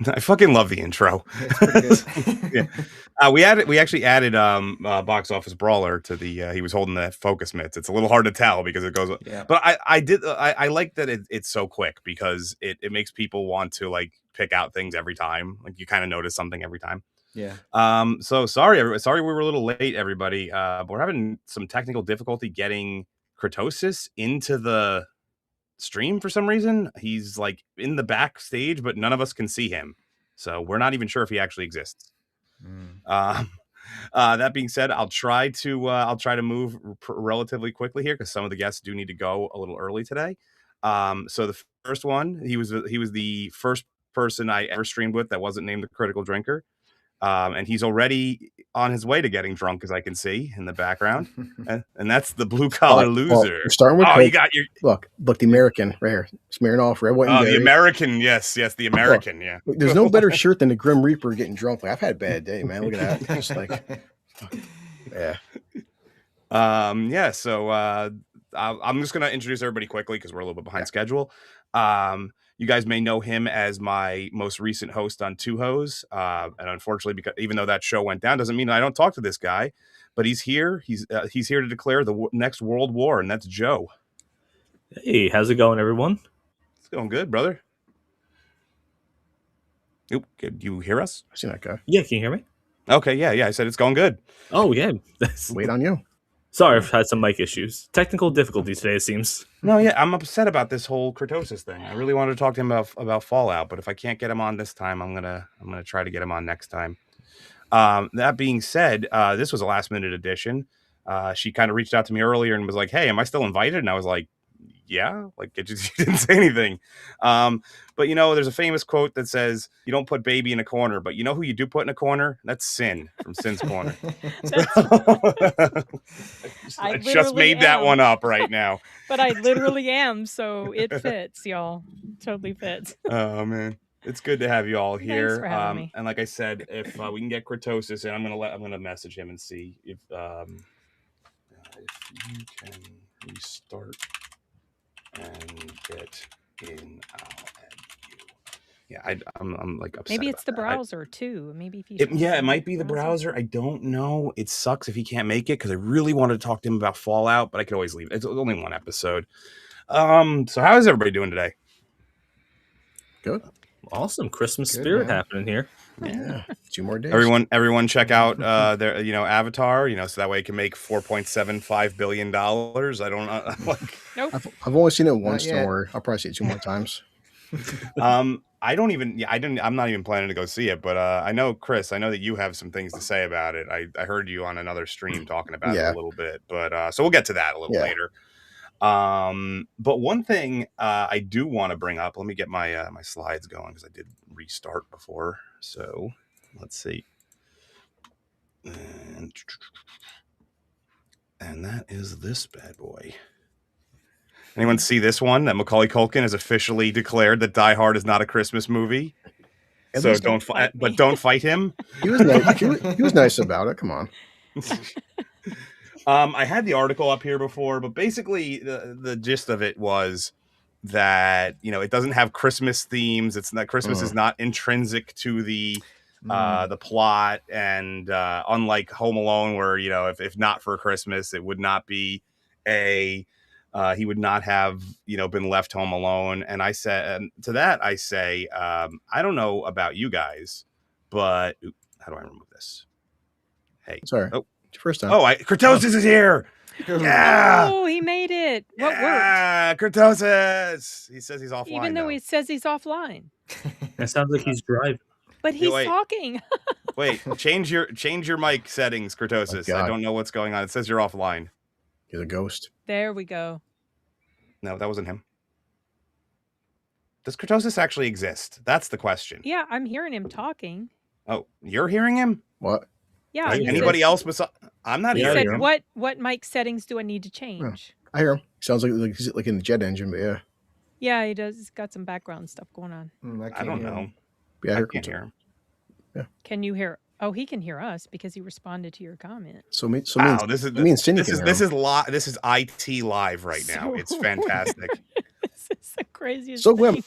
I fucking love the intro. It's pretty good. Yeah. We actually added Box Office Brawler to the he was holding the focus mitts. It's a little hard to tell because it goes, Yeah. but I like that it's so quick because it makes people want to like pick out things every time. Like you kind of notice something every time. Yeah. So sorry we were a little late, everybody. But we're having some technical difficulty getting Kurtosis into the stream for some reason. He's like in the backstage, but none of us can see him. So we're not even sure if he actually exists. That being said, I'll try to move relatively quickly here because some of the guests do need to go a little early today. So the first one, he was the first person I ever streamed with that wasn't named the Critical Drinker. And he's already on his way to getting drunk, as I can see in the background. And that's the blue collar loser. Well, you're starting with you got your look, the American right here, Smirnoff, red, white, and berry. The American, yes, the American, yeah. There's no better shirt than the Grim Reaper getting drunk. Like, I've had a bad day, man. Look at that, just like, yeah. Yeah. So I'm just gonna introduce everybody quickly because we're a little bit behind schedule. You guys may know him as my most recent host on Two Hose. And unfortunately, because even though that show went down, doesn't mean I don't talk to this guy. But he's here. He's here to declare the next world war, and that's Joe. Hey, how's it going, everyone? It's going good, brother. Oop, can you hear us? I see that guy. Yeah, can you hear me? Okay, yeah. I said it's going good. Oh, yeah. Wait on you. Sorry, I've had some mic issues. Technical difficulties today, it seems. No, yeah, I'm upset about this whole Kurtosis thing. I really wanted to talk to him about Fallout, but if I can't get him on this time, I'm gonna try to get him on next time. That being said, this was a last minute addition. She kind of reached out to me earlier and was like, "Hey, am I still invited?" And I was like, "Yeah." Like it just didn't say anything. But there's a famous quote that says, "You don't put baby in a corner, but you know who you do put in a corner? That's Sin from Sin's Corner." I just made that one up right now. But I literally am, so it fits, y'all. Totally fits. Oh man, it's good to have you all here. Thanks for having me. And like I said, if we can get Kurtosis in, I'm gonna message him and see if you can restart and get in. I'll add you. Yeah, I'm like upset. Maybe it's the browser too. Maybe if you it might be the browser. I don't know. It sucks if he can't make it because I really wanted to talk to him about Fallout, but I could always leave. It's only one episode. So how is everybody doing today? Good. Awesome. Christmas spirit happening here. Yeah. 2 more days. Everyone check out their Avatar, so that way it can make $4.75 billion. I don't know. Nope. I've only seen it once, don't worry. I'll probably see it 2 more times. I'm not even planning to go see it, but I know, Chris, I know that you have some things to say about it. I heard you on another stream talking about it a little bit, but so we'll get to that a little later. But one thing I do want to bring up, let me get my my slides going because I did restart before. So let's see. And that is this bad boy. Anyone see this one? That Macaulay Culkin has officially declared that Die Hard is not a Christmas movie. So don't fight him. He was nice. He was nice about it. Come on. I had the article up here before, but basically the gist of it was that it doesn't have Christmas themes. It's not Christmas is not intrinsic to the plot, and unlike Home Alone, where if not for Christmas, it would not be he would not have been left home alone. And I said to that, I say, I don't know about you guys, but how do I remove this? Hey, sorry. Oh. First time. Kurtosis is here. Yeah. Oh, he made it. What worked? Kurtosis. He says he's offline. Even though he says he's offline. That sounds like he's driving. But he's talking. Wait, change your mic settings, Kurtosis. I don't know what's going on. It says you're offline. He's a ghost. There we go. No, that wasn't him. Does Kurtosis actually exist? That's the question. Yeah, I'm hearing him talking. Oh, you're hearing him? What? Yeah. Anybody else besides? I'm not hearing him. What mic settings do I need to change? I hear him. Sounds like he's like in the jet engine, but yeah. Yeah, he does. He's got some background stuff going on. I don't know. Yeah, I can't hear him. Yeah. Can you hear? Oh, he can hear us because he responded to your comment. This is IT live right now. It's fantastic. This is the Craziest So Gwen, thing.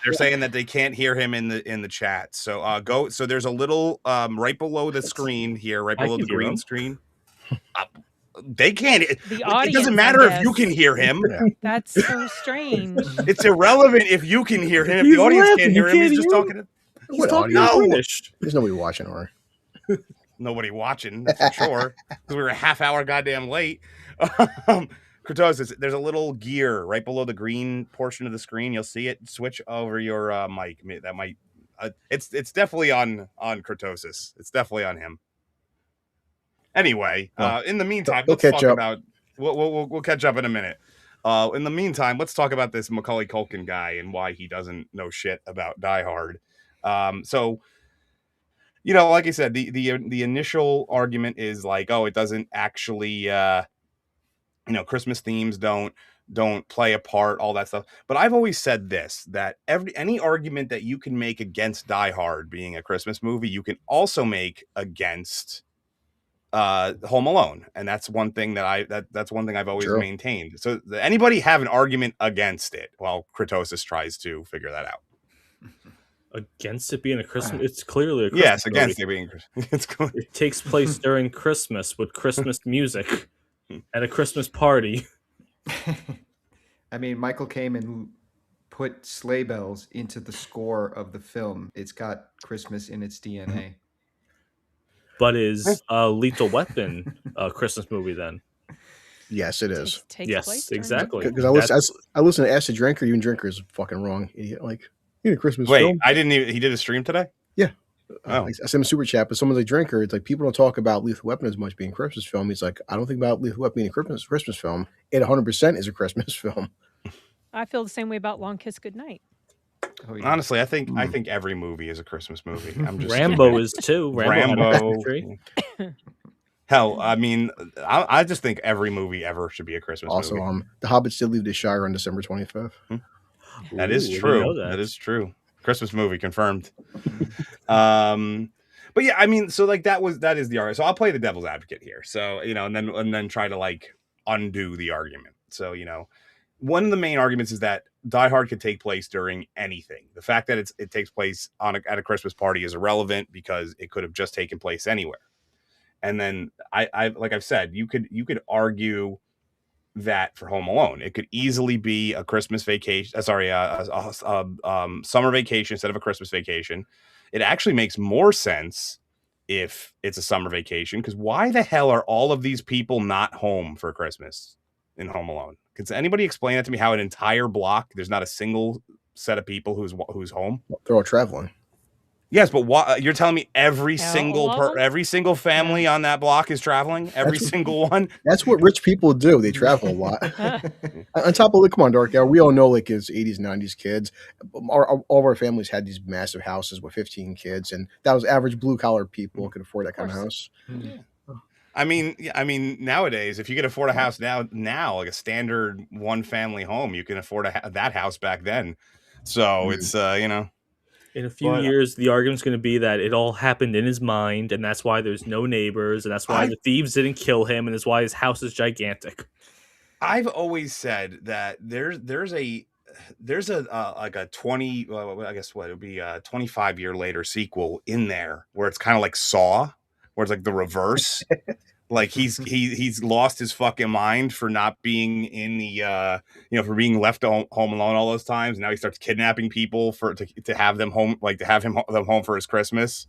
They're saying that they can't hear him in the chat. So go. So there's a little right below the screen here, right I below can the hear green him. screen. They can't. The It audience, doesn't matter I if you can guess. hear him. yeah. That's so strange. It's irrelevant if you can hear him. If He's the audience laughing. can't You hear him, can't he's just hear him? talking to He's What talking audience? in No. British. There's nobody watching, or nobody watching, that's for sure. Because we were a half hour goddamn late. Kurtosis, there's a little gear right below the green portion of the screen. You'll see it. Switch over your mic. That might. It's definitely on Kurtosis. It's definitely on him. Anyway, Well, in the meantime, he'll let's catch talk up. about. We'll catch up in a minute. In the meantime, let's talk about this Macaulay Culkin guy and why he doesn't know shit about Die Hard. So, you know, like I said, the initial argument is like, oh, it doesn't actually, Christmas themes don't play a part, all that stuff. But I've always said this, that any argument that you can make against Die Hard being a Christmas movie, you can also make against Home Alone, and that's one thing that's one thing I've always True. maintained. So does anybody have an argument against it? Well, Kurtosis tries to figure that out. Against it being a Christmas, it's clearly a Christmas Yes, against movie. it being it's good. It takes place during Christmas with Christmas music at a Christmas party. I mean, Michael came and put sleigh bells into the score of the film. It's got Christmas in its DNA. But is Lethal Weapon a Christmas movie then? Yes, it is. Takes Yes, place during exactly. Because I listen to Ask the Drinker. Even Drinker is fucking wrong, idiot. Like, you know, Christmas Wait, film. I didn't even. He did a stream today. Yeah. Oh. I sent him a super chat, but someone's like, Drinker, it's like people don't talk about Lethal Weapon as much being a Christmas film. He's like, I don't think about Lethal Weapon being a Christmas film. It 100% is a Christmas film. I feel the same way about Long Kiss Goodnight. Oh, yeah. Honestly, I think every movie is a Christmas movie. I'm just Rambo is too. Rambo. Rambo. Hell, I mean, I just think every movie ever should be a Christmas Also, movie. the Hobbits did leave the Shire on December 25th. That is Ooh, I didn't true. know That is true. Christmas movie confirmed. But yeah, I mean, so like that is the argument. So I'll play the devil's advocate here. So, you know, and then try to like undo the argument. So, you know, one of the main arguments is that Die Hard could take place during anything. The fact that it takes place at a Christmas party is irrelevant because it could have just taken place anywhere. And then I like I've said, you could argue that for Home Alone, it could easily be a Christmas vacation. Summer vacation instead of a Christmas vacation. It actually makes more sense if it's a summer vacation, because why the hell are all of these people not home for Christmas in Home Alone? Can anybody explain that to me? How an entire block there's not a single set of people who's home? They're all traveling. Yes, but you're telling me every Yeah, single family on that block is traveling? Every single one? That's what rich people do. They travel a lot. On top of, come on, Dark Hour, we all know, like, as 80s, 90s kids, all of our families had these massive houses with 15 kids, and that was average blue-collar people who could afford that kind of house. Yeah. I mean, nowadays, if you could afford a house now, like a standard one-family home, you can afford that house back then. So it's, you know. In a few years, the argument's going to be that it all happened in his mind, and that's why there's no neighbors, and that's why the thieves didn't kill him, and that's why his house is gigantic. I've always said that there's a like a 20, well, I guess what it would be a 25-year later sequel in there where it's kind of like Saw, where it's like the reverse. Like he's lost his fucking mind for not being in the for being left home alone all those times. Now he starts kidnapping people to have them home, like to have them home for his Christmas,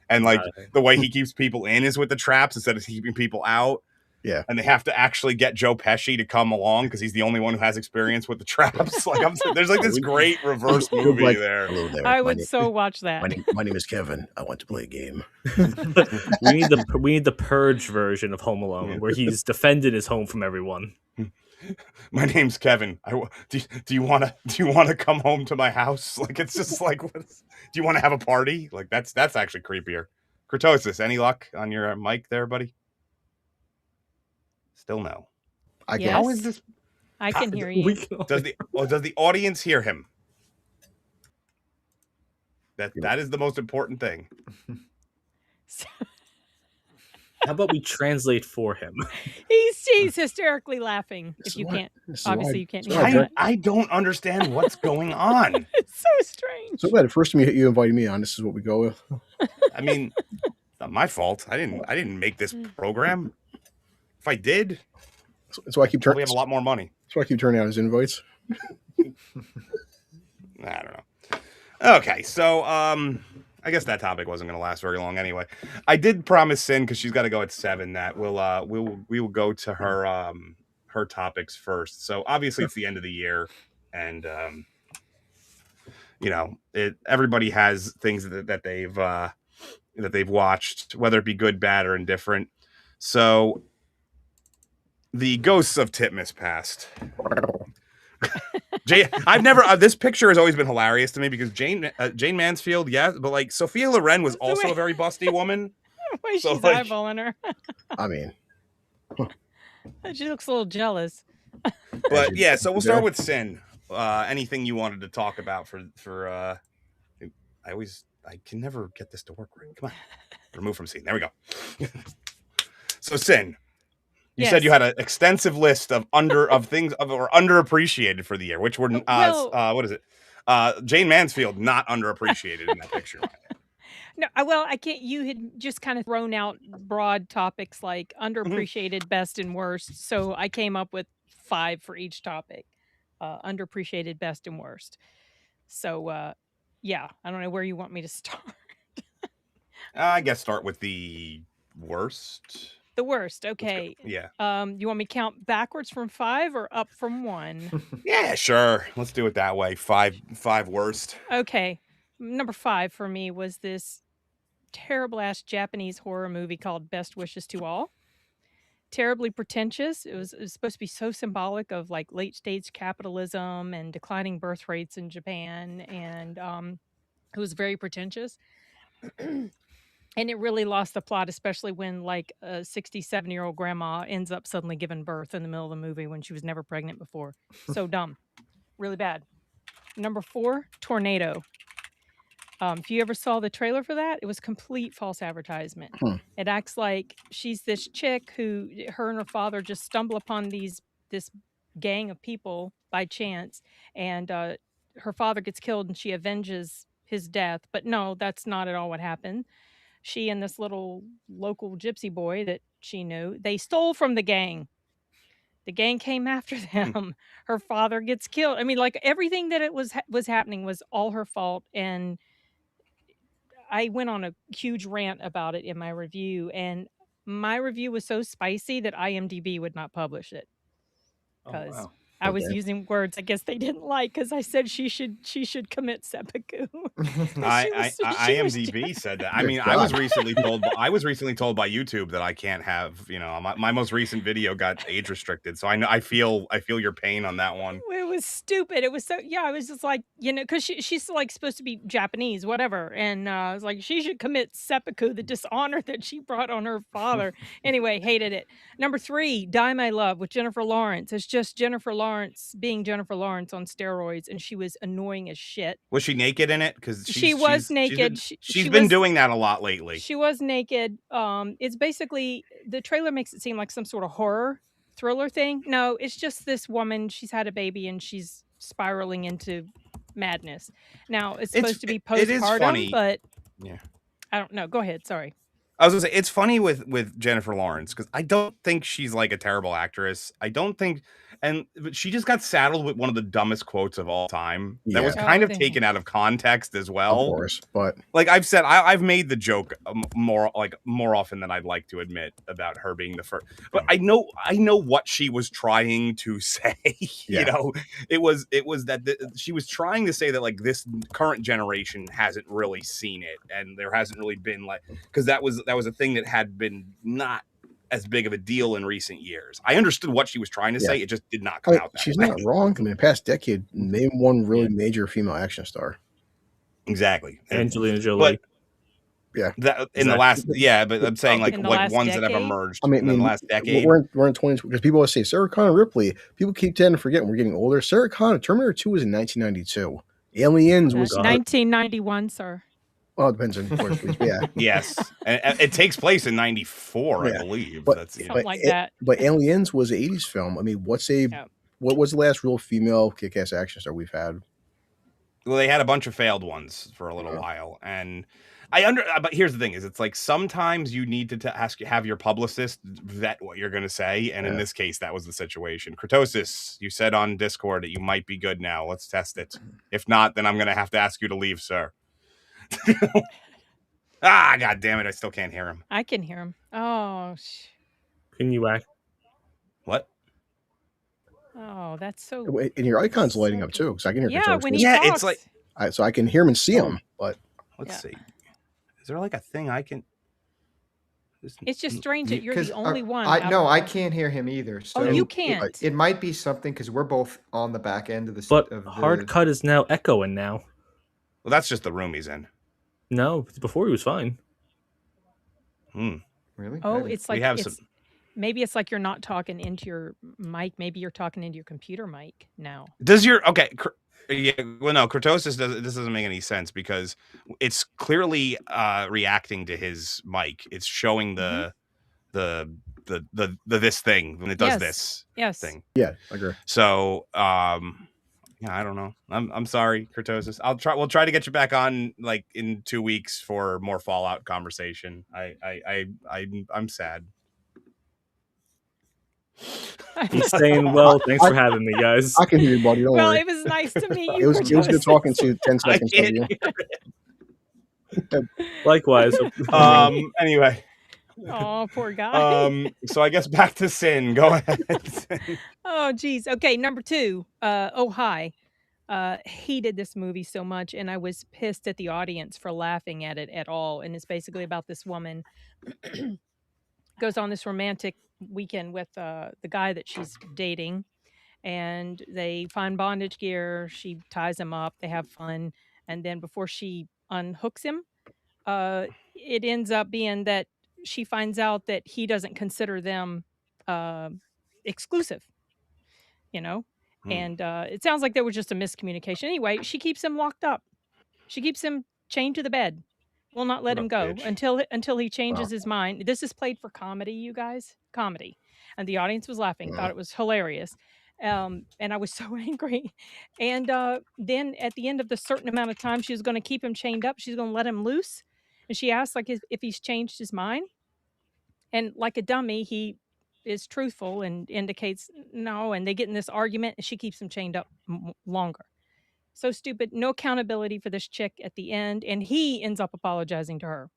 and like the way he keeps people in is with the traps instead of keeping people out. Yeah, and they have to actually get Joe Pesci to come along because he's the only one who has experience with the traps. Like there's like this great reverse movie like, there. Hello there. I would so watch that. My name is Kevin. I want to play a game. we need the Purge version of Home Alone where he's defended his home from everyone. My name's Kevin. Do you want to come home to my house? Like it's just like, do you want to have a party? Like that's actually creepier. Kurtosis, any luck on your mic there, buddy? Still no. I Yes. How is this? I can hear you. Does the audience hear him? That is the most important thing. How about we translate for him? He's hysterically laughing. This If is you why- can't, this is why- obviously you can't this is hear why I, that. I don't understand what's going on. It's so strange. So glad the first time you invited me on, this is what we go with. I mean, it's not my fault. I didn't make this program. If I did, That's why I keep we turning. have a lot more money. That's why I keep turning out his invites. I don't know. Okay, so I guess that topic wasn't going to last very long anyway. I did promise Sin, because she's got to go at 7, that we will go to her her topics first. So obviously it's the end of the year, and everybody has things that they've watched, whether it be good, bad, or indifferent. So the ghosts of TiTmas passed. I've never. This picture has always been hilarious to me, because Jane Mansfield, yeah, but like Sophia Loren was also a very busty woman. Why So, she's like- eyeballing her. I mean, She looks a little jealous. But yeah, so we'll start with Sin. Anything you wanted to talk about for I can never get this to work right. Come on, remove from scene. There we go. So Sin, you said you had an extensive list of things that were underappreciated for the year, which were what is it? Jane Mansfield not underappreciated in that picture. No, well, I can't. You had just kind of thrown out broad topics like underappreciated, best, and worst. So I came up with 5 for each topic: underappreciated, best, and worst. So, yeah, I don't know where you want me to start. I guess start with the worst. The worst, okay. Yeah. You want me to count backwards from 5 or up from 1? Yeah, sure. Let's do it that way. 5 worst. Okay. Number 5 for me was this terrible ass Japanese horror movie called Best Wishes to All. Terribly pretentious. It was supposed to be so symbolic of like late stage capitalism and declining birth rates in Japan, and it was very pretentious. And it really lost the plot, especially when like a 67-year-old grandma ends up suddenly giving birth in the middle of the movie when she was never pregnant before. So dumb. Really bad. Number 4, Tornado. If you ever saw the trailer for that, it was complete false advertisement. It acts like she's this chick who her and her father just stumble upon this gang of people by chance, and her father gets killed and she avenges his death. But no, that's not at all what happened. She and this little local gypsy boy that she knew, they stole from the gang. The gang came after them. Her father gets killed. I mean, like everything that it was happening was all her fault. And I went on a huge rant about it in my review, and my review was so spicy that IMDb would not publish it because I was using words I guess they didn't like, because I said she should commit seppuku. IMDb said that. I mean, I was recently told by YouTube that I can't have, my most recent video got age restricted. So I feel your pain on that one. It was stupid. It was so, yeah, I was just like, because she's like supposed to be Japanese, whatever. And I was like, she should commit seppuku, the dishonor that she brought on her father. Anyway, hated it. Number 3, Die My Love with Jennifer Lawrence. It's just Jennifer Lawrence being Jennifer Lawrence on steroids, and she was annoying as shit. Was she naked in it? Because she was naked. She's been doing that a lot lately. She was naked. It's basically, the trailer makes it seem like some sort of horror thriller thing. No, it's just this woman. She's had a baby and she's spiraling into madness. Now it's supposed to be postpartum, but yeah, I don't know. Go ahead. Sorry. I was gonna say, it's funny with Jennifer Lawrence, because I don't think she's like a terrible actress. I don't think, but she just got saddled with one of the dumbest quotes of all time. That was kind of taken out of context as well. Of course, but like I've said, I've made the joke more often than I'd like to admit about her being the first. But I know what she was trying to say. It was that she was trying to say that like this current generation hasn't really seen it, and there hasn't really been like, because that was a thing that had been not as big of a deal in recent years. I understood what she was trying to say. It just did not come out that she's way. not wrong. I mean, the past decade, name one really major female action star. Exactly. Angelina Jolie. Yeah. But I'm saying like ones that have emerged in the last decade. We're in 20s, because people always say Sarah Connor Ripley. People keep tending to forget when we're getting older. Sarah Connor, Terminator 2 was in 1992. Aliens was 1991, sir. Well, it depends on course, yeah. Yes, and it takes place in '94, I believe. But, That's something like that. But Aliens was an '80s film. I mean, what was the last real female kick-ass action star we've had? Well, they had a bunch of failed ones for a little while, and but here's the thing: is it's like sometimes you need to have your publicist vet what you're going to say, and in this case, that was the situation. Kurtosis, you said on Discord that you might be good now. Let's test it. If not, then I'm going to have to ask you to leave, sir. God damn it! I still can't hear him. I can hear him. Oh, can you act? What? Oh, that's so. And your icon's lighting up too, because I can hear. Yeah, when he talks. it's like so I can hear him and see him. But let's see. Is there like a thing I can? It's just strange that you're the only one. I can't hear him either. So you can't. It might be something because we're both on the back end of the. But hard cut is now echoing now. Well, that's just the room he's in. No, before he was fine. Really? Oh, it's like maybe it's like you're not talking into your mic. Maybe you're talking into your computer mic now. Does your Yeah, well, no, Kurtosis this doesn't make any sense because it's clearly reacting to his mic. It's showing the this thing when it does this thing. Yeah, I agree. So yeah, I don't know. I'm sorry, Kurtosis. We'll try to get you back on like in 2 weeks for more Fallout conversation. I'm sad. He's saying, well, thanks for having me, guys. I can hear you, buddy. Don't worry. It was nice to meet you. It was good talking to you. 10 seconds of you. Likewise. Anyway. Oh, poor guy. So I guess back to Sin. Go ahead. Oh, geez. Okay, number 2. Oh, Hi. Hated this movie so much, and I was pissed at the audience for laughing at it at all. And it's basically about this woman goes on this romantic weekend with the guy that she's dating, and they find bondage gear. She ties him up. They have fun, and then before she unhooks him, it ends up being that she finds out that he doesn't consider them exclusive, and it sounds like there was just a miscommunication. Anyway, she keeps him locked up. She keeps him chained to the bed. Will not let him go until he changes his mind. This is played for comedy, you guys. Comedy. And the audience was laughing, thought it was hilarious. And I was so angry. And then at the end of the certain amount of time she was going to keep him chained up, she's going to let him loose. And she asked like if he's changed his mind. And like a dummy, he is truthful and indicates no. And they get in this argument and she keeps him chained up longer. So stupid. No accountability for this chick at the end. And he ends up apologizing to her.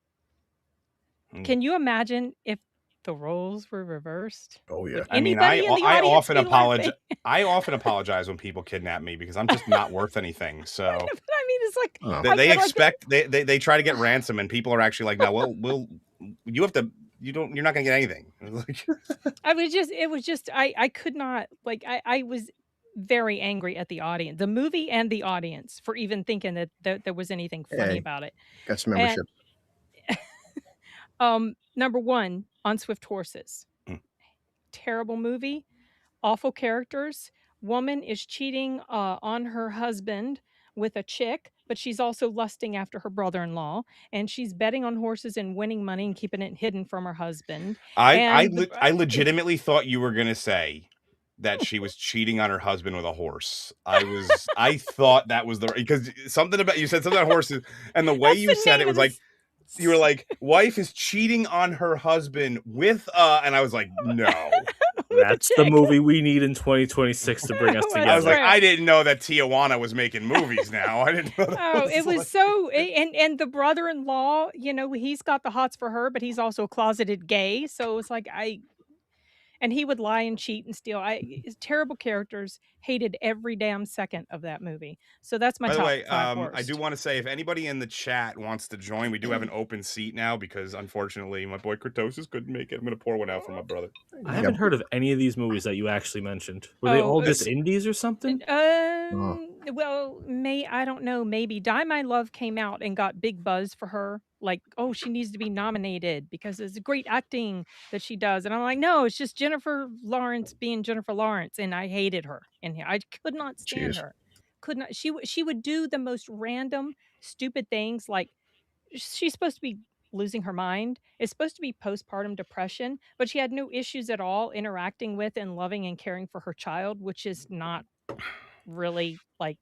Can you imagine if the roles were reversed? Oh, yeah. I mean, I often apologize. I often apologize when people kidnap me because I'm just not worth anything. So I mean, it's like they expect they try to get ransom, and people are actually like, no, you have to. You're not gonna get anything. It was just I could not I was very angry at the audience, the movie and the audience, for even thinking that there was anything funny about it. Got some membership. Number 1, On Swift Horses. Terrible movie, awful characters. Woman is cheating on her husband with a chick, but she's also lusting after her brother-in-law, and she's betting on horses and winning money and keeping it hidden from her husband. I legitimately thought you were gonna say that she was cheating on her husband with a horse. I thought that was because you said something about horses, and the way you said it was like you were like, wife is cheating on her husband with and I was like, no. That's the movie we need in 2026 to bring us together. I was like, I didn't know that Tijuana was making movies now. I didn't know that. It was so and the brother-in-law, he's got the hots for her, but he's also closeted gay. So it's like and he would lie and cheat and steal. Terrible characters. Hated every damn second of that movie. So that's my top 5 worst. I do want to say, if anybody in the chat wants to join, we do have an open seat now because unfortunately my boy Kurtosis couldn't make it. I'm going to pour one out for my brother. I haven't heard of any of these movies that you actually mentioned. Were they all just indies or something? Well, I don't know. Maybe Die My Love came out and got big buzz for her. Like, oh, she needs to be nominated because it's great acting that she does. And I'm like, no, it's just Jennifer Lawrence being Jennifer Lawrence. And I hated her in here. I could not stand her. Could not. She would do the most random, stupid things. Like she's supposed to be losing her mind. It's supposed to be postpartum depression, but she had no issues at all interacting with and loving and caring for her child, which is not really like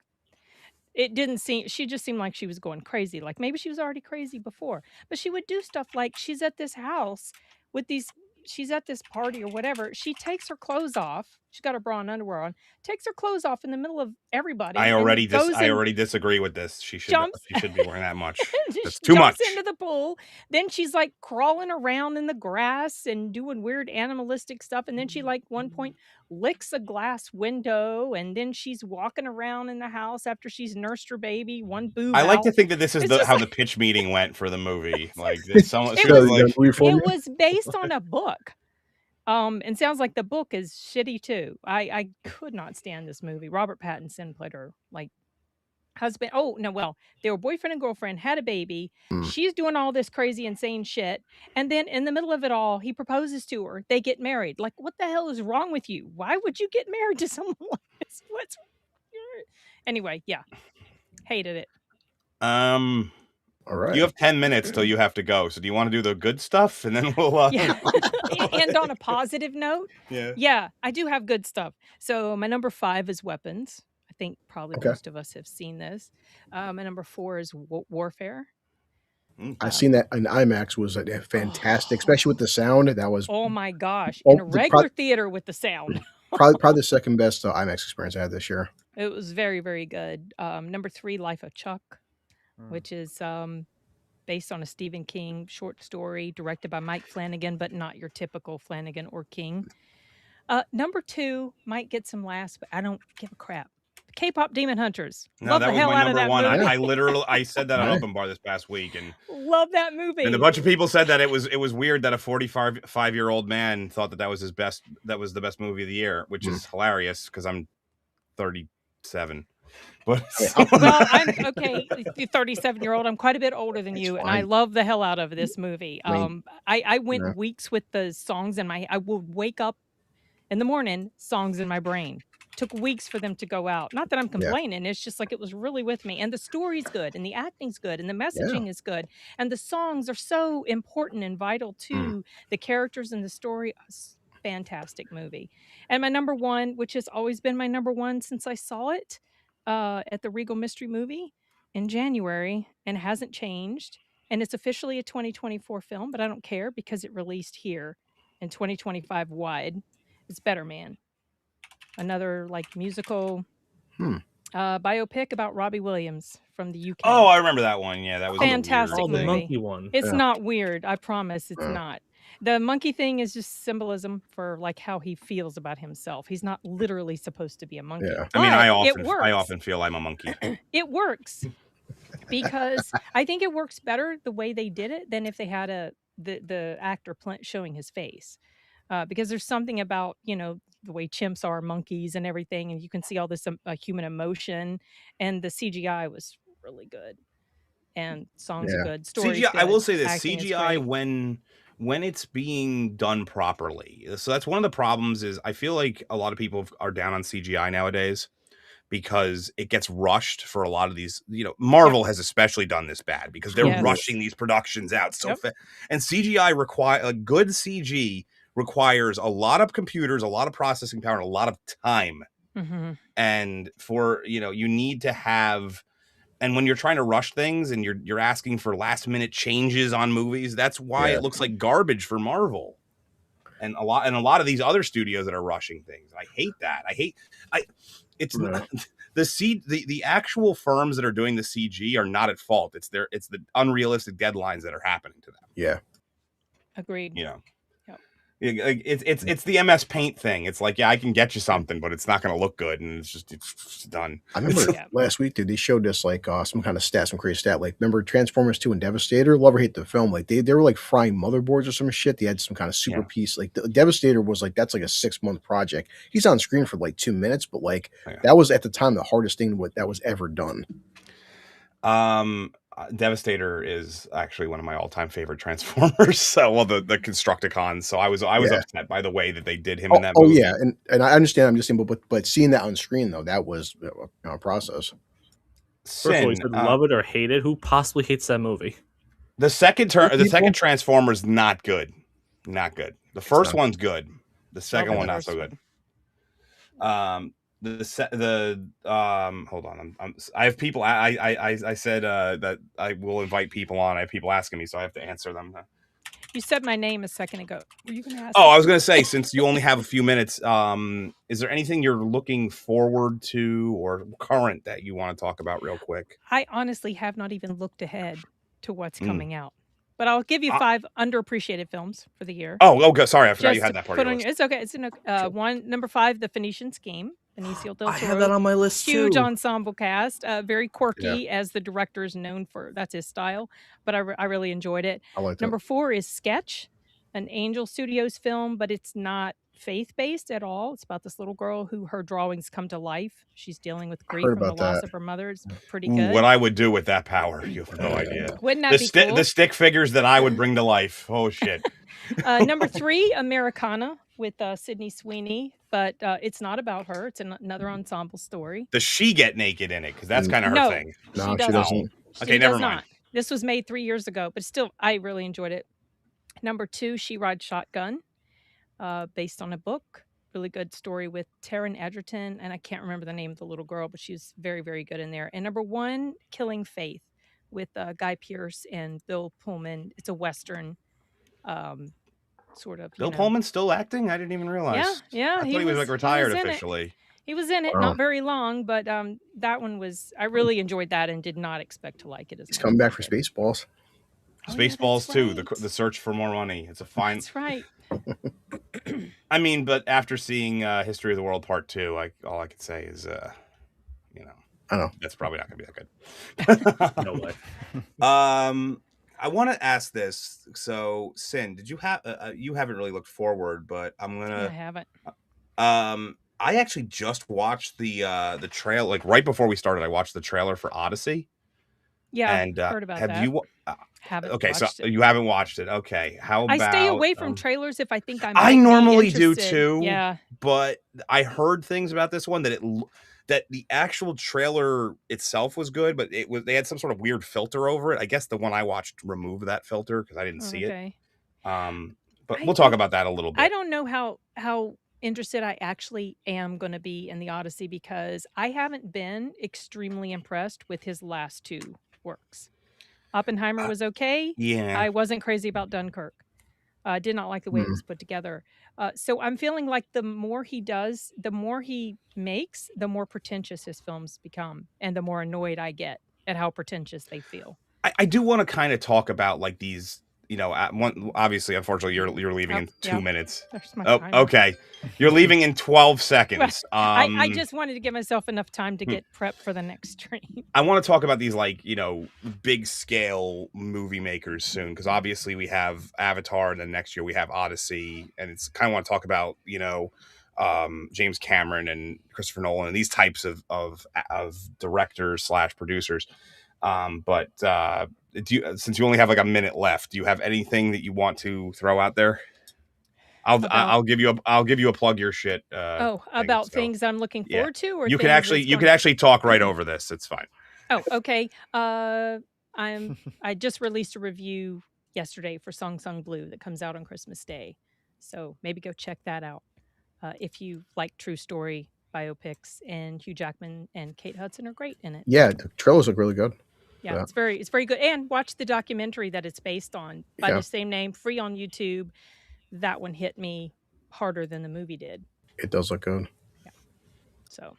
it didn't seem she just seemed like she was going crazy. Like maybe she was already crazy before. But she would do stuff like she's at this house with these she's at this party or whatever. She takes her clothes off. She's got her bra and underwear on. Takes her clothes off in the middle of everybody I and goes I and already disagree with this. She jumps should be wearing that much. That's she too jumps much. into the pool. Then she's like crawling around in the grass and doing weird animalistic stuff. And then she like one point licks a glass window. And then she's walking around in the house after she's nursed her baby. One boob I like out. to think that this is It's just how like- the pitch meeting went for the movie. Like this, someone It she was was- like, it was based on a book. And sounds like the book is shitty too. I could not stand this movie. Robert Pattinson played her like husband. Oh no, well, they were boyfriend and girlfriend, had a baby. She's doing all this crazy, insane shit. And then in the middle of it all, he proposes to her. They get married. Like, what the hell is wrong with you? Why would you get married to someone like this? What's anyway, yeah. Hated it. All right. you have 10 minutes till you have to go. So do you want to do the good stuff and then we'll Yeah. And on a positive note, yeah, I do have good stuff. So my number 5 is weapons. I think probably Okay. most of us have seen this. My number 4 is warfare. I've seen that in IMAX. Was fantastic, especially with the sound. That was Oh my gosh! Oh, In a regular theater with the sound. probably the second best IMAX experience I had this year. It was very, very good. Number 3, Life of Chuck, which is based on a Stephen King short story directed by Mike Flanagan, but not your typical Flanagan or King. Number 2 might get some laughs, but I don't give a crap. K-pop Demon Hunters. No, love that the was hell my out of number that 1. movie. I said that on Open Bar this past week, and love that movie. And a bunch of people said that it was weird that a 45-year-old man thought that was his best. That was the best movie of the year, which is hilarious because I'm 37. But well, I'm okay. The 37-year-old. I'm quite a bit older than you, and I love the hell out of this movie. I went weeks with the songs in my. I would wake up in the morning, songs in my brain. Took weeks for them to go out. Not that I'm complaining. It's just like it was really with me. And the story's good, and the acting's good, and the messaging is good, and the songs are so important and vital to the characters and the story. Fantastic movie. And my number 1, which has always been my number 1 since I saw it at the Regal Mystery Movie in January, and hasn't changed. And it's officially a 2024 film, but I don't care because it released here in 2025 wide. It's Better Man. Another like musical biopic about Robbie Williams from the UK. Oh, I remember that one. Yeah, that was fantastic the movie. monkey one. It's not weird. I promise it's not. The monkey thing is just symbolism for like how he feels about himself. He's not literally supposed to be a monkey. Yeah. I mean, I I often feel I'm a monkey. It works because I think it works better the way they did it than if they had the actor showing his face. Because there's something about, the way chimps are monkeys and everything, and you can see all this human emotion, and the CGI was really good, and songs are good, stories CGI, good, I will say this, acting is CGI great. when it's being done properly. So that's one of the problems is I feel like a lot of people are down on CGI nowadays because it gets rushed for a lot of these, Marvel has especially done this bad because they're rushing these productions out so fast. And CGI a good CG requires a lot of computers, a lot of processing power, and a lot of time. And for, you need to have, and when you're trying to rush things and you're asking for last minute changes on movies, that's why it looks like garbage for Marvel. And a lot of these other studios that are rushing things. I hate that. Not the actual firms that are doing the CG are not at fault. It's the unrealistic deadlines that are happening to them. Yeah. Agreed. It's the MS Paint thing. It's like, I can get you something, but it's not going to look good, and it's just done. I remember last week, dude, they showed us like some kind of stat, some crazy stat. Like, remember Transformers 2 and Devastator? Love or hate the film. Like they were like frying motherboards or some shit. They had some kind of super piece. Like the Devastator was like, that's like a 6-month project. He's on screen for like 2 minutes, but like that was at the time the hardest thing that was ever done. Devastator is actually one of my all-time favorite Transformers. So, the Constructicons. So I was upset by the way that they did him in that movie. Oh yeah, and I understand. I'm just saying, but seeing that on screen though, that was a process. First of all, you said love it or hate it. Who possibly hates that movie? The second Transformers not good. Not good. The first one's good. The second one not so good. Hold on. I have people. I said that I will invite people on. I have people asking me, so I have to answer them. You said my name a second ago. Were you going to ask? Oh, I was going to say, since you only have a few minutes, is there anything you're looking forward to or current that you want to talk about real quick? I honestly have not even looked ahead to what's coming out. But I'll give you 5 underappreciated films for the year. Oh, good. Sorry, I forgot you had that part of your list. It's okay. It's number 5, The Phoenician Scheme. Benicio del Toro. I have that on my list too. Huge ensemble cast. Very quirky, as the director is known for. That's his style. But I really enjoyed it. I like that. Number 4 is Sketch, an Angel Studios film, but it's not faith-based at all. It's about this little girl who her drawings come to life. She's dealing with grief from the loss of her mother. It's pretty good. What I would do with that power, you have no idea. Wouldn't that be cool? The stick figures that I would bring to life. Oh, shit. Number 3, Americana, with Sydney Sweeney, but it's not about her. It's another ensemble story. Does she get naked in it? Because that's kind of her thing. No, she doesn't. Okay, never mind. This was made 3 years ago, but still, I really enjoyed it. Number 2, She Rides Shotgun, based on a book. Really good story with Taron Egerton, and I can't remember the name of the little girl, but she's very, very good in there. And number 1, Killing Faith, with Guy Pearce and Bill Pullman. It's a Western, sort of. Bill Pullman's still acting? I didn't even realize. Yeah. I thought he was like retired officially. He was in it, not very long, but that one was. I really enjoyed that and did not expect to like it as much. He's coming back for Spaceballs. Spaceballs too. The search for more money. It's a fine. That's right. I mean, but after seeing History of the World Part 2, all I could say is, I know that's probably not going to be that good. No way. I want to ask this. So, Sin, did you have? You haven't really looked forward, but I'm gonna. I haven't. I actually just watched the trail. Like right before we started, I watched the trailer for Odyssey. Yeah, and heard about that. Have you? Haven't. Okay, so you haven't watched it. Okay, how about? I stay away from trailers if I think I normally do too. Yeah, but I heard things about this one that the actual trailer itself was good, but they had some sort of weird filter over it. I guess the one I watched removed that filter because I didn't see it. But we'll talk about that a little bit. I don't know how interested I actually am going to be in the Odyssey because I haven't been extremely impressed with his last 2 works. Oppenheimer was okay. Yeah. I wasn't crazy about Dunkirk. I did not like the way it was put together. So I'm feeling like the more he does, the more he makes, the more pretentious his films become, and the more annoyed I get at how pretentious they feel. I do want to kind of talk about like these, obviously, unfortunately, you're leaving in 2 minutes. Okay. You're leaving in 12 seconds. I just wanted to give myself enough time to get prepped for the next stream. I want to talk about these big scale movie makers soon, because obviously we have Avatar, and then next year we have Odyssey, and it's kind of want to talk about James Cameron and Christopher Nolan and these types of directors / producers. Since you only have like a minute left, do you have anything that you want to throw out there? I'll give you a plug your shit. Things I'm looking forward to, or you can actually talk right over this. It's fine. Oh, okay. I just released a review yesterday for Song Sung Blue that comes out on Christmas Day, so maybe go check that out if you like true story biopics. And Hugh Jackman and Kate Hudson are great in it. Yeah, the trailers look really good. Yeah, it's very good. And watch the documentary that it's based on by the same name, free on YouTube. That one hit me harder than the movie did. It does look good. Yeah. So,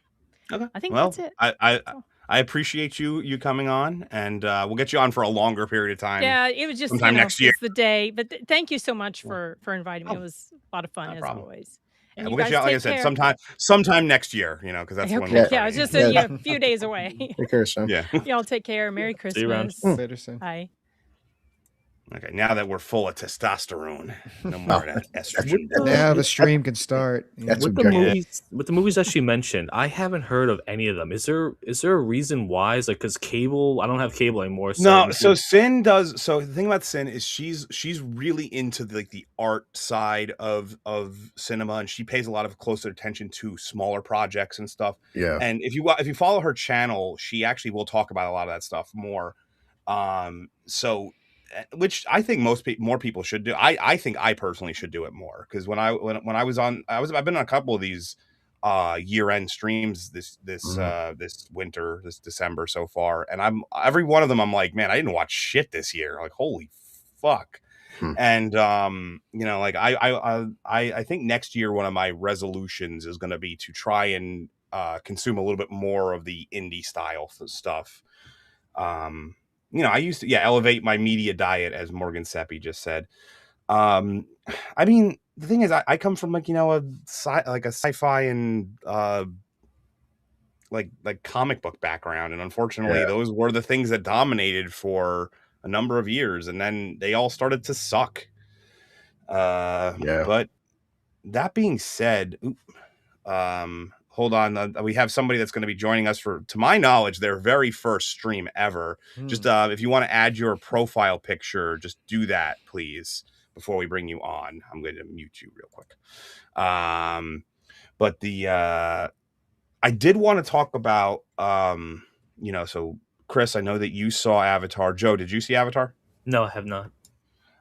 okay. I think that's it. I appreciate you coming on, and we'll get you on for a longer period of time. Yeah, it was just sometime next year. It's the day, but thank you so much for inviting me. It was a lot of fun as always. And we'll get you out, like I said, sometime next year, because that's when we're it's just a few days away. Take care, son. Yeah. Y'all take care. Merry Christmas. See you, Later, son. Bye. Okay, now that we're full of testosterone, no more of that estrogen. Now the stream can start. With the movies that she mentioned, I haven't heard of any of them. Is there a reason why? Is because cable? I don't have cable anymore. So Sin does. So the thing about Sin is she's really into the art side of cinema, and she pays a lot of closer attention to smaller projects and stuff. Yeah. And if you follow her channel, she actually will talk about a lot of that stuff more. So which I think more people should do. I think I personally should do it more, because when I was on, I've been on a couple of these year-end streams this winter, this December so far, and I'm every one of them I'm like, man, I didn't watch shit this year. Like, holy fuck. And like I think next year one of my resolutions is going to be to try and consume a little bit more of the indie style stuff. I used to elevate my media diet, as Morgan Seppi just said. I mean, the thing is, I come from like a sci-fi and like comic book background, and unfortunately those were the things that dominated for a number of years, and then they all started to suck. But that being said, hold on, we have somebody that's going to be joining us for, to my knowledge, their very first stream ever. Just if you want to add your profile picture, just do that, please, before we bring you on. I'm going to mute you real quick. But I did want to talk about so Chris, I know that you saw Avatar. Joe, did you see Avatar? No, I have not.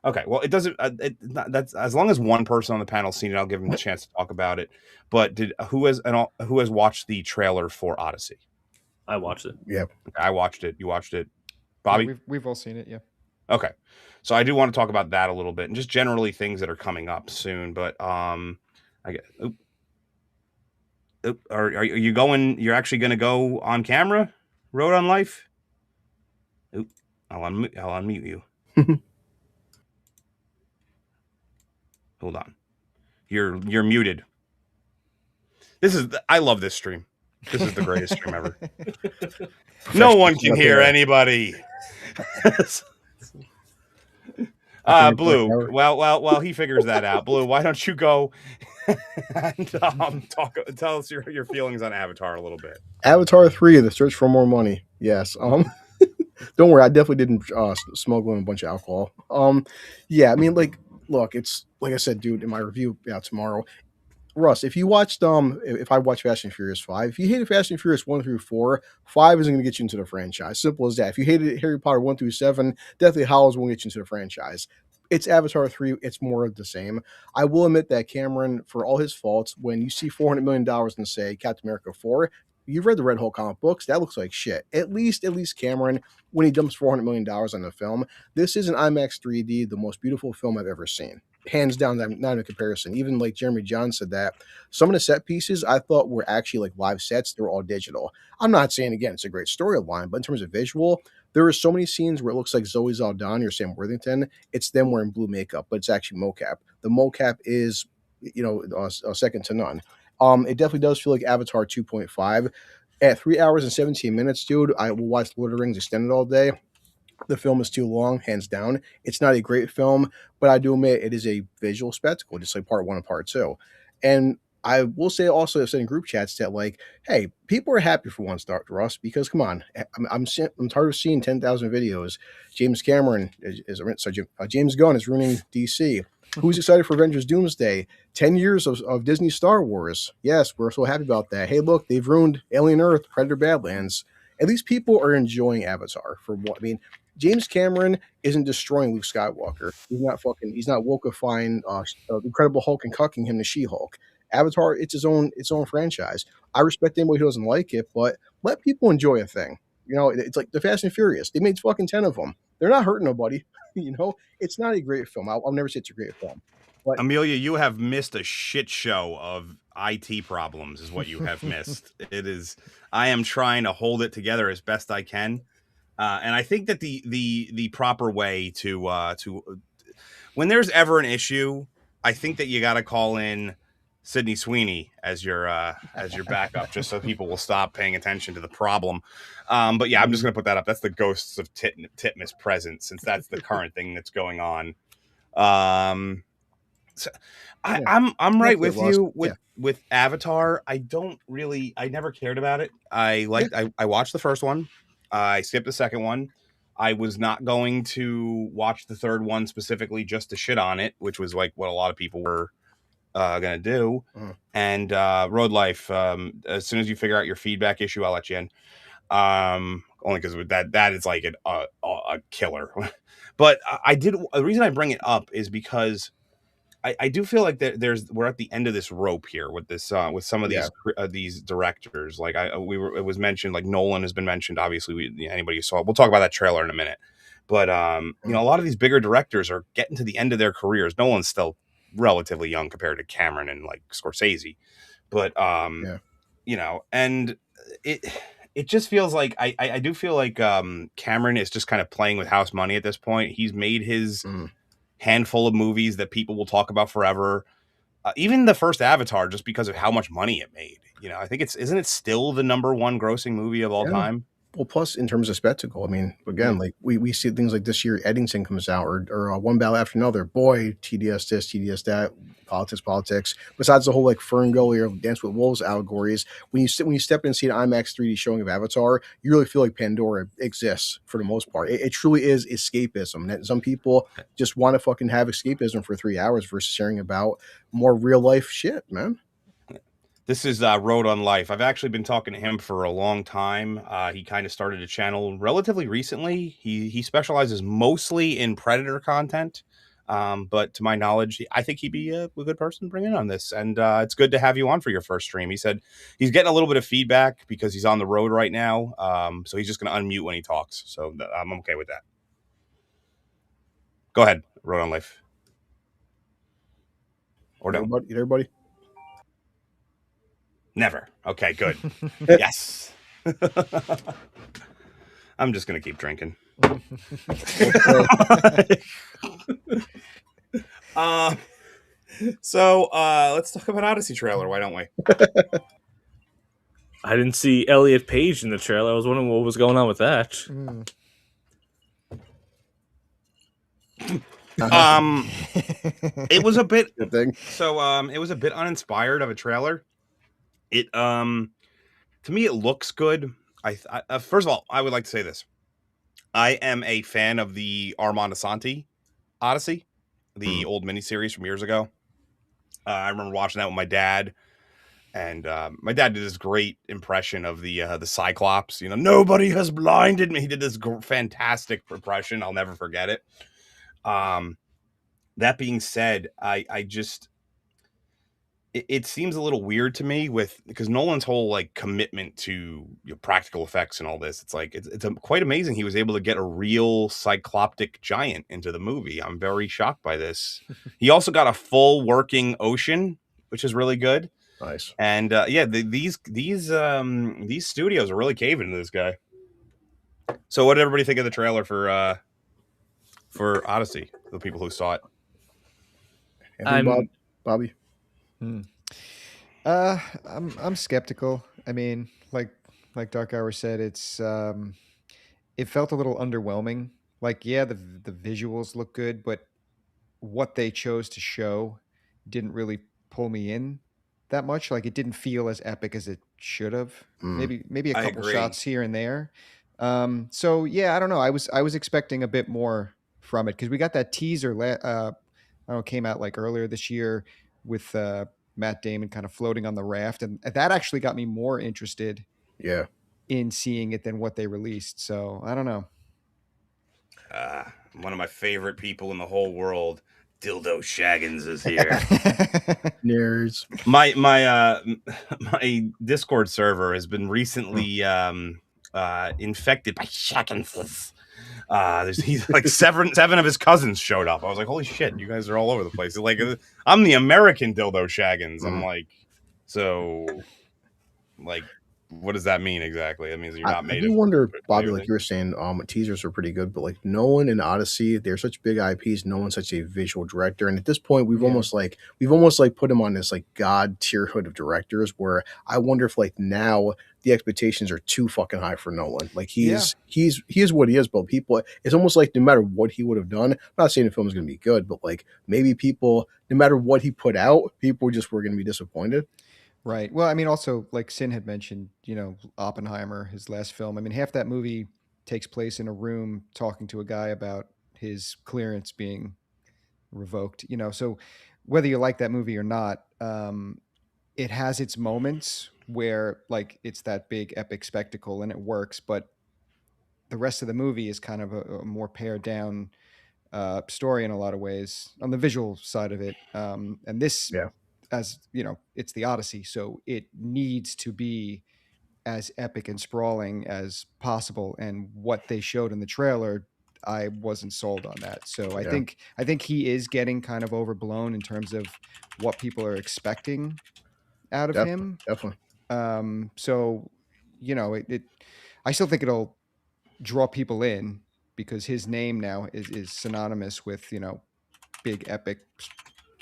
Okay, well, it doesn't. That's as long as one person on the panel's seen it, I'll give them a chance to talk about it. But who has watched the trailer for Odyssey? I watched it. Yeah, I watched it. You watched it, Bobby? Yeah, we've all seen it. Yeah. Okay, so I do want to talk about that a little bit, and just generally things that are coming up soon. But I get. Are you going? You're actually going to go on camera? Road on Life? I'll unmute you. Hold on. You're muted. I love this stream. This is the greatest stream ever. No one can hear anybody. Blue. Well, he figures that out. Blue, why don't you go and tell us your feelings on Avatar a little bit. Avatar 3, The Search for More Money. Yes. Don't worry, I definitely didn't smuggle in a bunch of alcohol. I mean, like, look, it's like I said, dude, in my review out tomorrow, Russ, if you watched if I watched Fast and Furious 5, if you hated Fast and Furious 1 through 4, 5 isn't going to get you into the franchise. Simple as that. If you hated Harry Potter 1 through 7, Deathly Hallows won't get you into the franchise. It's Avatar 3. It's more of the same. I will admit that Cameron, for all his faults, when you see $400 million in, say, Captain America 4, you've read the Red Hulk comic books. That looks like shit. At least Cameron, when he dumps $400 million on the film, this is an IMAX 3D, the most beautiful film I've ever seen. Hands down, not a comparison. Even like Jeremy John said that some of the set pieces I thought were actually like live sets. They were all digital. I'm not saying, again, it's a great storyline, but in terms of visual, there are so many scenes where it looks like Zoe Saldana or Sam Worthington. It's them wearing blue makeup, but it's actually mocap. The mocap is, second to none. It definitely does feel like Avatar 2.5. At 3 hours and 17 minutes, dude, I will watch Lord of the Rings extended all day. The film is too long, hands down. It's not a great film, but I do admit it is a visual spectacle, just like part 1 and part 2. And I will say also, I've said in group chats that, like, hey, people are happy for one start, Russ, because come on, I'm tired of seeing 10,000 videos. James Gunn is ruining DC. Who's excited for Avengers Doomsday? 10 years of Disney Star Wars. Yes, we're so happy about that. Hey, look, they've ruined Alien Earth, Predator Badlands. At least people are enjoying Avatar for what, I mean, James Cameron isn't destroying Luke Skywalker. He's not wokeifying the Incredible Hulk and cucking him to She-Hulk. Avatar, it's its own franchise. I respect anybody who doesn't like it, but let people enjoy a thing. It's like the Fast and Furious. They made fucking 10 of them. They're not hurting nobody. It's not a great film. I'll never say it's a great film. But Amelia, you have missed a shit show of IT problems, is what you have missed. It is. I am trying to hold it together as best I can, and I think that the proper way to when there's ever an issue, I think that you got to call in Sydney Sweeney as your backup, just so people will stop paying attention to the problem. But yeah, I'm just gonna put that up. That's the ghosts of TiTmas present, since that's the current thing that's going on. So I'm right with you with Avatar. I never cared about it. I watched the first one. I skipped the second one. I was not going to watch the third one specifically just to shit on it, which was like what a lot of people were gonna do. And Road Life, as soon as you figure out your feedback issue, I'll let you in. Only because that is like a killer. But I did. The reason I bring it up is because I do feel like we're at the end of this rope here with this with some of these directors. Like it was mentioned, like Nolan has been mentioned. Obviously, anybody who saw it, we'll talk about that trailer in a minute. But you know, a lot of these bigger directors are getting to the end of their careers. Nolan's still relatively young compared to Cameron and like Scorsese, but you know, and it just feels like I do feel like Cameron is just kind of playing with house money at this point. He's made his handful of movies that people will talk about forever. Even the first Avatar, just because of how much money it made. You know, I think isn't it still the #1 grossing movie of all time? Well, plus in terms of spectacle, I mean, again, like we see things like this year, Eddington comes out, or One Battle After Another. Boy, TDS this, TDS that, politics. Besides the whole like Ferngully or Dance with Wolves allegories, when you step in and see an IMAX 3D showing of Avatar, you really feel like Pandora exists for the most part. It truly is escapism. And some people just want to fucking have escapism for 3 hours versus hearing about more real life shit, man. This is Road on Life. I've actually been talking to him for a long time. He kind of started a channel relatively recently. He specializes mostly in Predator content, but to my knowledge, I think he'd be a good person to bring in on this. And it's good to have you on for your first stream. He said he's getting a little bit of feedback because he's on the road right now, so he's just going to unmute when he talks. So I'm okay with that. Go ahead, Road on Life. Or no? Everybody? Never. Okay, good. Yes. I'm just going to keep drinking. So let's talk about Odyssey trailer. Why don't we? I didn't see Elliot Page in the trailer. I was wondering what was going on with that. It was a bit Good thing. So it was a bit uninspired of a trailer. It to me it looks good. I first of all, I would like to say this. I am a fan of the Armand Assante Odyssey, the old miniseries from years ago. I remember watching that with my dad, and my dad did this great impression of the Cyclops. You know, nobody has blinded me. He did this fantastic impression. I'll never forget it. That being said, I just it seems a little weird to me because Nolan's whole like commitment to practical effects and all this. It's like it's quite amazing he was able to get a real cycloptic giant into the movie. I'm very shocked by this. He also got a full working ocean, which is really good. Nice. And yeah, these studios are really caving into this guy. So what did everybody think of the trailer for Odyssey? The people who saw it. Bobby. I'm skeptical. I mean, like Dark Hour said, it's it felt a little underwhelming. Like, yeah, the visuals look good, but what they chose to show didn't really pull me in that much. Like, it didn't feel as epic as it should have. Maybe a couple shots here and there. So yeah, I don't know. I was expecting a bit more from it because we got that teaser. I don't know, came out like earlier this year with Matt Damon kind of floating on the raft, and that actually got me more interested. Yeah. In seeing it than what they released. So I don't know. One of my favorite people in the whole world, Dildo Shaggins, is here. Nerds. My Discord server has been recently infected by Shaggins. He's like seven of his cousins showed up. I was like, holy shit, you guys are all over the place. Like, I'm the American Dildo Shaggins. I'm like, so, like, what does that mean exactly? That means you're not made. I do wonder, Bobby, like you were saying, teasers are pretty good, but like Nolan and Odyssey, they're such big IPs. Nolan's such a visual director, and at this point, we've almost put him on this like god tierhood of directors. Where I wonder if like now the expectations are too fucking high for Nolan. Like he is what he is, but people, it's almost like no matter what he would have done, I'm not saying the film is going to be good, but like maybe people, no matter what he put out, people just were going to be disappointed. Right. Well, I mean, also like Sin had mentioned, Oppenheimer, his last film. I mean, half that movie takes place in a room talking to a guy about his clearance being revoked. So whether you like that movie or not, it has its moments where like it's that big epic spectacle and it works, but the rest of the movie is kind of a more pared down story in a lot of ways on the visual side of it. And this, as you know, it's the Odyssey, so it needs to be as epic and sprawling as possible. And what they showed in the trailer, I wasn't sold on that. So I think he is getting kind of overblown in terms of what people are expecting out of him. Definitely. So, you know, I still think it'll draw people in because his name now is synonymous with, you know, big epic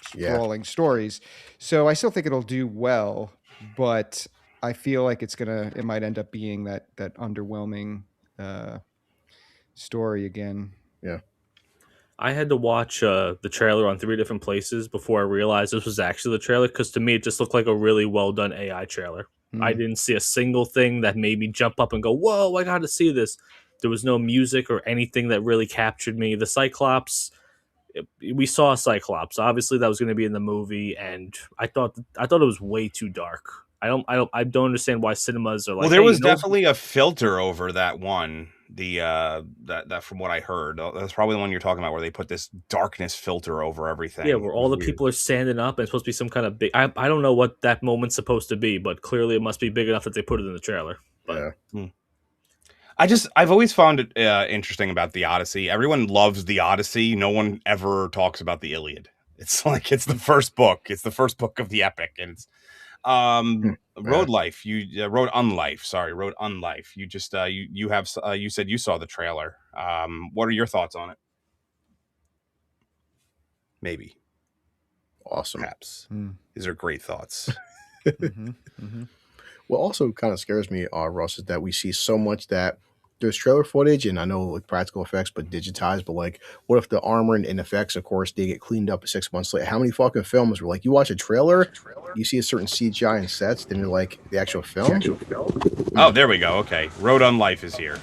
sprawling stories. So I still think it'll do well, but I feel like it might end up being that underwhelming story again. Yeah. I had to watch the trailer on 3 different places before I realized this was actually the trailer, because to me it just looked like a really well done AI trailer. I didn't see a single thing that made me jump up and go, whoa, I got to see this. There was no music or anything that really captured me. The Cyclops, we saw Cyclops. Obviously that was going to be in the movie, and I thought it was way too dark. I don't understand why cinemas are like. Well, there was definitely a filter over that one. That from what I heard, that's probably the one you're talking about, where they put this darkness filter over everything. Yeah, where all the people are standing up, and it's supposed to be some kind of big. I don't know what that moment's supposed to be, but clearly it must be big enough that they put it in the trailer. But I've always found it interesting about the Odyssey. Everyone loves the Odyssey. No one ever talks about the Iliad. It's like it's the first book. It's the first book of the epic, and it's Road Unlife. You just you said you saw the trailer. What are your thoughts on it? Maybe. Awesome. Perhaps. These are great thoughts. What also kind of scares me, Russ, is that we see so much that there's trailer footage, and I know like practical effects, but digitized. But like, what if the armor and effects, of course, they get cleaned up 6 months later? How many fucking films were like, you watch a trailer, you see a certain CGI and sets, then you're like, the actual film? Oh, there we go. Okay. Road Unlife is here.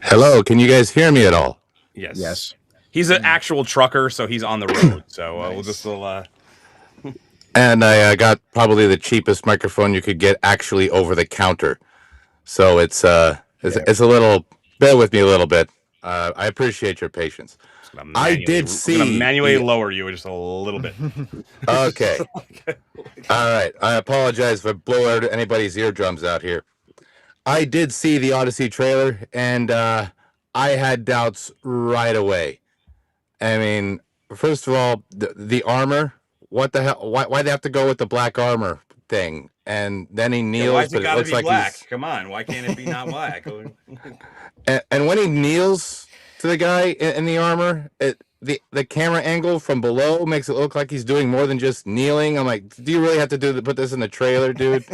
Hello, can you guys hear me at all? Yes. He's an actual trucker, so he's on the road. So we'll And I got probably the cheapest microphone you could get, actually over the counter. So it's a little. Bear with me a little bit. I appreciate your patience. I did see. I'm gonna manually lower you just a little bit. Okay. All right. I apologize for blowing anybody's eardrums out here. I did see the Odyssey trailer, and I had doubts right away. I mean, first of all, the armor. What the hell? Why they have to go with the black armor thing? And then he kneels, why's it but it gotta looks be like black? he's. Come on, why can't it be not black? And when he kneels to the guy in the armor, the camera angle from below makes it look like he's doing more than just kneeling. I'm like, do you really have to put this in the trailer, dude?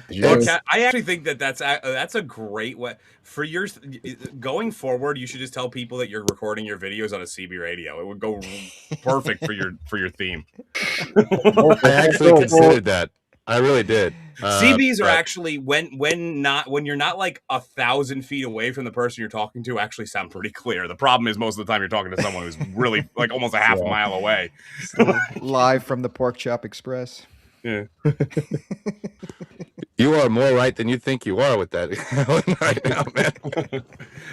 I actually think that's a great way for your going forward. You should just tell people that you're recording your videos on a CB radio. It would go perfect for your theme. I actually considered that. I really did. CBs are actually when you're not like 1,000 feet away from the person you're talking to, actually sound pretty clear. The problem is most of the time you're talking to someone who's really like almost a half mile away. Live from the Pork Chop Express. Yeah. You are more right than you think you are with that right now, man.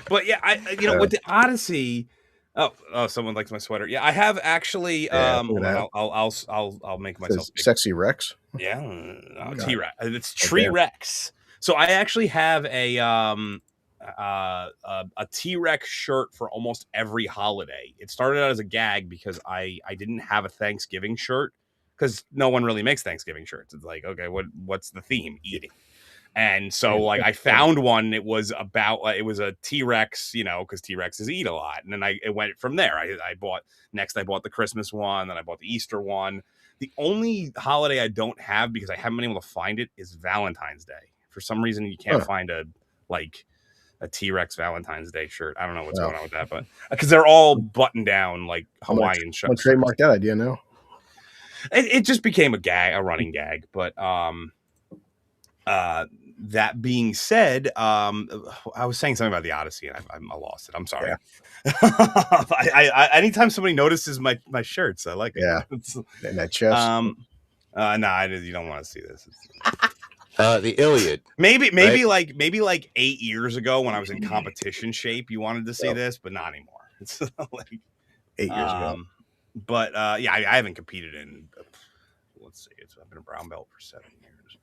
But yeah, with the Odyssey. Oh, someone likes my sweater. Yeah, I have actually. I'll make myself big. Sexy Rex. Yeah, T-Rex. It's Tree Rex. So I actually have a T-Rex shirt for almost every holiday. It started out as a gag because I didn't have a Thanksgiving shirt because no one really makes Thanksgiving shirts. It's like, okay, what's the theme? Eating. And so like I found one. It was a T-Rex, because T-Rexes eat a lot. And then it went from there. I bought the Christmas one, then I bought the Easter one. The only holiday I don't have because I haven't been able to find it is Valentine's Day. For some reason, you can't find a T-Rex Valentine's Day shirt. I don't know what's going on with that, but because they're all button down like Hawaiian shirts. I'm gonna trademark that idea now. It just became a running gag. But that being said, I was saying something about the Odyssey and I lost it. I'm sorry. Yeah. I anytime somebody notices my shirts, I like it. Yeah. And that chest. No, you don't want to see this. The Iliad. Maybe like 8 years ago when I was in competition shape, you wanted to see this, but not anymore. It's like 8 years ago. But yeah, I haven't competed in. Let's see, I've been a brown belt for 7 years.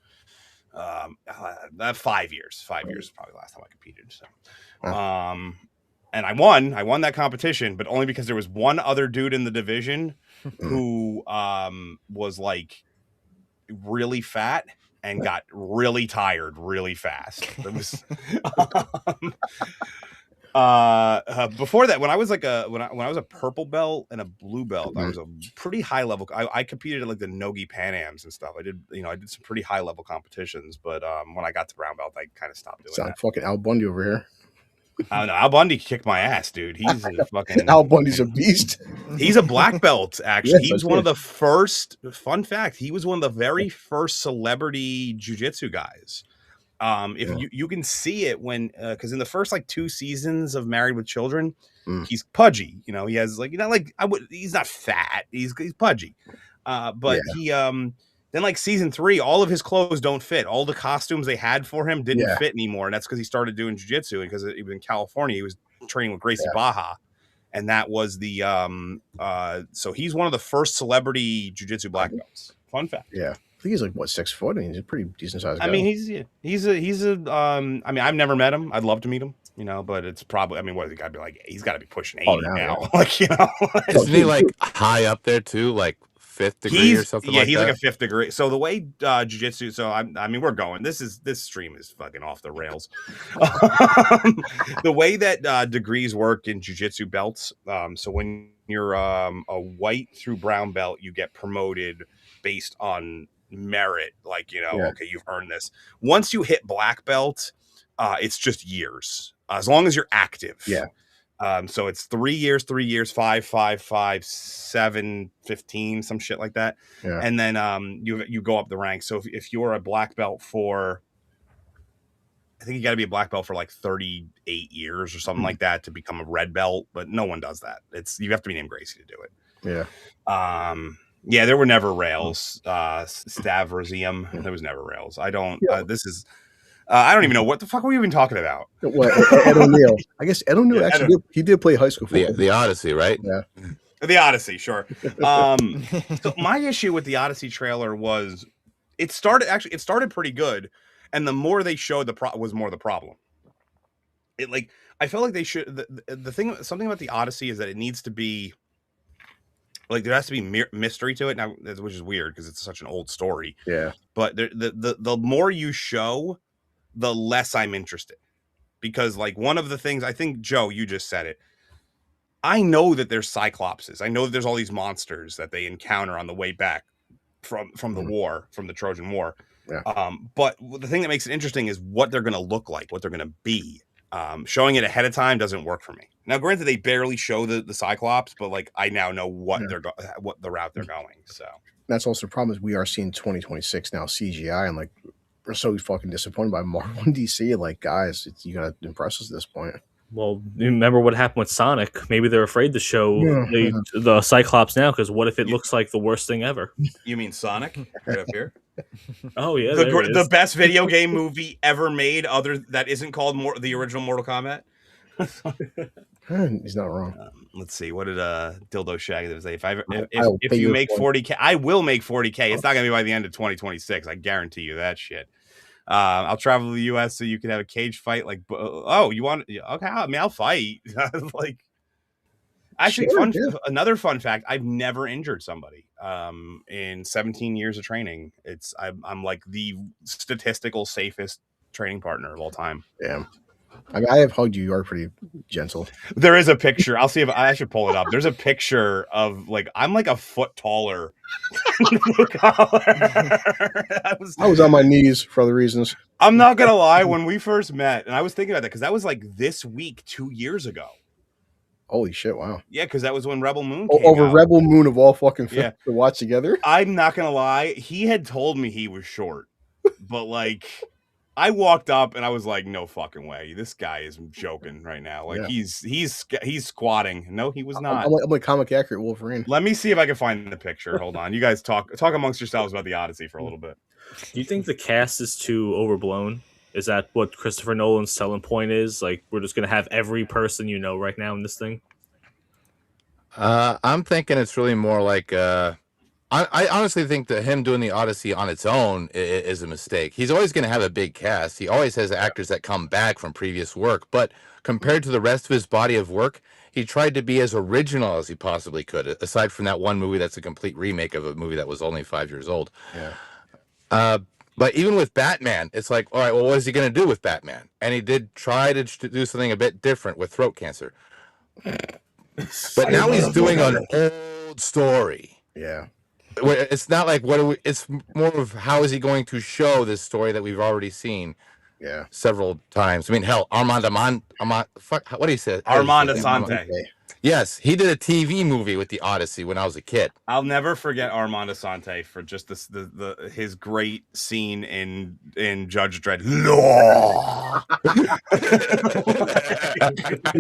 5 years. 5 years is probably the last time I competed. So, and I won that competition, but only because there was one other dude in the division who was like really fat and got really tired really fast. It was before that, when I was like when I was a purple belt and a blue belt, I was a pretty high level. I competed at like the Nogi Pan Ams and stuff. I did some pretty high level competitions, but when I got to brown belt, I kind of stopped doing that. Fucking Al Bundy over here. I don't know. Al Bundy kicked my ass, dude. He's a fucking Al Bundy's a beast. He's a black belt, actually. Yes, he was one of the first. Fun fact: he was one of the very first celebrity jiu-jitsu guys. If you can see it when because in the first like 2 seasons of Married with Children, he's pudgy. He has like he's not fat. He's pudgy. But he then like season 3, all of his clothes don't fit. All the costumes they had for him didn't fit anymore, and that's because he started doing jiu-jitsu. And because he was in California, he was training with Gracie Baja, and that was the so he's one of the first celebrity jiu-jitsu black belts. Fun fact. Yeah. I think he's like 6 foot, and he's a pretty decent sized guy. I mean, he's a I mean, I've never met him. I'd love to meet him, but it's probably, I mean, what, he's got to be pushing 80 now. Like, isn't he like high up there too, like 5th degree or something? Yeah, he's like a 5th degree. So the way jiu-jitsu, so I mean, we're going. This stream is fucking off the rails. The way that degrees work in jiu-jitsu belts. So when you're a white through brown belt, you get promoted based on merit, like okay, you've earned this. Once you hit black belt, it's just years, as long as you're active. So it's 3 years, 5, 5, 5, 7, 15, some shit like that. And then you go up the ranks. So if you're a black belt for, I think you got to be a black belt for like 38 years or something like that to become a red belt, but no one does that. You have to be named Gracie to do it. Yeah, there were never rails. Stavroseum, there was never rails. I don't. This is. I don't even know what the fuck were we even talking about. Ed O'Neill. I guess Ed O'Neill actually he did play high school football. The Odyssey, right? Yeah. The Odyssey, sure. So my issue with the Odyssey trailer was it started pretty good, and the more they showed was more the problem. I felt like they should. The thing, something about the Odyssey is that it needs to be. Like there has to be mystery to it now, which is weird because it's such an old story. Yeah. But the more you show, the less I'm interested. Because like one of the things, I think, Joe, you just said it. I know that there's Cyclopses. I know that there's all these monsters that they encounter on the way back from the war, from the Trojan War. Yeah. But the thing that makes it interesting is what they're going to look like, what they're going to be. Showing it ahead of time doesn't work for me. Now, granted, they barely show the Cyclops, but like I now know what what the route they're going. So that's also the problem is we are seeing 2026 now CGI, and like we're so fucking disappointed by Marvel and DC. Like, guys, you gotta impress us at this point. Well, remember what happened with Sonic? Maybe they're afraid to show the Cyclops now because what if it looks like the worst thing ever? You mean Sonic? Right up here. Oh yeah, the best video game movie ever made, that isn't called the original Mortal Kombat. He's not wrong. Let's see. What did Dildo Shaggy say? If you make 40K, I will make 40K. It's not gonna be by the end of 2026. I guarantee you that shit. I'll travel to the U.S. so you can have a cage fight. Like, oh, you want? Okay, I mean, I'll fight. Like, actually, another fun fact: I've never injured somebody. In 17 years of training, I'm like the statistical safest training partner of all time. Yeah. I mean, I have hugged you. You are pretty gentle. There is a picture. I'll see if I should pull it up. There's a picture of like I'm like a foot taller. I was on my knees for other reasons. I'm not gonna lie. When we first met, and I was thinking about that because that was like this week 2 years ago. Holy shit! Wow. Yeah, because that was when Rebel Moon came over out. Rebel Moon of all fucking films to watch together. I'm not gonna lie. He had told me he was short, but like. I walked up and I was like, "No fucking way! This guy is joking right now. Like he's squatting. No, he was not. I'm like comic accurate Wolverine. Let me see if I can find the picture. Hold on, you guys talk amongst yourselves about the Odyssey for a little bit. Do you think the cast is too overblown? Is that what Christopher Nolan's selling point is? Like, we're just gonna have every person you know right now in this thing? I'm thinking it's really more like I honestly think that him doing the Odyssey on its own is a mistake. He's always going to have a big cast. He always has actors that come back from previous work, but compared to the rest of his body of work, he tried to be as original as he possibly could. Aside from that one movie that's a complete remake of a movie that was only 5 years old. Yeah. But even with Batman, it's like, all right, well, what is he going to do with Batman? And he did try to do something a bit different with throat cancer. But now he's doing an old story. Yeah. It's not like it's more of how is he going to show this story that we've already seen several times. I mean, hell, what do you say? Armand Assante. Yes, he did a TV movie with the Odyssey when I was a kid. I'll never forget Armand Assante for just his great scene in Judge Dredd. Law. He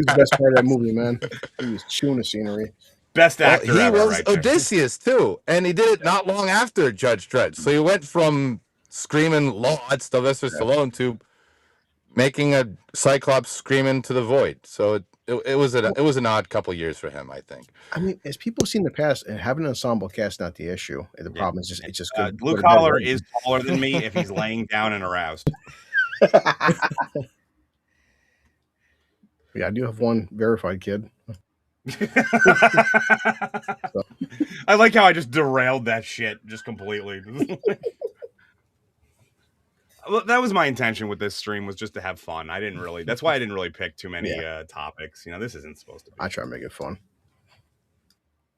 was the best part of that movie, man. He was chewing the scenery. Best actor he ever, was right there. Odysseus too, and he did it not long after Judge Dredd. So he went from screaming "Law" at Sylvester Stallone to making a Cyclops screaming to the void. So it was an odd couple years for him, I think. I mean, as people see in the past, and having an ensemble cast not the issue. The problem is it's just good. Blue Collar is taller than me if he's laying down and aroused. Yeah, I do have one verified kid. I like how I just derailed that shit just completely. That was my intention with this stream, was just to have fun. That's why I didn't really pick too many topics. This isn't supposed to be. I try to make it fun.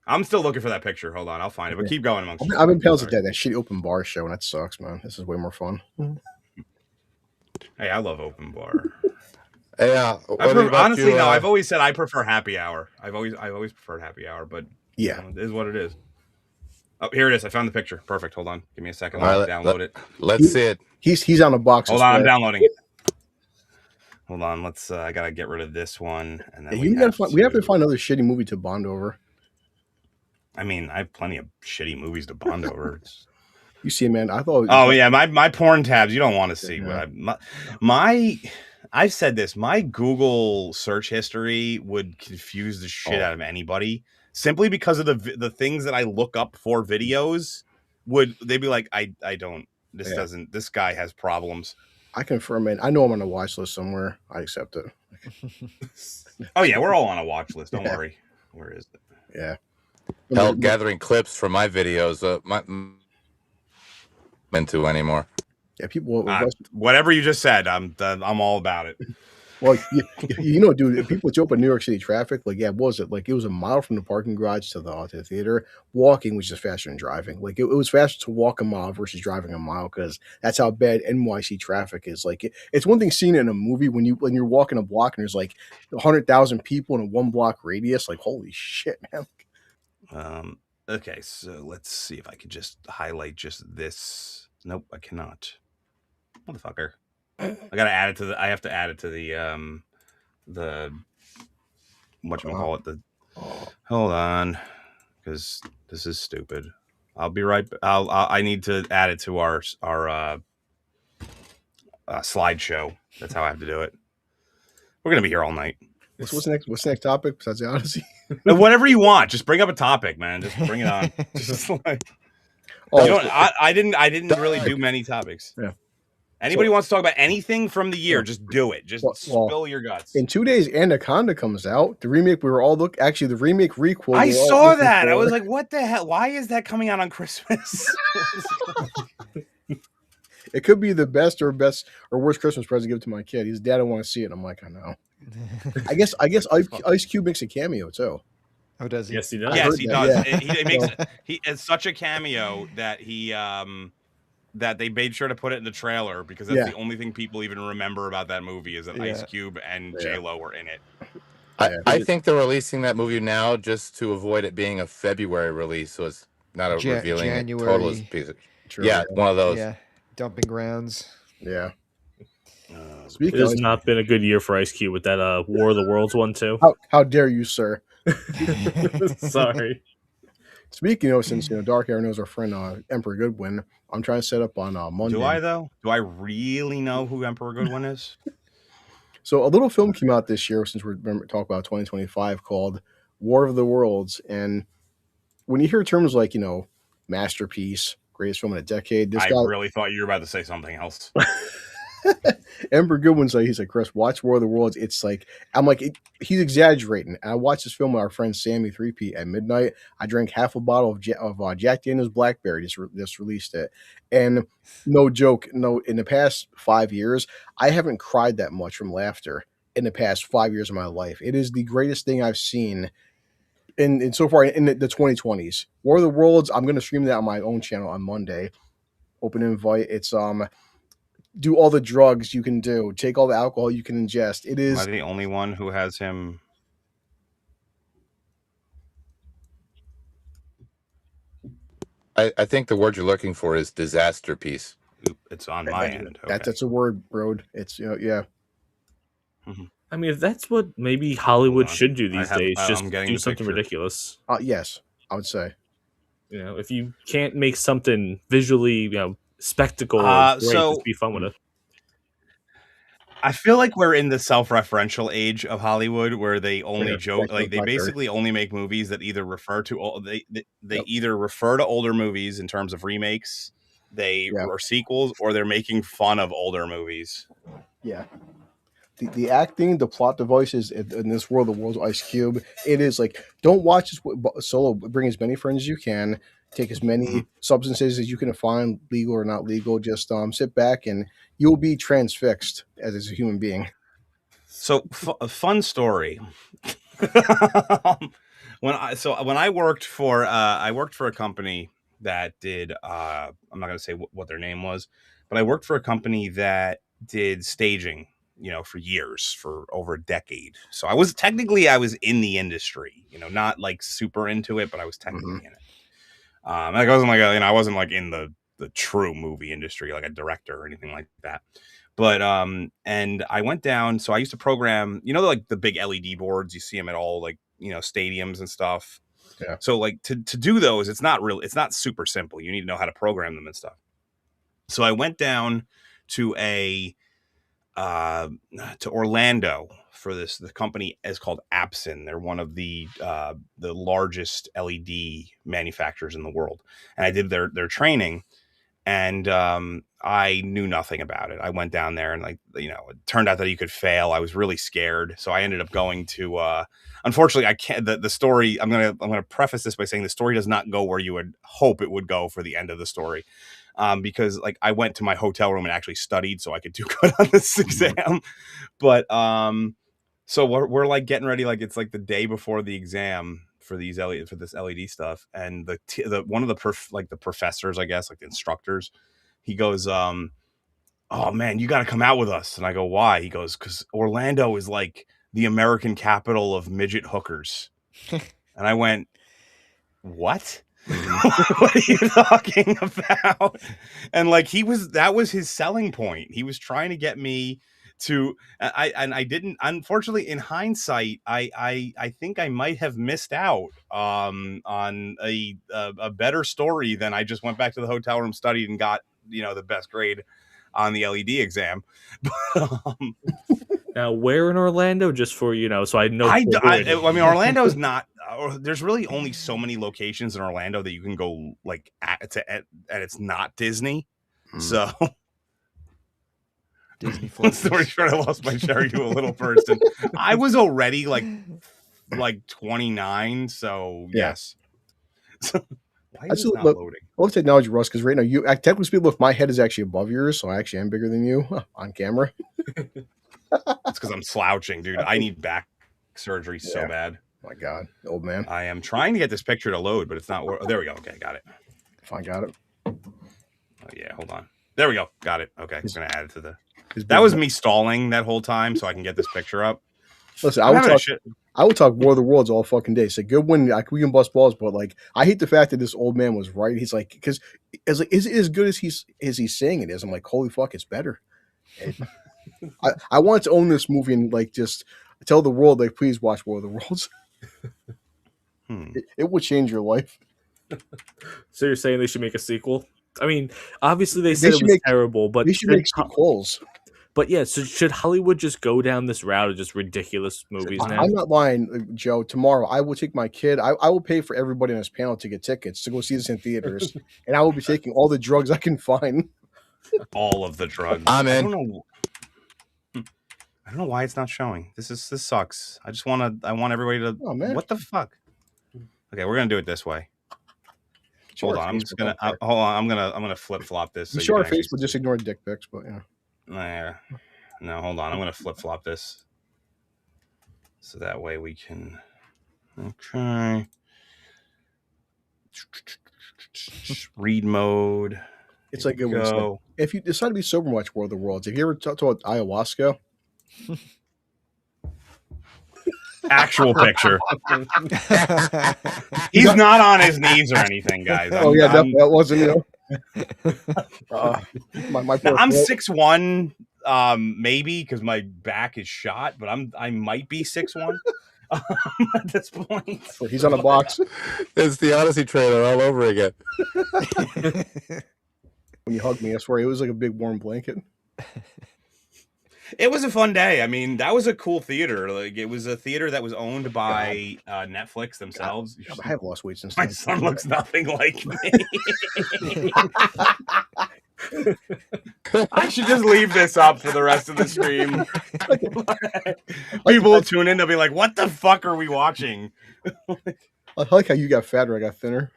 I'm still looking for that picture. Hold on, I'll find it. But keep going amongst. I've been pals with that shitty open bar show, and that sucks, man. This is way more fun. Hey, I love open bar. Yeah, honestly, no. I've always said I prefer happy hour. I've always preferred happy hour, but yeah, it is what it is. Oh, here it is. I found the picture. Perfect. Hold on. Give me a second. I'll download it. Let's see it. He's on a box. Hold on, I'm downloading it. Hold on. Let's. I gotta get rid of this one, and then we have to find another shitty movie to bond over. I mean, I have plenty of shitty movies to bond over. You see, man. I thought. Oh yeah, my porn tabs. You don't want to see. I've said this. My Google search history would confuse the shit out of anybody, simply because of the things that I look up for videos. They'd be like, I don't. This doesn't. This guy has problems. I confirm, man. I know I'm on a watch list somewhere. I accept it. Oh yeah, we're all on a watch list. Don't worry. Where is it? Yeah. Hell, gathering clips from my videos. Into anymore. Yeah, people. Whatever you just said, I'm all about it. Well, dude, people joke about New York City traffic. Like, yeah, what was it? Like, it was a mile from the parking garage to the theater. Walking was just faster than driving. Like, it was faster to walk a mile versus driving a mile, because that's how bad NYC traffic is. Like, it's one thing seeing it in a movie when you're walking a block and there's like 100,000 people in a 1 block radius. Like, holy shit, man. Okay, so let's see if I could just highlight just this. Nope, I cannot. Motherfucker. I gotta add it to the. I have to add it to the whatchamacallit. Hold on, because this is stupid. I'll be right. I need to add it to our slideshow. That's how I have to do it. We're gonna be here all night. What's next? What's the next topic besides the Odyssey? Whatever you want. Just bring up a topic, man. Just bring it on. Just like, I didn't really do many topics. Yeah. Anybody wants to talk about anything from the year, just do it. Just spill your guts. In 2 days, Anaconda comes out. The remake the remake requel. I saw that. I was like, what the hell? Why is that coming out on Christmas? It could be the best or worst Christmas present to give to my kid. His dad don't want to see it. I'm like, I know. I guess Ice Cube makes a cameo too. Oh, does he? Yes, he does. Yes, he does. Yeah. It's such a cameo that that they made sure to put it in the trailer, because that's the only thing people even remember about that movie is that Ice Cube and J-Lo were in it. I think they're releasing that movie now just to avoid it being a February release, so it's not a revealing January. total piece of. Yeah, one of those. Yeah, dumping grounds. Yeah. It has not been a good year for Ice Cube with that War of the Worlds one too. How dare you, sir? Sorry. Speaking of, since Dark Air knows our friend Emperor Goodwin, I'm trying to set up on Monday. Do I though? Do I really know who Emperor Goodwin is? So a little film came out this year, since we're talking about 2025, called War of the Worlds. And when you hear terms like masterpiece, greatest film in a decade, this I guy really thought you were about to say something else. Emperor Goodwin's like, he's like, Chris, watch War of the Worlds. It's like, I'm like, he's exaggerating. And I watched this film with our friend Sammy 3P at midnight. I drank half a bottle of Jack Daniel's Blackberry, just released it. And no joke, in the past 5 years, I haven't cried that much from laughter in the past 5 years of my life. It is the greatest thing I've seen in so far in the 2020s. War of the Worlds, I'm going to stream that on my own channel on Monday. Open invite. It's do all the drugs you can do, take all the alcohol you can ingest. It is. Am I the only one who has him? I think the word you're looking for is disaster piece. It's on my end. Okay. That's a word, bro. It's yeah. I mean, if that's what maybe Hollywood should do these days, just I'm getting do the something picture. ridiculous. Yes, I would say. If you can't make something visually, spectacle, great, so- just be fun with it. I feel like we're in the self-referential age of Hollywood, where they only Yeah, joke, that's like they Blackberry. basically only make movies that either refer to they Yep. either refer to older movies in terms of remakes, Yeah. or sequels, or they're making fun of older movies. Yeah. The acting, the plot devices in this World of Worlds, Ice Cube, it is like, don't watch this solo. Bring as many friends as you can. Take as many substances as you can find, legal or not legal. Just sit back and you'll be transfixed as a human being. So a fun story. when I worked for a company that did I'm not going to say what their name was, but I worked for a company that did staging, for years, for over a decade. So I was in the industry, not like super into it, but I was technically in it. Like I wasn't like I wasn't like in the true movie industry, like a director or anything like that. But and I went down. So I used to program, like the big LED boards. You see them at all, like, stadiums and stuff. Yeah. So like to do those, it's not super simple. You need to know how to program them and stuff. So I went down to to Orlando for this. The company is called Apson. They're one of the largest LED manufacturers in the world. And I did their training. And I knew nothing about it. I went down there and it turned out that you could fail. I was really scared. So I ended up going to, unfortunately, I can't, the story, I'm going to preface this by saying the story does not go where you would hope it would go for the end of the story. Because I went to my hotel room and actually studied so I could do good on this exam. But so we're like getting ready, like it's like the day before the exam for this LED stuff, and the one of the professors, I guess, like the instructors, he goes, "Oh man, you got to come out with us." And I go, "Why?" He goes, "Because Orlando is like the American capital of midget hookers." And I went, "What? What are you talking about?" And like that was his selling point. He was trying to get me to, I didn't, unfortunately, in hindsight, I think I might have missed out on a better story than I just went back to the hotel room, studied, and got the best grade on the LED exam. Now, where in Orlando? Just for so I know. I mean, Orlando's not. There's really only so many locations in Orlando that you can go like and it's not Disney. So. Disney story short, I lost my cherry to a little person. I was already like 29, so Yeah. yes. Why is it not loading? I love technology, Russ, because right now technically speaking, my head is actually above yours, so I actually am bigger than you on camera. It's because I'm slouching, dude. I need back surgery so bad. My God, old man. I am trying to get this picture to load, but it's not. There we go. Okay, got it. If I got it. Oh yeah, hold on. There we go. Got it. Okay, I'm gonna add it to the. That was me stalling that whole time so I can get this picture up. Listen, I would talk War of the Worlds all fucking day. Say good win. We can bust balls, but like I hate the fact that this old man was right. He's like, because is it as good as he's saying it is? I'm like, holy fuck, it's better. I want to own this movie and like just tell the world, like, please watch War of the Worlds. It would change your life. So you're saying they should make a sequel? I mean, obviously they said it was terrible, but they should make sequels. But yeah, so should Hollywood just go down this route of just ridiculous movies now? I'm not lying, Joe. Tomorrow, I will take my kid. I will pay for everybody on this panel to get tickets to go see this in theaters, and I will be taking all the drugs I can find. All of the drugs. I'm in. I don't know why it's not showing. This sucks. I want everybody to. Oh, man. What the fuck? Okay, we're gonna do it this way. Hold on, I'm just gonna. hold on, I'm gonna flip flop this. You show our Facebook, just ignore dick pics, but yeah. No, hold on. I'm gonna flip flop this, so that way we can. Okay. Read mode. It's like it was. Like, if you decide to be sober, watch World of the Worlds. Have you ever talked about ayahuasca? Actual picture. He's not on his knees or anything, guys. That wasn't you. I'm 6'1", maybe because my back is shot, but I might be 6'1" at this point. He's on a box. It's the Odyssey trailer all over again. When you hugged me, I swear it was like a big warm blanket. It was a fun day. I mean, that was a cool theater. Like, it was a theater that was owned by Netflix themselves. God, I have lost weight since my son looks nothing like me. I should just leave this up for the rest of the stream. People will tune in. They'll be like, "What the fuck are we watching?" I like how you got fatter. I got thinner.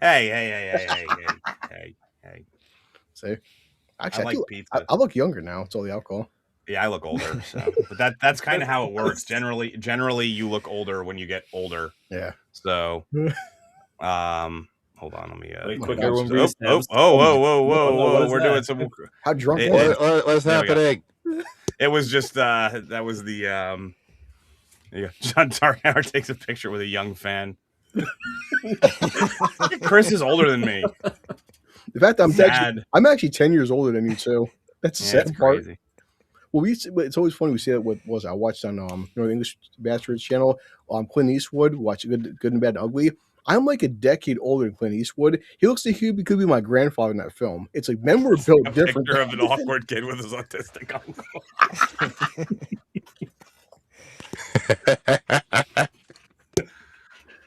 Hey. See, actually, I like pizza. I look younger now. It's all the alcohol. Yeah, I look older. So, but that's kind of how it works. Generally, you look older when you get older. Yeah. So, hold on, let me. Whoa! We're doing some. How drunk? What's happening? It was just that was the yeah. John Darkhour takes a picture with a young fan. Chris is older than me. In fact, I'm actually 10 years older than you too. That's the sad part. Crazy. Well, it's always funny. We see that. What was I watched on North English Bastards channel? Clint Eastwood, watch Good and Bad and Ugly. I'm like a decade older than Clint Eastwood. He looks like he could be my grandfather in that film. It's like men were built different. Picture of an awkward kid with his autistic uncle.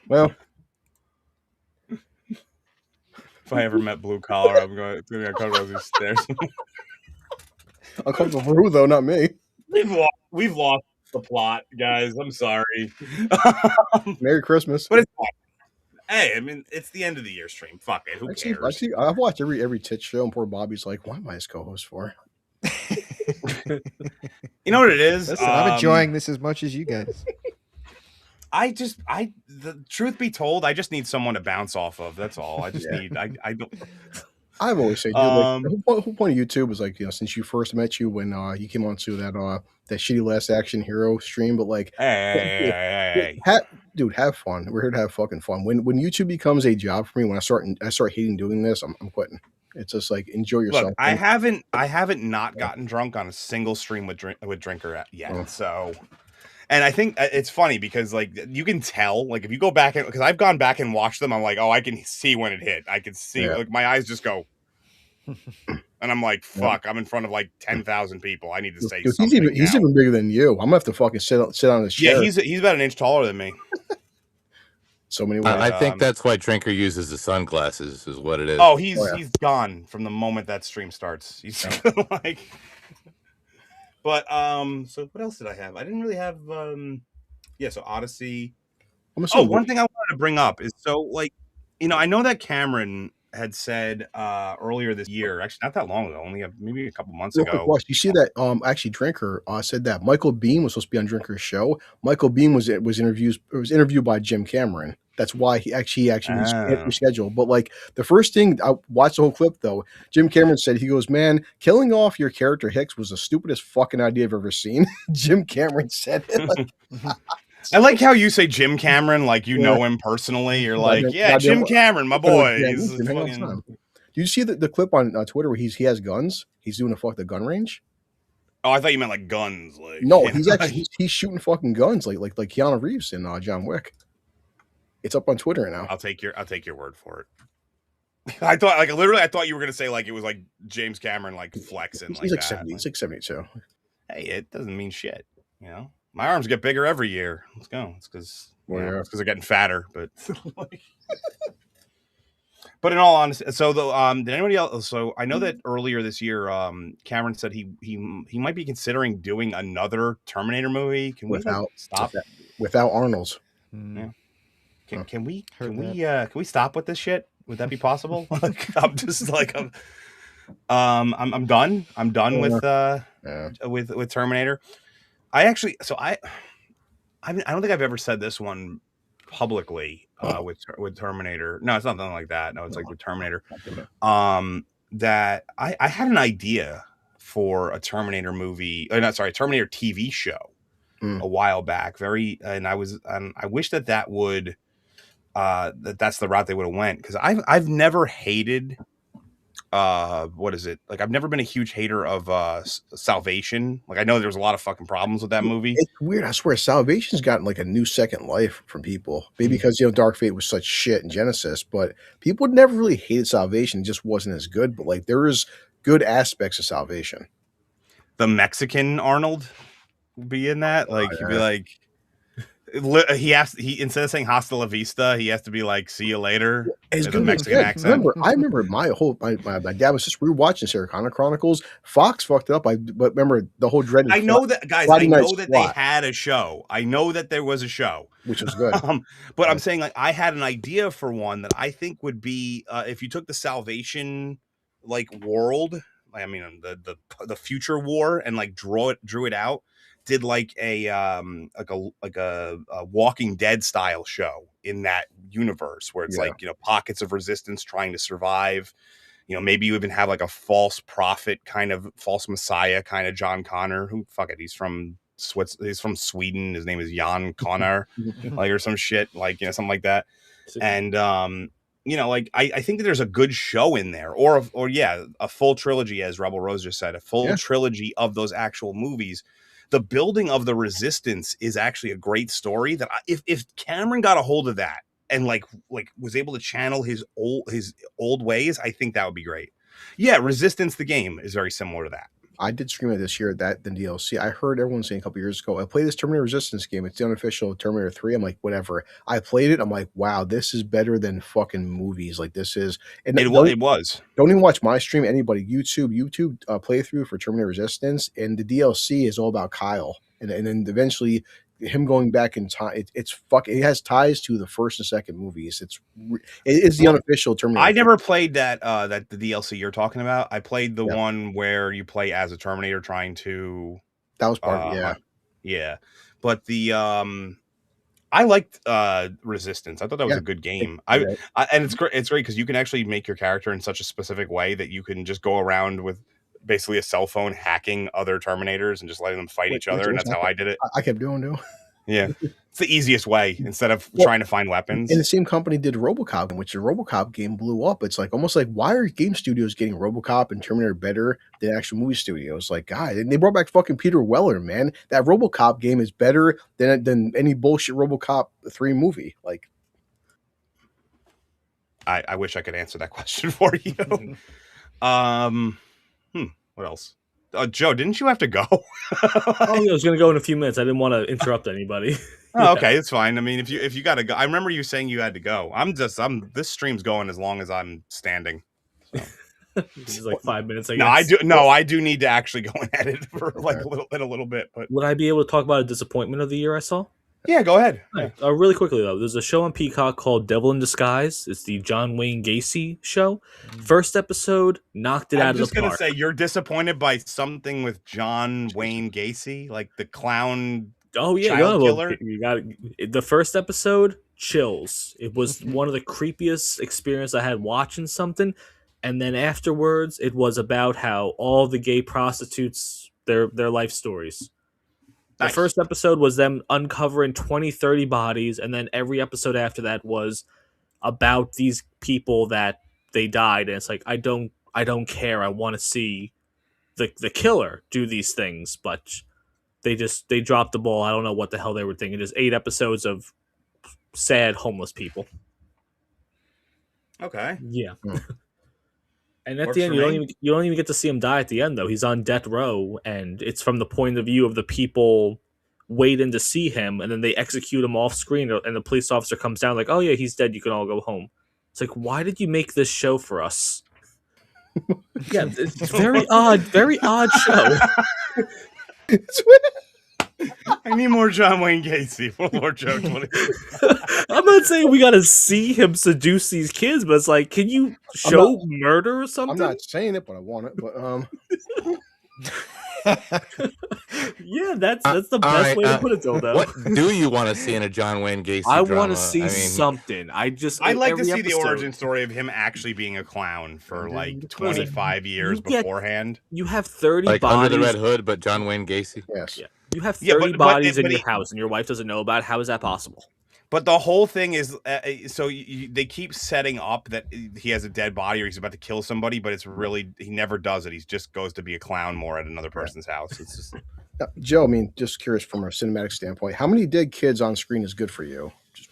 Well, if I ever met Blue Collar, I'm going to come down these stairs. Uncomfortable for who though? Not me. We've lost the plot, guys. I'm sorry. Merry Christmas. But it's fine. Hey, I mean, it's the end of the year stream. Fuck it. Who cares? I've watched every tit show, and poor Bobby's like, "Why am I his co-host for?" You know what it is? Listen, I'm enjoying this as much as you guys. The truth be told, I just need someone to bounce off of. That's all. I just need. I don't. I've always said, the whole point of YouTube was like, since you first met you when you came onto that shitty Last Action Hero stream, but like, hey. Dude, have fun. We're here to have fucking fun. When YouTube becomes a job for me, when I start hating doing this, I'm quitting. It's just like, enjoy yourself. Look, I haven't not gotten drunk on a single stream with Drinker yet. Oh. So, and I think it's funny because like you can tell, like if you go back because I've gone back and watched them, I'm like, oh, I can see when it hit. I can see like my eyes just go, and I'm like, fuck, I'm in front of like 10,000 people. I need to say something. He's even bigger than you. I'm gonna have to fucking sit on his chair. Yeah, he's about an inch taller than me. So many ways. I think that's why Drinker uses the sunglasses, is what it is. Oh, he's gone from the moment that stream starts. He's like, but so what else did I have? I didn't really have so Odyssey. One thing I wanted to bring up is like, I know that Cameron had said earlier this year, actually not that long ago, only maybe a couple months ago. You see that actually Drinker said that Michael Bean was supposed to be on Drinker's show. Michael Bean was interviewed by Jim Cameron. That's why he actually rescheduled. But like the first thing, I watched the whole clip though. Jim Cameron said, he goes, "Man, killing off your character Hicks was the stupidest fucking idea I've ever seen." Jim Cameron said it. Like, I like how you say Jim Cameron, like know him personally. You're like, Jim Cameron, my boy. Do you see the clip on Twitter where he has guns? He's doing the gun range. Oh, I thought you meant like guns. Like no, he's actually he's shooting fucking guns like Keanu Reeves in John Wick. It's up on Twitter now. I'll take your word for it. I thought literally I thought you were gonna say it was James Cameron flexing He's like that. 70. He's like 72. Hey, it doesn't mean shit. My arms get bigger every year. Let's go. It's because they're getting fatter. But but in all honesty, so did anybody else? So I know that earlier this year, Cameron said he might be considering doing another Terminator movie. Can we stop without Arnold's? Yeah. Can we stop with this shit? Would that be possible? I'm just I'm done. I'm done with Terminator. I don't think I've ever said this one publicly with Terminator. No, it's nothing like that. No, it's with Terminator. That I had an idea for a Terminator movie. Terminator TV show a while back. I wish that would that's the route they would have went, because I've never hated what is it, I've never been a huge hater of Salvation. I know there's a lot of fucking problems with that movie. It's weird. I swear Salvation's gotten a new second life from people, maybe because Dark Fate was such shit in Genesis, but people never really hated Salvation. It just wasn't as good, but there is good aspects of Salvation. The Mexican Arnold would be in that. He'd be he instead of saying hasta la vista, he has to be see you later. It's a Mexican accent. I remember my dad was just rewatching Sarah Connor Chronicles. Fox fucked it up. But remember the whole dreaded. I know that, guys. I know that they had a show. I know that there was a show, which was good. But I'm saying I had an idea for one that I think would be if you took the Salvation world, I mean the future war, and drew it out. Did a Walking Dead style show in that universe where it's pockets of resistance trying to survive. Maybe you even have a false prophet kind of false messiah kind of John Connor, who he's from Sweden. His name is Jan Connor, or some shit something like that. And I think that there's a good show in there, or a full trilogy, as Rebel Rose just said, a full trilogy of those actual movies. The building of the resistance is actually a great story that if Cameron got a hold of that and was able to channel his old ways, I think that would be great. Yeah, Resistance the game is very similar to that. I did stream it this year, that the DLC. I heard everyone saying a couple years ago, I played this Terminator Resistance game. It's the unofficial Terminator 3. I'm like, whatever. I played it. I'm like, wow, this is better than fucking movies. This is. And it was. Don't even watch my stream. Anybody, YouTube playthrough for Terminator Resistance. And the DLC is all about Kyle. And then eventually him going back in time. It has ties to the first and second movies. It's the unofficial Terminator. I never played that the DLC you're talking about. I played the one where you play as a Terminator trying to. That was part of it. Yeah. But the I liked Resistance. I thought that was a good game. And it's great. It's great because you can actually make your character in such a specific way that you can just go around with basically a cell phone hacking other Terminators and just letting them fight each other. And that's how I did it. I kept doing it. Yeah. It's the easiest way instead of trying to find weapons. And the same company did RoboCop, which the RoboCop game blew up. It's almost why are game studios getting RoboCop and Terminator better than actual movie studios? God, and they brought back fucking Peter Weller, man. That RoboCop game is better than any bullshit RoboCop 3 movie. I wish I could answer that question for you. What else? Joe, didn't you have to go? I was going to go in a few minutes. I didn't want to interrupt anybody. Okay, it's fine. I mean, if you got to go, I remember you saying you had to go. This stream's going as long as I'm standing. So. This is 5 minutes. I guess. I do need to actually go and edit for a little bit. But would I be able to talk about a disappointment of the year I saw? Yeah, go ahead. Right. Really quickly though, there's a show on Peacock called Devil in Disguise. It's the John Wayne Gacy show. First episode knocked it out of the park. I'm just gonna say you're disappointed by something with John Wayne Gacy, the clown. Oh yeah, killer. You got the first episode. Chills. It was one of the creepiest experiences I had watching something, and then afterwards, it was about how all the gay prostitutes their life stories. The first episode was them uncovering 20, 30 bodies, and then every episode after that was about these people that they died. And it's I don't care. I want to see the killer do these things, but they dropped the ball. I don't know what the hell they were thinking. Just 8 episodes of sad homeless people. Okay. Yeah. And at Works the end, for you don't even get to see him die at the end, though. He's on death row, and it's from the point of view of the people waiting to see him, and then they execute him off screen, and the police officer comes down like, "Oh yeah, he's dead. You can all go home." It's like, why did you make this show for us? Yeah, it's very odd show. I need more John Wayne Gacy for Lord Joe 20. I'm not saying we gotta see him seduce these kids, but it's like, can you show murder or something? I'm not saying it, but I want it. But yeah, that's the best way to put it, Dildo. What do you want to see in a John Wayne Gacy I drama? want to see something. I'd like to see the origin story of him actually being a clown for like 25 years beforehand. You have 30 like bodies. Under the Red Hood, but John Wayne Gacy. Yes. Yeah. You have 30 bodies in your house, and your wife doesn't know about it. How is that possible? But the whole thing is, they keep setting up that he has a dead body or he's about to kill somebody, but it's really, he never does it. He just goes to be a clown more at another person's house. It's just... Joe, I mean, just curious from a cinematic standpoint, how many dead kids on screen is good for you? Just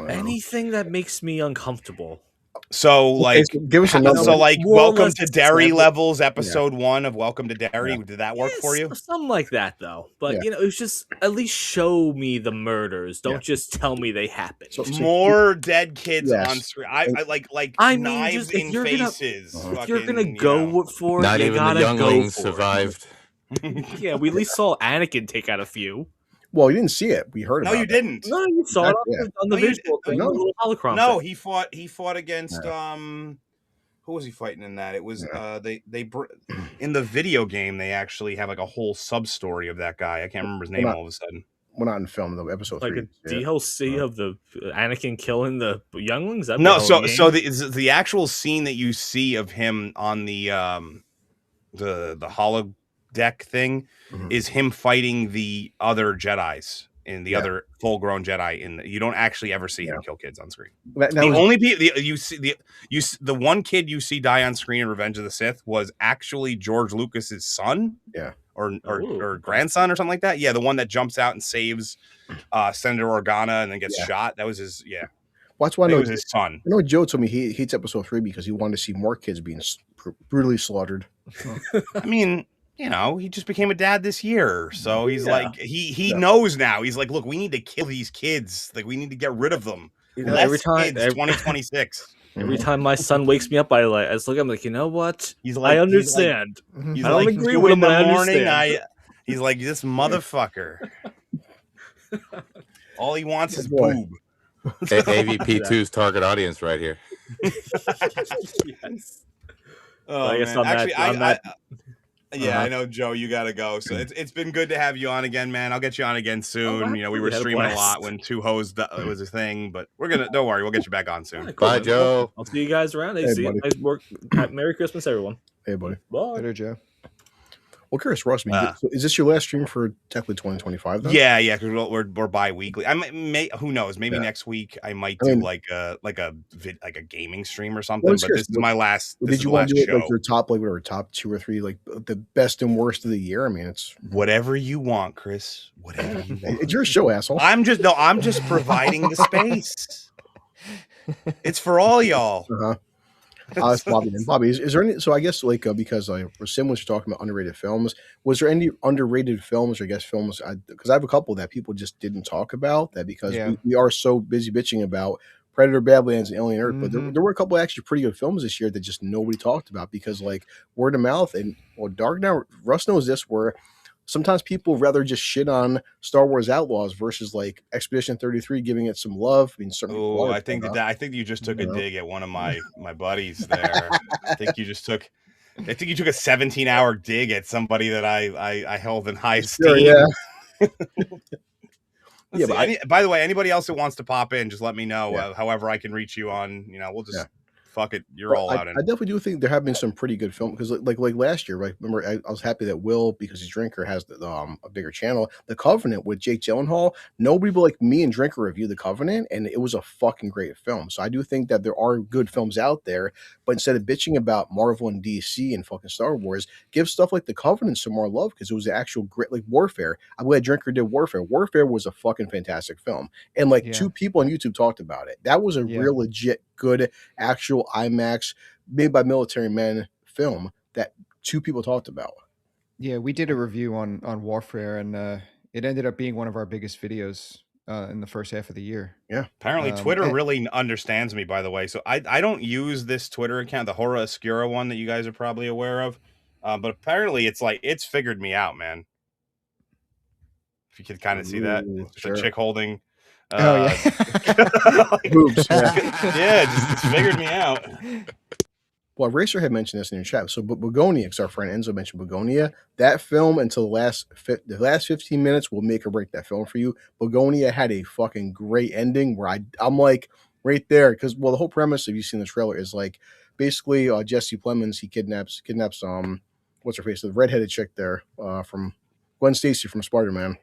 anything that makes me uncomfortable. So, like, give us a number. So, like, Welcome to Derry Levels, episode 1 of Welcome to Derry. Did that work for you? Something like that, though. But, it's just, at least show me the murders. Don't just tell me they happened. So more dead kids on screen. I like knives in faces. If you're going to go for it, not you even gotta the younglings go for survived. Yeah, we at least saw Anakin take out a few. Well, you didn't see it. We heard about it. No, you didn't. No, you saw it on the visual thing. No. The little holocron No, thing. he fought against who was he fighting in that? It was they in the video game they actually have like a whole sub story of that guy. I can't remember his name all of a sudden. We're not in film though. Episode like 3. a DLC of the Anakin killing the younglings. No, so the actual scene that you see of him on the holo deck thing is him fighting the other Jedis in the other full-grown Jedi. You don't actually ever see him kill kids on screen. Only people you see the one kid you see die on screen in Revenge of the Sith was actually George Lucas's son, or grandson or something like that. Yeah, the one that jumps out and saves Senator Organa and then gets shot. That was his. Yeah, well, that's why it was his son. I know Joe told me he hates episode 3 because he wanted to see more kids being brutally slaughtered. I mean, he just became a dad this year. So he's like, he knows now. He's like, look, we need to kill these kids. Like, we need to get rid of them. Every time, 2026. Every time my son wakes me up, I just look at him like, you know what? I understand. He's I don't like, agree with him, but I morning, understand. He's like, this motherfucker. All he wants is boob. AVP2's target audience right here. Yes. Oh, I guess man. I know, Joe, you got to go. So it's been good to have you on again, man. I'll get you on again soon. We were streaming a lot when Two Hoes was a thing, but don't worry, we'll get you back on soon. Cool, bye, Joe. I'll see you guys around. Hey, see you. Nice work. Merry Christmas, everyone. Hey, buddy. Bye. Later, Joe. Well, curious, Ross, so is this your last stream for technically 2025? Then? Yeah, because we're bi-weekly. Who knows? Maybe next week I might do like a gaming stream or something. But this is my last. Did you want to do it like your top, top 2 or 3, like the best and worst of the year? I mean, it's whatever you want, Chris. Whatever you want. It's your show, asshole. I'm just providing the space. It's for all y'all. It's Bobby. And Bobby, is there any? So I guess because Sim was talking about underrated films. Was there any underrated films, or I guess films? Because I have a couple that people just didn't talk about that because we are so busy bitching about Predator, Badlands, and Alien Earth. But there were a couple actually pretty good films this year that just nobody talked about because word of mouth and Dark now. Russ knows this where. Sometimes people rather just shit on Star Wars Outlaws versus Expedition 33, giving it some love. I mean, I think you just took a dig at one of my buddies there. I think you took a 17-hour dig at somebody that I held in high esteem. But by the way, anybody else that wants to pop in, just let me know. However, I can reach you on. We'll just fuck it, you're all I out in. definitely do think there have been some pretty good films because, like last year, right? Remember, I was happy that Will, because his Drinker has a bigger channel. The Covenant with Jake Gyllenhaal. Nobody but like me and Drinker reviewed The Covenant, and it was a fucking great film. So I do think that there are good films out there, but instead of bitching about Marvel and DC and fucking Star Wars, give stuff like The Covenant some more love because it was actual great, like Warfare. I'm glad Drinker did Warfare. Warfare was a fucking fantastic film, and like Yeah. 2 people on YouTube talked about it. That was a Yeah. real legit good actual IMAX made by military men film that 2 people talked about. Yeah, we did a review on Warfare, and it ended up being one of our biggest videos in the first half of the year. Yeah. Apparently, Twitter and- really understands me, by the way. So I don't use this Twitter account, the Horror Oscura one that you guys are probably aware of. But apparently, it's figured me out, man. If you could kind of see that, Ooh, it's just sure. a chick holding. Oh yeah. Boobs. Yeah. Yeah, it's figured me out. Well, Racer had mentioned this in your chat. So, but Begonia, because our friend Enzo mentioned Begonia, that film until the last 15 minutes will make or break that film for you. Begonia had a fucking great ending where I'm like right there because the whole premise, if you've seen the trailer, is like basically Jesse Plemons, he kidnaps what's her face, the redheaded chick there from Gwen Stacy from Spider-Man.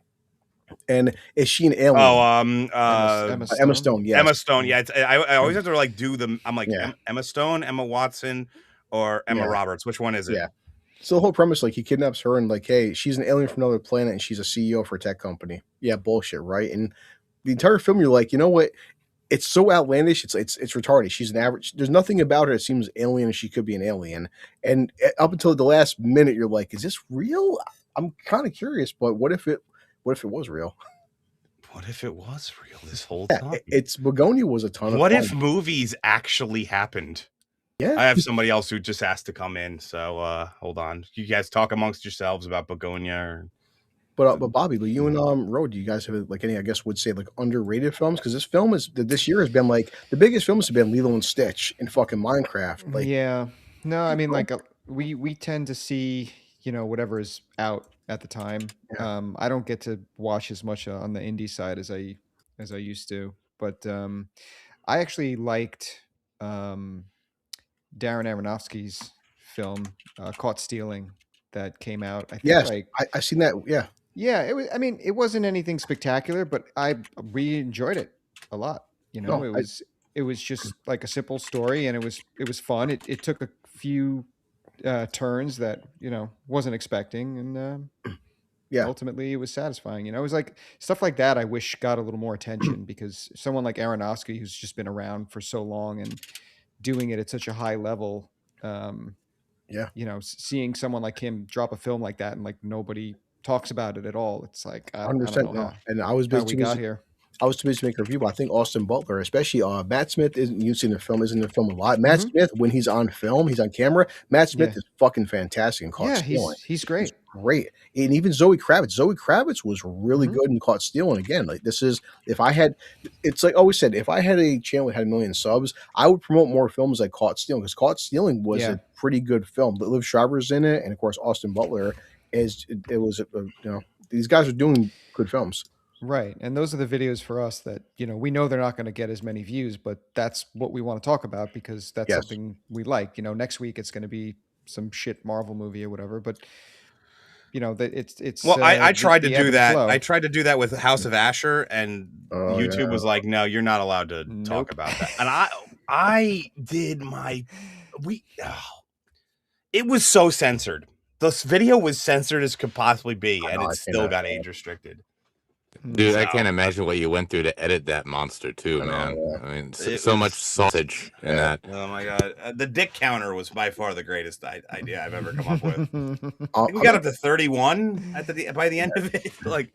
And is she an alien? Oh, Emma Stone, yes. Emma Stone. Yeah, I always have to like do the. I'm like Yeah. Emma Stone, Emma Watson, or Emma Yeah. Roberts. Which one is it? Yeah. So the whole premise, like he kidnaps her and like, hey, she's an alien from another planet and she's a CEO for a tech company. Yeah, bullshit, right? And the entire film, you're like, you know what? It's so outlandish. It's retarded. She's an average. There's nothing about her that seems alien, and she could be an alien. And up until the last minute, you're like, is this real? I'm kind of curious, but what if it was real? What if it was real this whole Yeah, time? it's Begonia was a ton of What fun. if movies actually happened? Yeah. I have somebody else who just asked to come in, so hold on. You guys talk amongst yourselves about Begonia. But Bobby, you and Ro, do you guys have like any, I guess, would say like underrated films? Because this year has been like the biggest films have been Lilo and Stitch and fucking Minecraft. Like, yeah. No, I mean, like we tend to see, whatever is out at the time. Yeah. I don't get to watch as much on the indie side as I used to, but I actually liked Darren Aronofsky's film Caught Stealing that came out. I think yes, like I seen that. Yeah. yeah, it was. I mean, it wasn't anything spectacular, but we enjoyed it a lot. No, It was just like a simple story, and it was fun. It took a few turns that wasn't expecting, and Yeah. ultimately it was satisfying. It was like stuff like that. I wish got a little more attention because someone like Aronofsky, who's just been around for so long and doing it at such a high level, Yeah. seeing someone like him drop a film like that and like nobody talks about it at all. It's like I don't 100%. know And I was how busy we got here. I was too busy to make a review, but I think Austin Butler, especially Matt Smith, isn't used in the film a lot. Matt Smith, when he's on film, he's on camera. Matt Smith is fucking fantastic in Caught Stealing. He's great. He's great. And even Zoe Kravitz. Zoe Kravitz was really good in Caught Stealing. Again, like this is it's like I always said, if I had a channel that had 1 million subs, I would promote more films like Caught Stealing because Caught Stealing was a pretty good film. But Liv Schreiber's in it, and of course Austin Butler these guys are doing good films. Right. And those are the videos for us that, we know they're not going to get as many views, but that's what we want to talk about because that's something we like. Next week it's going to be some shit Marvel movie or whatever, but it's well, I tried to do that. Flow. I tried to do that with House of Asher, and YouTube was like, "No, you're not allowed to talk about that." And I did it was so censored. This video was censored as could possibly be, and it still got age restricted. Dude, I can't imagine what you went through to edit that monster too, man. I mean, so much sausage in that. Oh my god, the dick counter was by far the greatest idea I've ever come up with. We got up to 31 by the end of it. Like,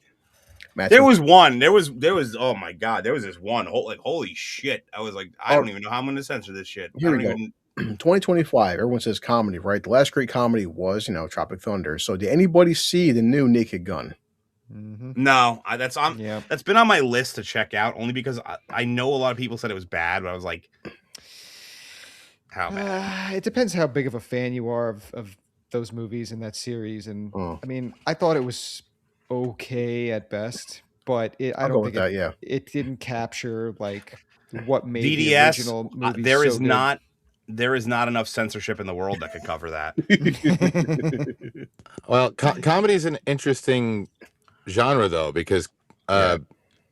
there was one. There was. Oh my god, there was this one. Like, holy shit! I was like, I don't even know how I'm going to censor this shit. Here we go. 2025. Everyone says comedy, right? The last great comedy was, Tropic Thunder. So, did anybody see the new Naked Gun? No, that's been on my list to check out only because I know a lot of people said it was bad, but I was like, how bad? It depends how big of a fan you are of those movies and that series. And I mean, I thought it was okay at best, but I don't think it didn't capture like what made DDS, the original movie. There is not there is not enough censorship in the world that could cover that. Well, comedy is an interesting genre, though, because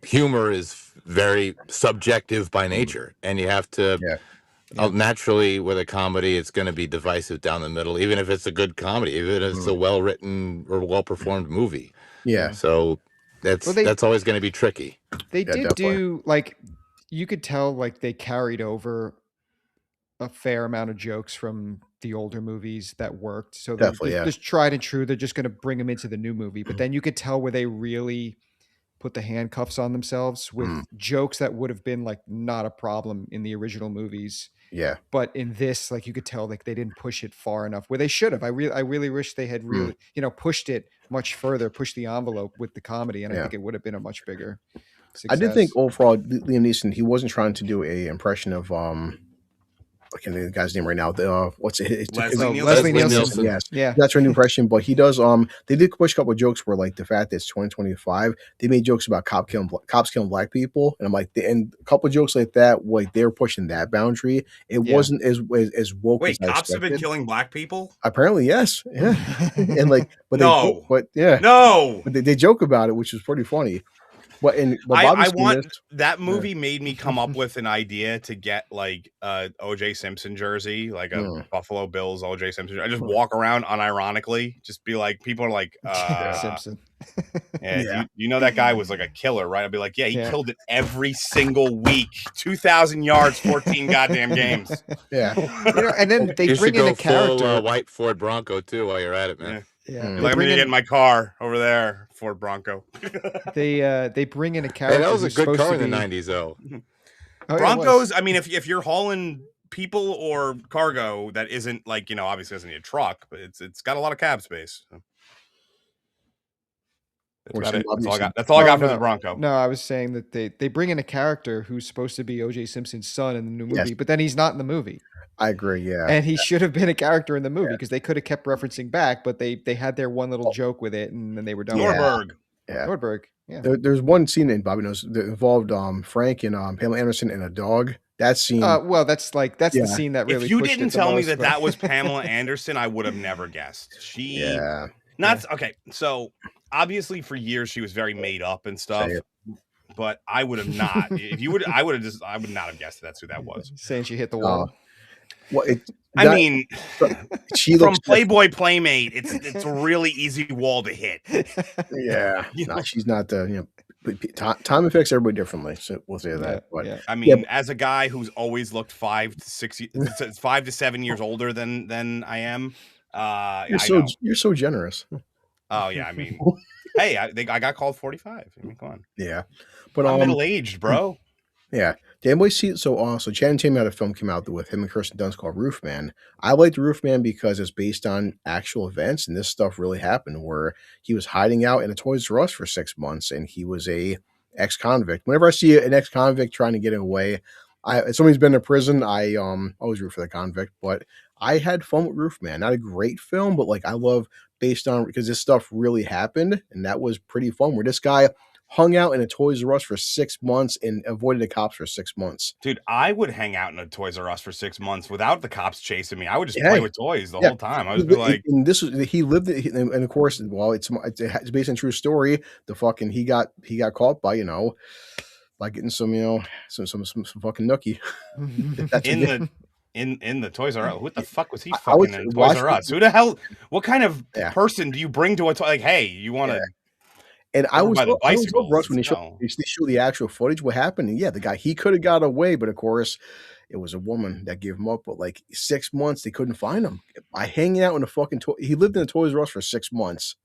humor is very subjective by nature, and you have to naturally, with a comedy, it's going to be divisive down the middle, even if it's a good comedy, even if it's a well-written or well-performed movie. Yeah. So that's always going to be tricky. They did definitely. do, like, you could tell, like, they carried over a fair amount of jokes from the older movies that worked. So Definitely, yeah. there's tried and true. They're just going to bring them into the new movie. But then you could tell where they really put the handcuffs on themselves with jokes that would have been like not a problem in the original movies. Yeah. But in this, like, you could tell like they didn't push it far enough where they should have. I really wish they had really, pushed it much further, pushed the envelope with the comedy. And I think it would have been a much bigger success. I did think overall, Liam Neeson, he wasn't trying to do a impression of I can't think of the guy's name right now. What's it? Leslie Nielsen. Yes, yeah, that's her new impression. But he does. They did push a couple of jokes where, like, the fact that it's 2025, they made jokes about cops killing black people, and I'm like, and a couple of jokes like that, like they were pushing that boundary. It wasn't as woke. Wait, as I cops have been expected. killing black people? Apparently, yes. Yeah, and like, but no, but yeah, no, but they joke about it, which is pretty funny. But I want that movie made me come up with an idea to get like OJ Simpson jersey, like a Buffalo Bills OJ Simpson. I just walk around unironically, just be like, people are like, Simpson. You know that guy was like a killer, right? I'd be like, he killed it every single week, 2,000 yards, 14 goddamn games. Yeah, and then they bring in a character, full, white Ford Bronco too, while you're at it, man. Yeah. Like, I'm gonna get in my car over there, Ford Bronco. They bring in a character. Hey, that was a good car in the 90s, though. Broncos. I mean, if you're hauling people or cargo that isn't like, obviously doesn't need a truck, but it's got a lot of cab space. So. That's about it. That's all I got. That's all I got for the Bronco. No, I was saying that they bring in a character who's supposed to be OJ Simpson's son in the new movie, but then he's not in the movie. I agree, yeah. And he should have been a character in the movie because they could have kept referencing back, but they had their one little joke with it, and then they were done. Nordberg. Yeah. Nordberg. Yeah. There's one scene in Bobby Knows that involved Frank and Pamela Anderson and a dog. That scene. Well, that's the scene that really. If you didn't tell me that was Pamela Anderson, I would have never guessed. Okay. So obviously, for years she was very made up and stuff. But I would have not. If you would, I would not have guessed that's who that was. Saying she hit the wall. She from Playboy Playmate, it's a really easy wall to hit. Yeah, she's not the time affects everybody differently, so we'll say that. But I mean, as a guy who's always looked 5 to 7 years older than I am, you're so generous. Oh yeah, I mean, hey, I got called 45. I mean, come on. Yeah, but I'm middle aged, bro. Yeah. Did anybody see it? So Channing Tatum had a film come out with him and Kirsten Dunst called Roofman. I liked Roofman because it's based on actual events, and this stuff really happened where he was hiding out in a Toys R Us for 6 months, and he was a ex-convict. Whenever I see an ex-convict trying to get away, if somebody's been in prison, I always root for the convict. But I had fun with Roofman. Not a great film, but like I love based on because this stuff really happened, and that was pretty fun. Where this guy hung out in a Toys R Us for 6 months and avoided the cops for 6 months. Dude, I would hang out in a Toys R Us for 6 months without the cops chasing me. I would just play with toys the whole time. I would be like, and he lived, and of course, well, it's based on a true story. He got caught by by getting some some fucking nookie. In the Toys R Us. What the fuck was he fucking in Toys R Us? Who the hell? What kind of person do you bring to a toy? Like, hey, you want to? And I was Russ when they showed the actual footage, what happened. And the guy, he could have got away, but of course, it was a woman that gave him up. But like 6 months, they couldn't find him by hanging out in a fucking toy. He lived in a Toys R Us for 6 months.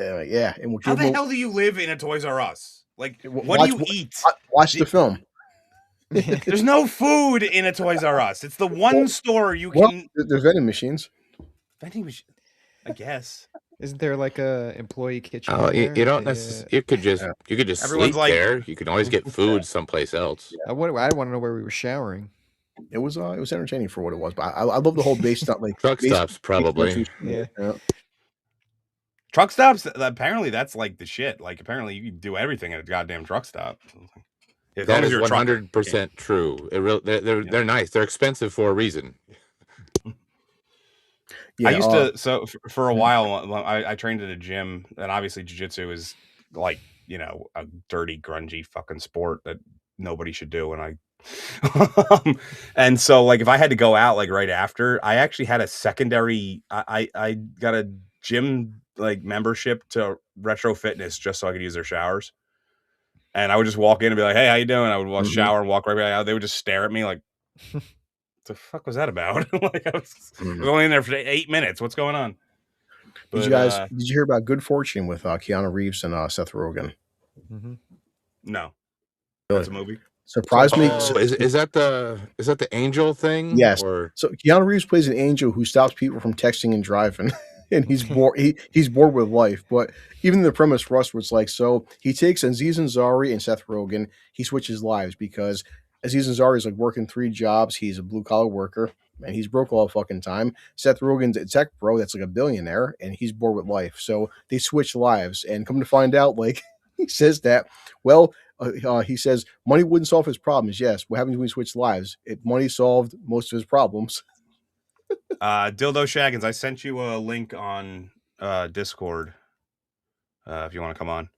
And how the hell do you live in a Toys R Us? Like, what do you eat? Watch the film. There's no food in a Toys R Us. It's the one store you can. There's vending machines. Vending machine, I guess. Isn't there like a employee kitchen? Oh, you don't necessarily. You could just sleep there. You can always get food someplace else. I want to know where we were showering. It was entertaining for what it was, but I love the whole base stuff. Like truck stops, probably. Yeah. Truck stops. Apparently, that's like the shit. Like apparently, you can do everything at a goddamn truck stop. As That long as is you're a trucker. 100% true. They're nice. They're expensive for a reason. I used to for a while I trained at a gym, and obviously jiu-jitsu is like, you know, a dirty, grungy fucking sport that nobody should do. And and so like if I had to go out like right after, I actually had a secondary. I got a gym like membership to Retro Fitness just so I could use their showers. And I would just walk in and be like, "Hey, how you doing?" I would shower and walk right back out. They would just stare at me like, the fuck was that about? Like I was only in there for 8 minutes. What's going on? But, did you hear about Good Fortune with Keanu Reeves and Seth Rogen? No, Really? that's a movie. Surprised me. Oh, is that the angel thing? Yes. Or So Keanu Reeves plays an angel who stops people from texting and driving, and he's bored. He's bored with life. But even the premise, Russ was like, so he takes Aziz Ansari and Seth Rogen. He switches lives because Aziz Ansari is like working 3 jobs. He's a blue collar worker, and he's broke all the fucking time. Seth Rogen's a tech bro that's like a billionaire, and he's bored with life. So they switch lives, and come to find out, like he says that, well. He says money wouldn't solve his problems. Yes, what happens when we switch lives? Money solved most of his problems. Dildo Shaggins, I sent you a link on Discord if you want to come on.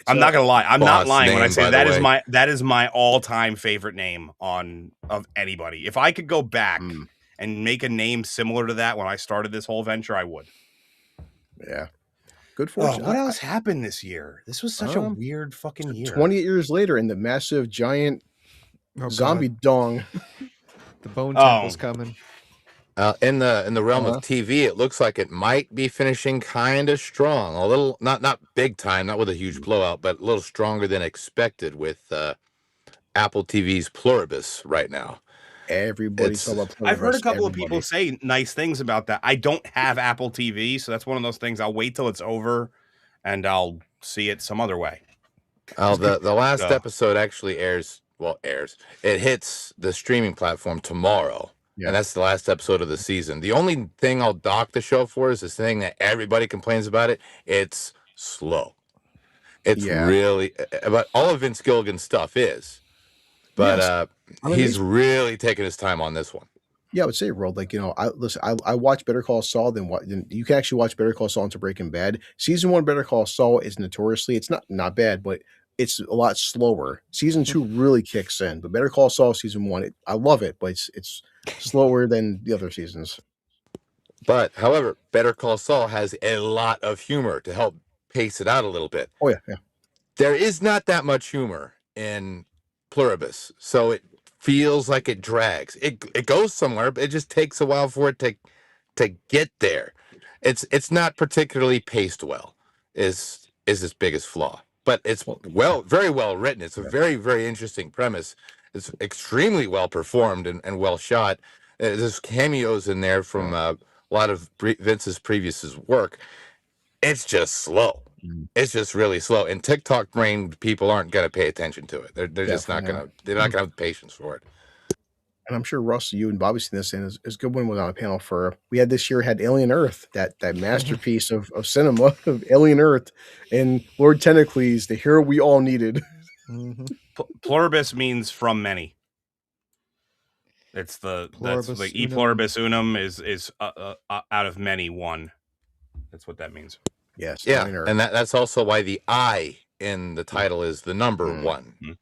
I'm not gonna lie. I'm not lying when I say that is my all-time favorite name of anybody. If I could go back and make a name similar to that when I started this whole venture, I would. Yeah. Good fortune. What else happened this year? This was such a weird fucking year. 28 years later, in the massive giant zombie dong. The bone temple's coming. In the realm of TV, it looks like it might be finishing kind of strong. A little, not big time, not with a huge blowout, but a little stronger than expected with Apple TV's Pluribus right now. Everybody's talking about Pluribus. I've heard a couple of people say nice things about that. I don't have Apple TV, so that's one of those things. I'll wait till it's over, and I'll see it some other way. The last episode actually airs. It hits the streaming platform tomorrow. Yeah. And that's the last episode of the season. The only thing I'll dock the show for is this thing that everybody complains about it. It's slow. It's really, but all of Vince Gilligan's stuff is. But he's really taking his time on this one. Yeah, I would say, Rold, like, you know, I watch Better Call Saul than you can actually watch Better Call Saul into Breaking Bad. Season 1 Better Call Saul is notoriously, it's not bad, but it's a lot slower. Season 2 really kicks in, but Better Call Saul season 1, I love it, but it's slower than the other seasons. But however, Better Call Saul has a lot of humor to help pace it out a little bit. Oh yeah. There is not that much humor in Pluribus, so it feels like it drags. It goes somewhere, but it just takes a while for it to get there. It's not particularly paced well. Is its biggest flaw. But it's very well written. It's a very, very interesting premise. It's extremely well performed and well shot. There's cameos in there from a lot of Vince's previous work. It's just slow. It's just really slow. And TikTok brained people aren't going to pay attention to it. They're just not going to. They're not going to have the patience for it. And I'm sure Russ, you and Bobby seen this, and is a good one on a panel for. We had this year had Alien Earth, that masterpiece of cinema of Alien Earth, and Lord Tentacles, the hero we all needed. Pluribus means from many. It's that's e pluribus unum is out of many one. That's what that means. Yes. Yeah, and that's also why the I in the title is the number 1.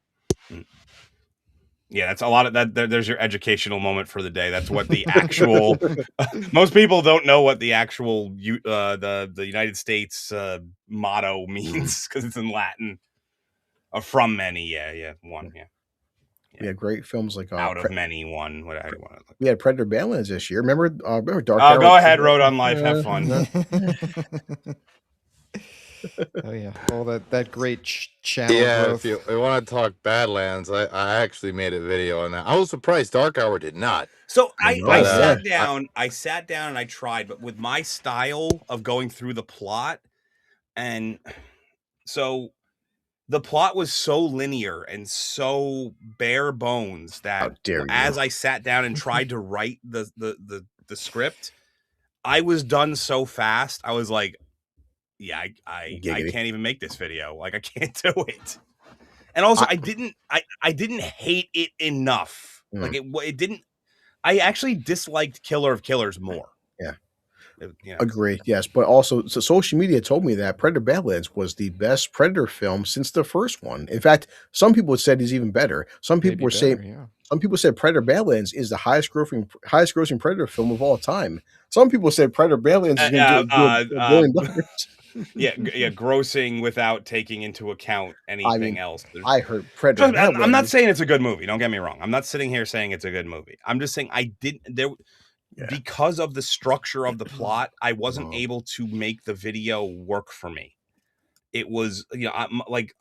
Yeah, that's a lot of that. There's your educational moment for the day. That's what the actual. Most people don't know what the actual the United States motto means because it's in Latin. From many, one, We had great films like out of many, one. We had Predator Badlands this year. Remember Dark? Oh, go ahead, Road on Life. Have fun. Oh yeah, all that great channel growth. If you want to talk Badlands, I actually made a video on that. I was surprised Dark Hour did not. So I sat down and I tried, but with my style of going through the plot, and so the plot was so linear and so bare bones that as I sat down and tried to write the script, I was done so fast. I was like, yeah, I can't even make this video. Like, I can't do it. And also, I didn't hate it enough. Like it didn't. I actually disliked Killer of Killers more. Yeah. You know. Agree. Yes, but also, so social media told me that Predator Badlands was the best Predator film since the first one. In fact, some people said he's even better. Some people were saying, some people said Predator Badlands is the highest grossing Predator film of all time. Some people said Predator Badlands is going to do $1 billion. Yeah, grossing without taking into account anything else. I heard Predator Badlands. I'm not saying it's a good movie. Don't get me wrong. I'm not sitting here saying it's a good movie. I'm just saying because of the structure of the plot, I wasn't able to make the video work for me. It was,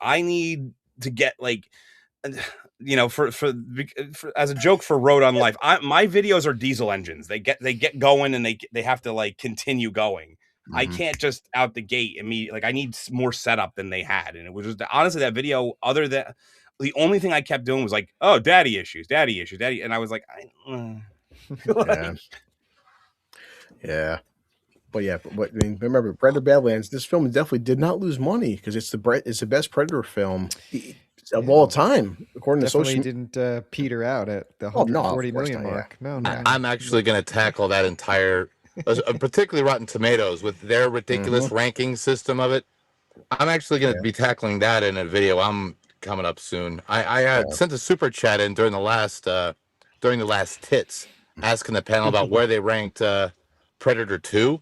I need to get for as a joke for Road on Life. My videos are diesel engines. They get going and they have to continue going. I can't just out the gate I need more setup than they had. And it was just honestly that video, other than the only thing I kept doing was daddy issues. And I was like, yeah. But remember, Predator Badlands, this film definitely did not lose money because it's the best Predator film of all time, according to social. Didn't peter out at the 140 million mark. No. I'm actually going to tackle that entire, particularly Rotten Tomatoes with their ridiculous ranking system of it. I'm actually going to be tackling that in a video I'm coming up soon. I sent a super chat in during the last TiTmas, asking the panel about where they ranked Predator 2.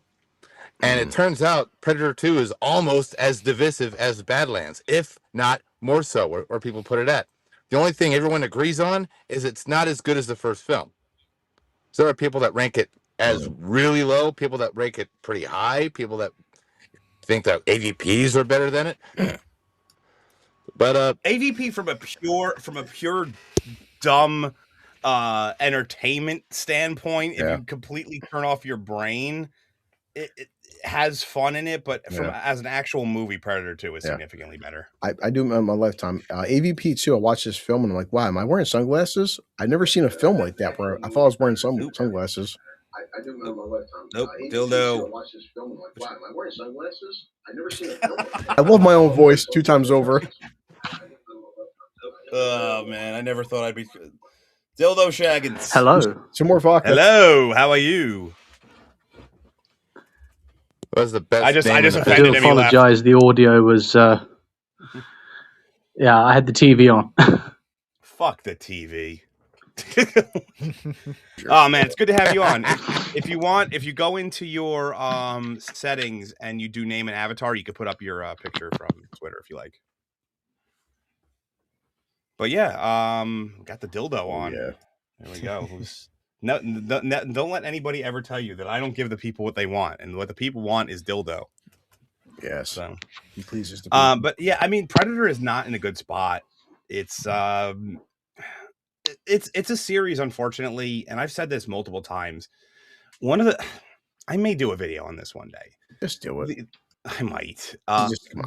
And it turns out Predator 2 is almost as divisive as Badlands, if not more so, where people put it at. The only thing everyone agrees on is it's not as good as the first film. So there are people that rank it as really low, people that rank it pretty high, people that think that AVPs are better than it. But AVP from a pure dumb entertainment standpoint, if you completely turn off your brain, it has fun in it, but as an actual movie, Predator 2 is significantly better. I do in my lifetime. AVP 2, I watched this film and I'm like, wow, am I wearing sunglasses? I've never seen a film like that where I thought I was wearing sunglasses. I do in my lifetime. Nope, dildo. I watched this film and I'm like, wow, am I wearing sunglasses? I've never seen a film like that. I love my own voice 2 times over. Oh man, I never thought I'd be dildo shaggins. Hello. Some more vodka. Hello, how are you? Was the best. I just I do apologize. The audio was. I had the TV on. Fuck the TV. Oh man, it's good to have you on. If you go into your settings and you do name an avatar, you could put up your picture from Twitter if you like. But got the dildo on. Yeah. There we go. No, don't let anybody ever tell you that I don't give the people what they want, and what the people want is dildo. Yes. So he pleases the people. But Predator is not in a good spot. It's a series, unfortunately, and I've said this multiple times. I may do a video on this one day. Just do it. I might.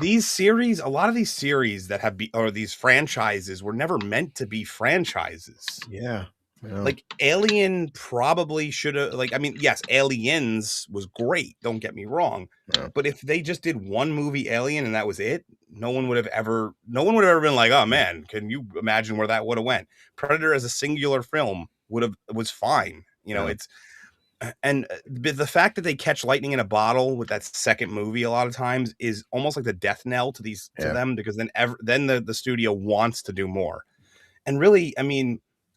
These series, a lot of these series that or these franchises were never meant to be franchises. Yeah. Like Alien probably should have yes, Aliens was great, don't get me wrong. Yeah. But if they just did one movie Alien and that was it, no one would have ever been like, oh man, can you imagine where that would have went? Predator as a singular film was fine. And the fact that they catch lightning in a bottle with that second movie a lot of times is almost like the death knell to them, because then the studio wants to do more. And really,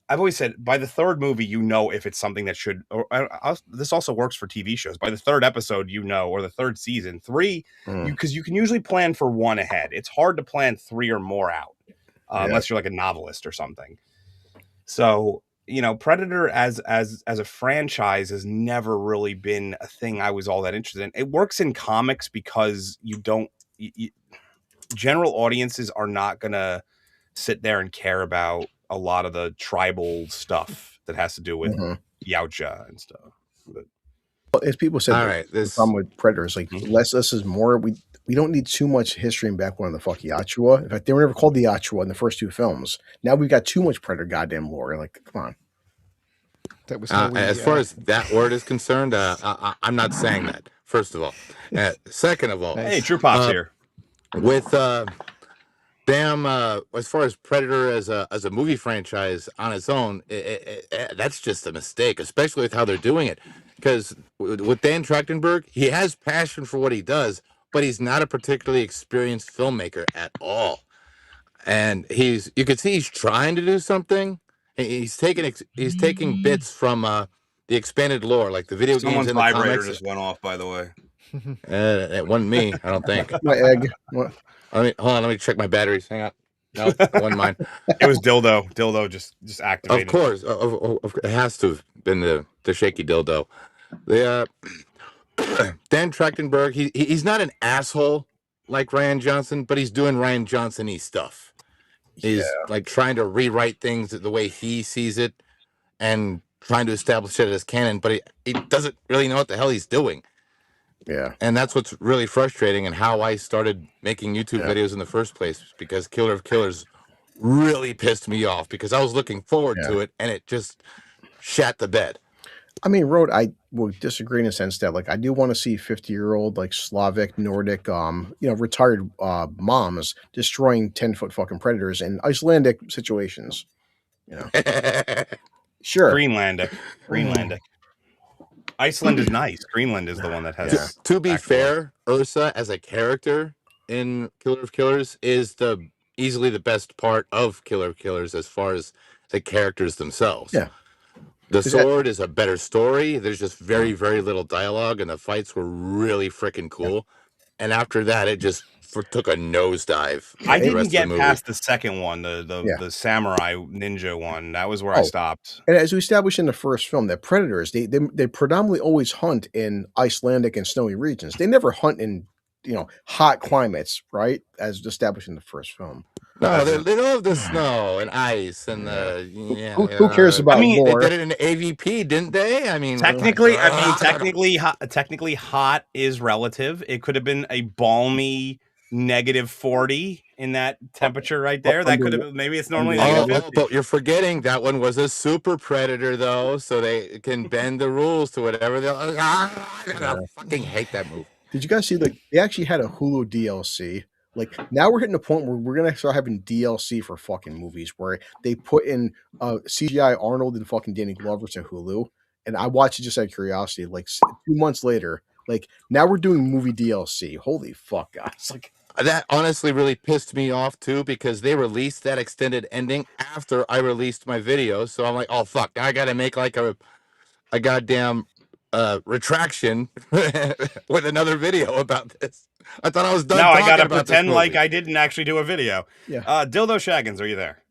I've always said by the third movie, if it's something that should, this also works for TV shows. By the third episode, or the third season, 3, because you can usually plan for 1 ahead. It's hard to plan 3 or more out, unless you're like a novelist or something. So, Predator as a franchise has never really been a thing I was all that interested in. It works in comics because general audiences are not going to sit there and care about a lot of the tribal stuff that has to do with Yautja and stuff. But as people said, the problem with Predator is less is more. We don't need too much history and background on the fuck Yautja. In fact, they were never called the Yautja in the first 2 films. Now we've got too much Predator goddamn lore. Come on. That was as far as that word is concerned, I'm not saying that. First of all, second of all, hey, True Pop's here with. damn, as far as Predator as a movie franchise on its own, that's just a mistake, especially with how they're doing it. Because with Dan Trachtenberg, he has passion for what he does, but he's not a particularly experienced filmmaker at all. And you can see he's trying to do something. He's taking bits from the expanded lore, like the video games Someone's and the vibrator comics. just went off, by the way. It wasn't me, I don't think. My egg. What? Hold on, let me check my batteries. Hang on. No, it wasn't mine. It was dildo. Dildo just activated. Of course, it has to have been the shaky dildo. The Dan Trachtenberg, he's not an asshole like Rian Johnson, but he's doing Rian Johnson-y stuff. He's like trying to rewrite things the way he sees it and trying to establish it as canon, but he doesn't really know what the hell he's doing. Yeah. And that's what's really frustrating, and how I started making YouTube videos in the first place, because Killer of Killers really pissed me off, because I was looking forward to it, and it just shat the bed. I mean, Rode, I would disagree in a sense that, like, I do want to see 50-year-old, like, Slavic, Nordic, retired moms destroying 10-foot fucking predators in Icelandic situations. You know, sure. Greenlandic. Iceland is nice. Greenland is the one that has. To be fair, Ursa as a character in Killer of Killers is easily the best part of Killer of Killers as far as the characters themselves. Yeah. The sword is a better story. There's just very, very little dialogue, and the fights were really freaking cool. And after that, it just took a nosedive. I didn't get past the second one, the samurai ninja one. That was where I stopped. And as we established in the first film, that predators, they predominantly always hunt in Icelandic and snowy regions. They never hunt in, hot climates, right? As established in the first film. No, they love the snow and ice and who cares about lore? They did it in AVP, didn't they? I mean, technically hot is relative. It could have been a balmy -40 in that temperature right there. That could have been, maybe it's normally -50. But you're forgetting that one was a super predator, though, so they can bend the rules to whatever they'll. I fucking hate that move. Did you guys see that they actually had a Hulu DLC? Like, now we're hitting a point where we're gonna start having DLC for fucking movies, where they put in CGI Arnold and fucking Danny Glover to Hulu, and I watched it just out of curiosity. Like 2 months later, like, now we're doing movie DLC. Holy fuck, guys! Like, that honestly really pissed me off too, because they released that extended ending after I released my video. So I'm like, oh fuck, I gotta make like a goddamn retraction with another video about this. I thought I was done. Now I gotta pretend like I didn't actually do a video. Yeah. Dildo Shaggins, are you there?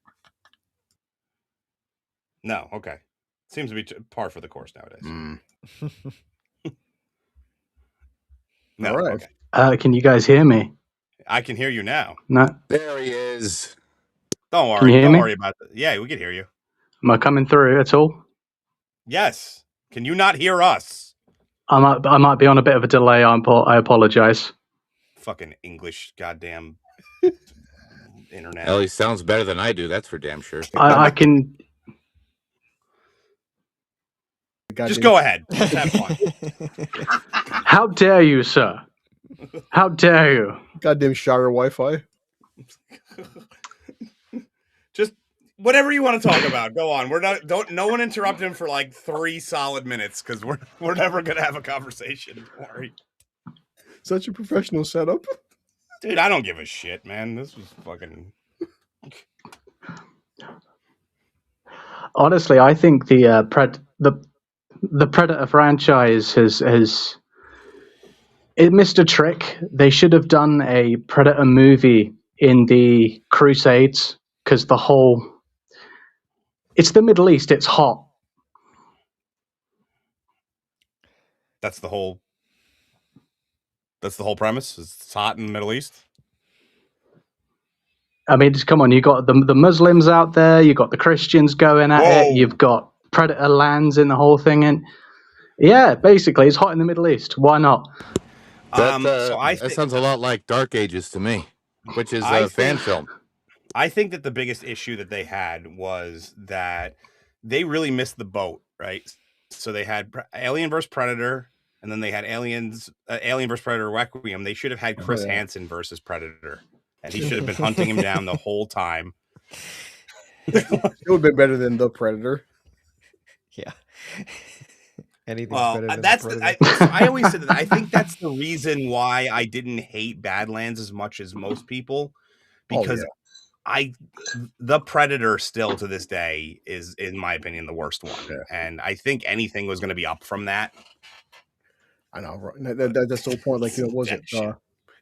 No. Okay. Seems to be par for the course nowadays. No. All right. Okay. Can you guys hear me? I can hear you now. No. There he is. Don't worry. Can you hear Don't me? worry about that. Yeah, we can hear you. Am I coming through at all? Yes. Can you not hear us? I might be on a bit of a delay. I apologize. Fucking English, goddamn internet. Well, he sounds better than I do. That's for damn sure. I can. Just go ahead. Just have fun. How dare you, sir? How dare you? Goddamn Shire Wi-Fi. Just whatever you want to talk about. Go on. No one interrupt him for like 3 solid minutes, because we're never gonna have a conversation. Don't worry. Such a professional setup. Dude, I don't give a shit, man. This was fucking. Honestly, I think the Predator franchise has it missed a trick. They should have done a Predator movie in the Crusades, because it's the Middle East. It's hot. That's the whole premise. It's hot in the Middle East. I mean, just come on. You got the Muslims out there. You got the Christians going at it. You've got Predator lands in the whole thing, and yeah, basically, it's hot in the Middle East. Why not? That sounds a lot like Dark Ages to me, which is a fan film. I think that the biggest issue that they had was that they really missed the boat, right? So they had Alien vs. Predator, and then they had Alien vs. Predator Requiem. They should have had Chris Hansen versus Predator. and he should have been hunting him down the whole time. It would have been better than the Predator. Yeah. Anything's Well, better than that's the the, Predator. I always said that. I think that's the reason why I didn't hate Badlands as much as most people, because the Predator still to this day is, in my opinion, the worst one, and I think anything was going to be up from that. I know, right? That's the whole point. Like, was it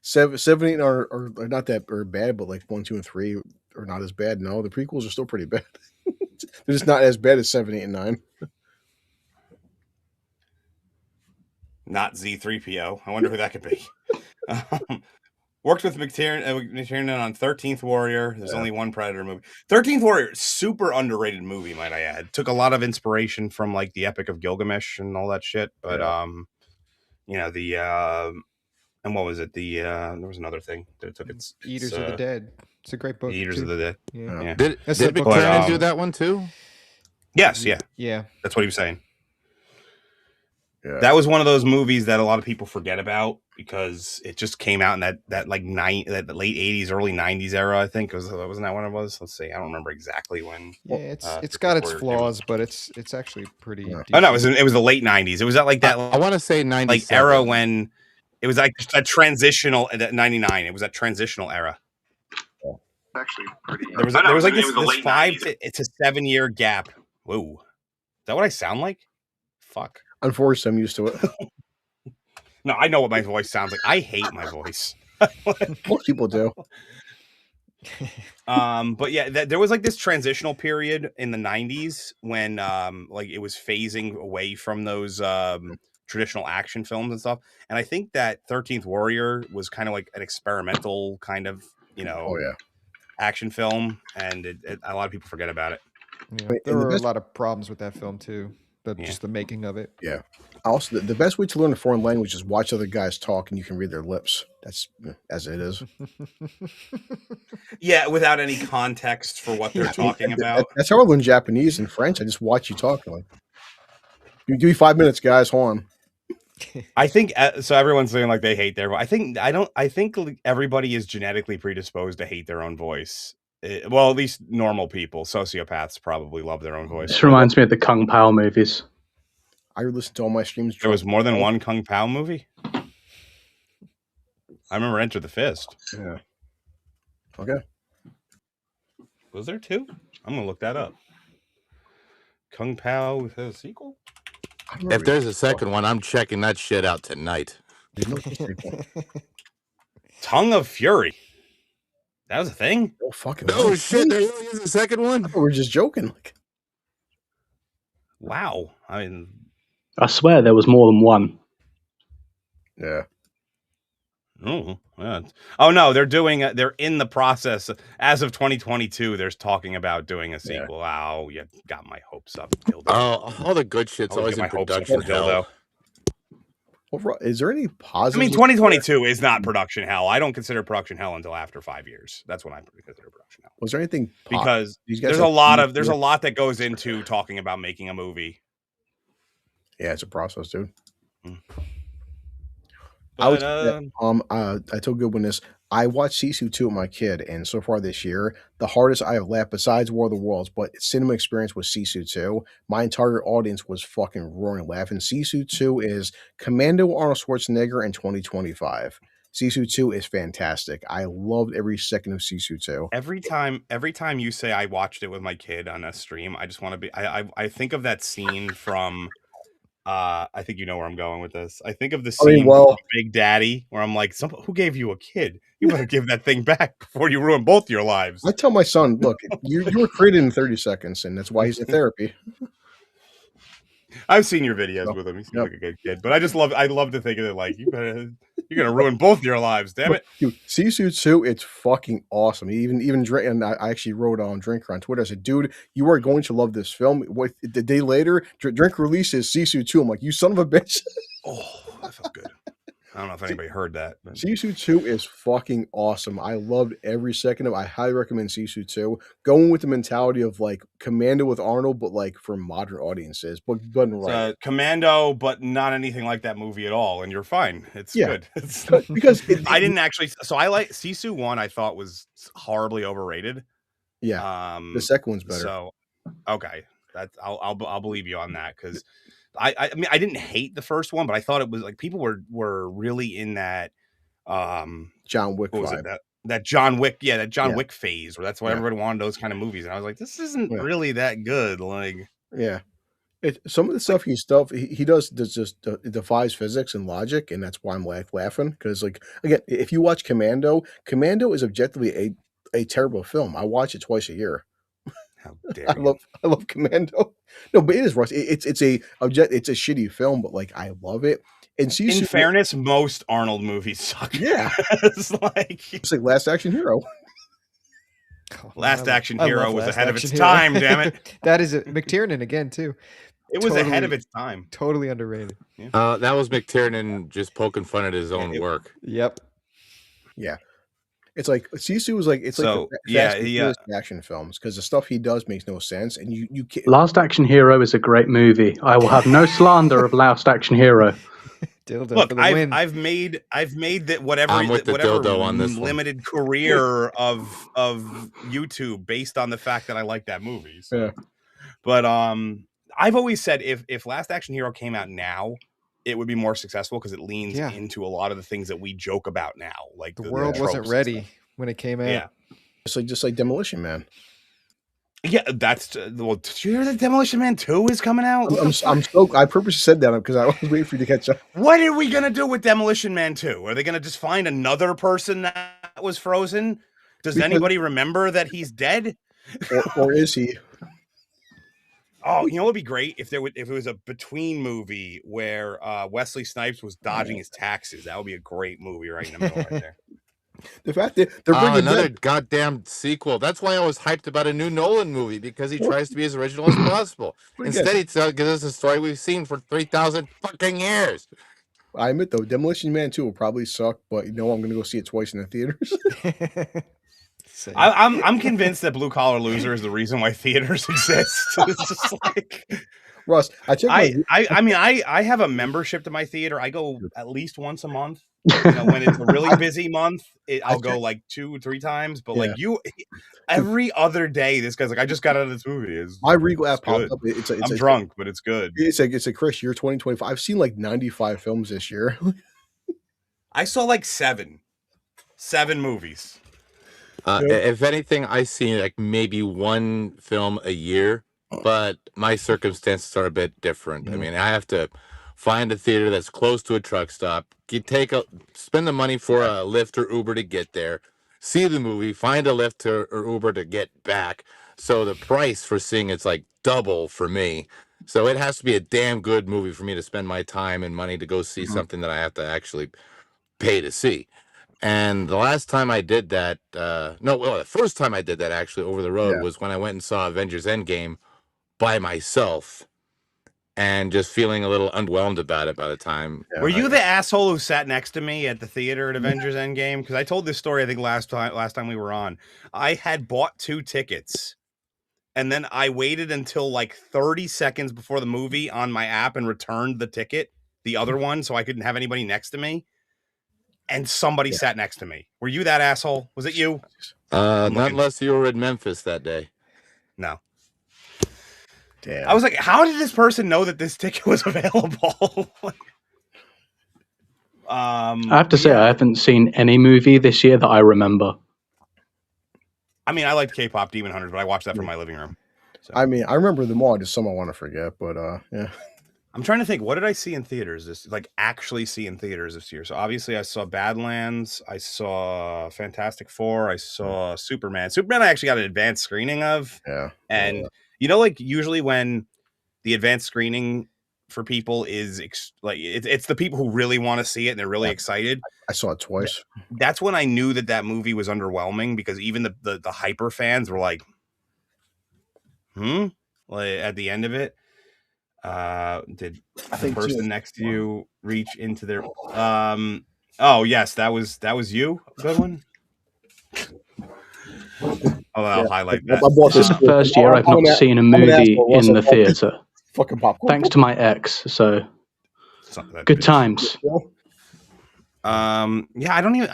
7, 8 are not that are bad, but like 1, 2, and 3 are not as bad. No, the prequels are still pretty bad. They're just not as bad as 7, 8, and 9. Not Z3PO. I wonder who that could be. Worked with McTiernan on 13th Warrior. There's only one Predator movie. 13th Warrior, super underrated movie, might I add. Took a lot of inspiration from like the Epic of Gilgamesh and all that shit. But and what was it? There was another thing that took its Eaters of the Dead. It's a great book. Eaters of the Dead. Yeah. Did McTiernan do that one too? Yes, yeah. That's what he was saying. Yeah. That was one of those movies that a lot of people forget about because it just came out in that late 80s, early 90s era. I think wasn't that when it was? Let's see. I don't remember exactly when. Yeah, it's got its flaws, but it's actually pretty. Yeah. Oh no, it was the late 90s. It was at like that. I want to say 90s like era when it was like a transitional. 99. It was that transitional era. Actually, pretty. There was like this 5 to 7 year gap. Whoa, is that what I sound like? Fuck. Unfortunately, I'm used to it. No, I know what my voice sounds like. I hate my voice. Most people do. But yeah, there was like this transitional period in the 90s when like it was phasing away from those traditional action films and stuff. And I think that 13th Warrior was kind of like an experimental kind of, action film, and a lot of people forget about it. Yeah, there were a lot of problems with that film too. Just the making of it. Yeah. Also, the best way to learn a foreign language is watch other guys talk, and you can read their lips. That's as it is. Yeah, without any context for what they're talking about. That's how I learn Japanese and French. I just watch you talk. Like, give me 5 minutes, guys. Hold on. I think so. Everyone's saying like they hate their voice. I think everybody is genetically predisposed to hate their own voice. Well, at least normal people. Sociopaths probably love their own voice. This reminds me of the Kung Pao movies. I listened to all my streams. There was more than one Kung Pao movie? I remember Enter the Fist. Yeah. Okay. Was there 2? I'm going to look that up. Kung Pao with a sequel? If there's a second one, I'm checking that shit out tonight. Tongue of Fury. That was a thing? Oh, fucking no shit, there really is a second one? I thought we were just joking. Wow. I mean, I swear there was more than one. Yeah. Oh, yeah. Oh no, they're in the process as of 2022. They're talking about doing a sequel. Yeah. Oh, you got my hopes up. Dildo. Oh, all the good shit's always in production hell. Well, is there any positive? I mean, 2022 is not production hell. I don't consider production hell until after 5 years. That's when I consider production hell. Was there anything? Because there's a lot that goes into talking about making a movie. Yeah, it's a process, dude. But, I told Goodwin this. I watched Sisu 2 with my kid, and so far this year, the hardest I have laughed besides War of the Worlds, but cinema experience was Sisu 2. My entire audience was fucking roaring laughing. Sisu 2 is Commando Arnold Schwarzenegger in 2025. Sisu 2 is fantastic. I loved every second of Sisu 2. Every time you say I watched it with my kid on a stream, I just want to be. I think of that scene from. I think you know where I'm going with this. I think of the scene from Big Daddy where I'm like, who gave you a kid? You better give that thing back before you ruin both your lives. I tell my son, look, you were created in 30 seconds, and that's why he's in therapy. I've seen your videos with him. He seems like a good kid, but I love to think of it like you're gonna ruin both your lives. Damn it, dude! Sisu 2, it's fucking awesome. Even and I actually wrote on Drinker on Twitter. I said, dude, you are going to love this film. The day later, Drink releases Sisu 2. I'm like, you son of a bitch. Oh, that felt good. I don't know if anybody heard that. But. Sisu 2 is fucking awesome. I loved every second of it. I highly recommend Sisu 2. Going with the mentality of like Commando with Arnold, but like for modern audiences, but done right. Commando, but not anything like that movie at all, and you're fine. It's good. Because I didn't actually. So I like Sisu 1. I thought was horribly overrated. Yeah, the second one's better. So okay, that's I'll believe you on that because. I mean I didn't hate the first one, but I thought it was like people were really in that John Wick vibe. That John Wick, that John Wick phase where that's why everybody wanted those kind of movies. And I was like, this isn't really that good. Like some of the stuff he does just defies physics and logic, and that's why I'm laughing. Because like again, if you watch Commando is objectively a terrible film. I watch it twice a year. How dare you. I love Commando. No, but it is Russ. It's a shitty film, but like I love it. And in fairness, most Arnold movies suck. Yeah, it's like Last Action Hero. Last Action Hero was ahead of its time. Damn it! That is McTiernan again too. It was ahead of its time. Totally underrated. That was McTiernan just poking fun at his own work. Yep. Yeah. It's like Sisu was like action films because the stuff he does makes no sense, and you can't. Last Action Hero is a great movie. I will have no slander of Last Action Hero. Look, I've made that whatever on this limited career of YouTube based on the fact that I like that movie. So. Yeah. But I've always said if Last Action Hero came out now, it would be more successful because it leans into a lot of the things that we joke about now. Like the world wasn't ready when it came out. Yeah. Just like Demolition Man. Yeah, that's did you hear that Demolition Man 2 is coming out? I purposely said that because I was waiting for you to catch up. What are we gonna do with Demolition Man 2? Are they gonna just find another person that was frozen? Does anybody remember that he's dead? Or is he? Oh, you know what would be great if it was a between movie where Wesley Snipes was dodging his taxes. That would be a great movie right in the middle right there. The fact that they're bringing another goddamn sequel. That's why I was hyped about a new Nolan movie because he tries to be as original as possible. Instead, he gives us a story we've seen for 3,000 fucking years. I admit though, Demolition Man 2 will probably suck, but I'm going to go see it twice in the theaters. I'm convinced that Blue Collar Loser is the reason why theaters exist. It's just like Russ, I have a membership to my theater. I go at least once a month. You know, when it's a really busy month, I'll go like 2-3 times. But like every other day, this guy's like, I just got out of this movie. My Regal app popped up. I'm drunk, but it's good. It's like Chris, year 2025. I've seen like 95 films this year. I saw like 7 movies. If anything, I see like maybe one film a year, but my circumstances are a bit different. I mean, I have to find a theater that's close to a truck stop, spend the money for a Lyft or Uber to get there, see the movie, find a Lyft or Uber to get back. So the price for seeing it's like double for me. So it has to be a damn good movie for me to spend my time and money to go see something that I have to actually pay to see. And the last time I did that, the first time I did that actually over the road was when I went and saw Avengers Endgame by myself and just feeling a little underwhelmed about it by the time. Were you the asshole who sat next to me at the theater at Avengers Endgame? Because I told this story, I think last time we were on. I had bought 2 tickets and then I waited until like 30 seconds before the movie on my app and returned the ticket, the other one, so I couldn't have anybody next to me. And somebody sat next to me. Were you that asshole? Was it you? Not unless you were in Memphis that day. No. Damn. I was like, how did this person know that this ticket was available? I have to say, I haven't seen any movie this year that I remember. I mean, I liked K-pop Demon Hunters, but I watched that from my living room. So. I mean, I remember them all. Just some I want to forget, but yeah. I'm trying to think, what did I see in theaters actually see in theaters this year? So obviously I saw Badlands, I saw Fantastic Four, I saw Superman. Superman I actually got an advanced screening of. Yeah. And like usually when the advanced screening for people is it's the people who really want to see it and they're really excited. I saw it twice. That's when I knew that movie was underwhelming because even the hyper fans were like at the end of it. Did I the think person too. next to you reach into their oh yes, that was you? Good one. Oh, I'll highlight I that. bought This is the first year I've not seen a I'm an movie asshole, Russ. in I the bought this theater, fucking popcorn. thanks to my ex. So That good bitch. times. Yeah, I don't even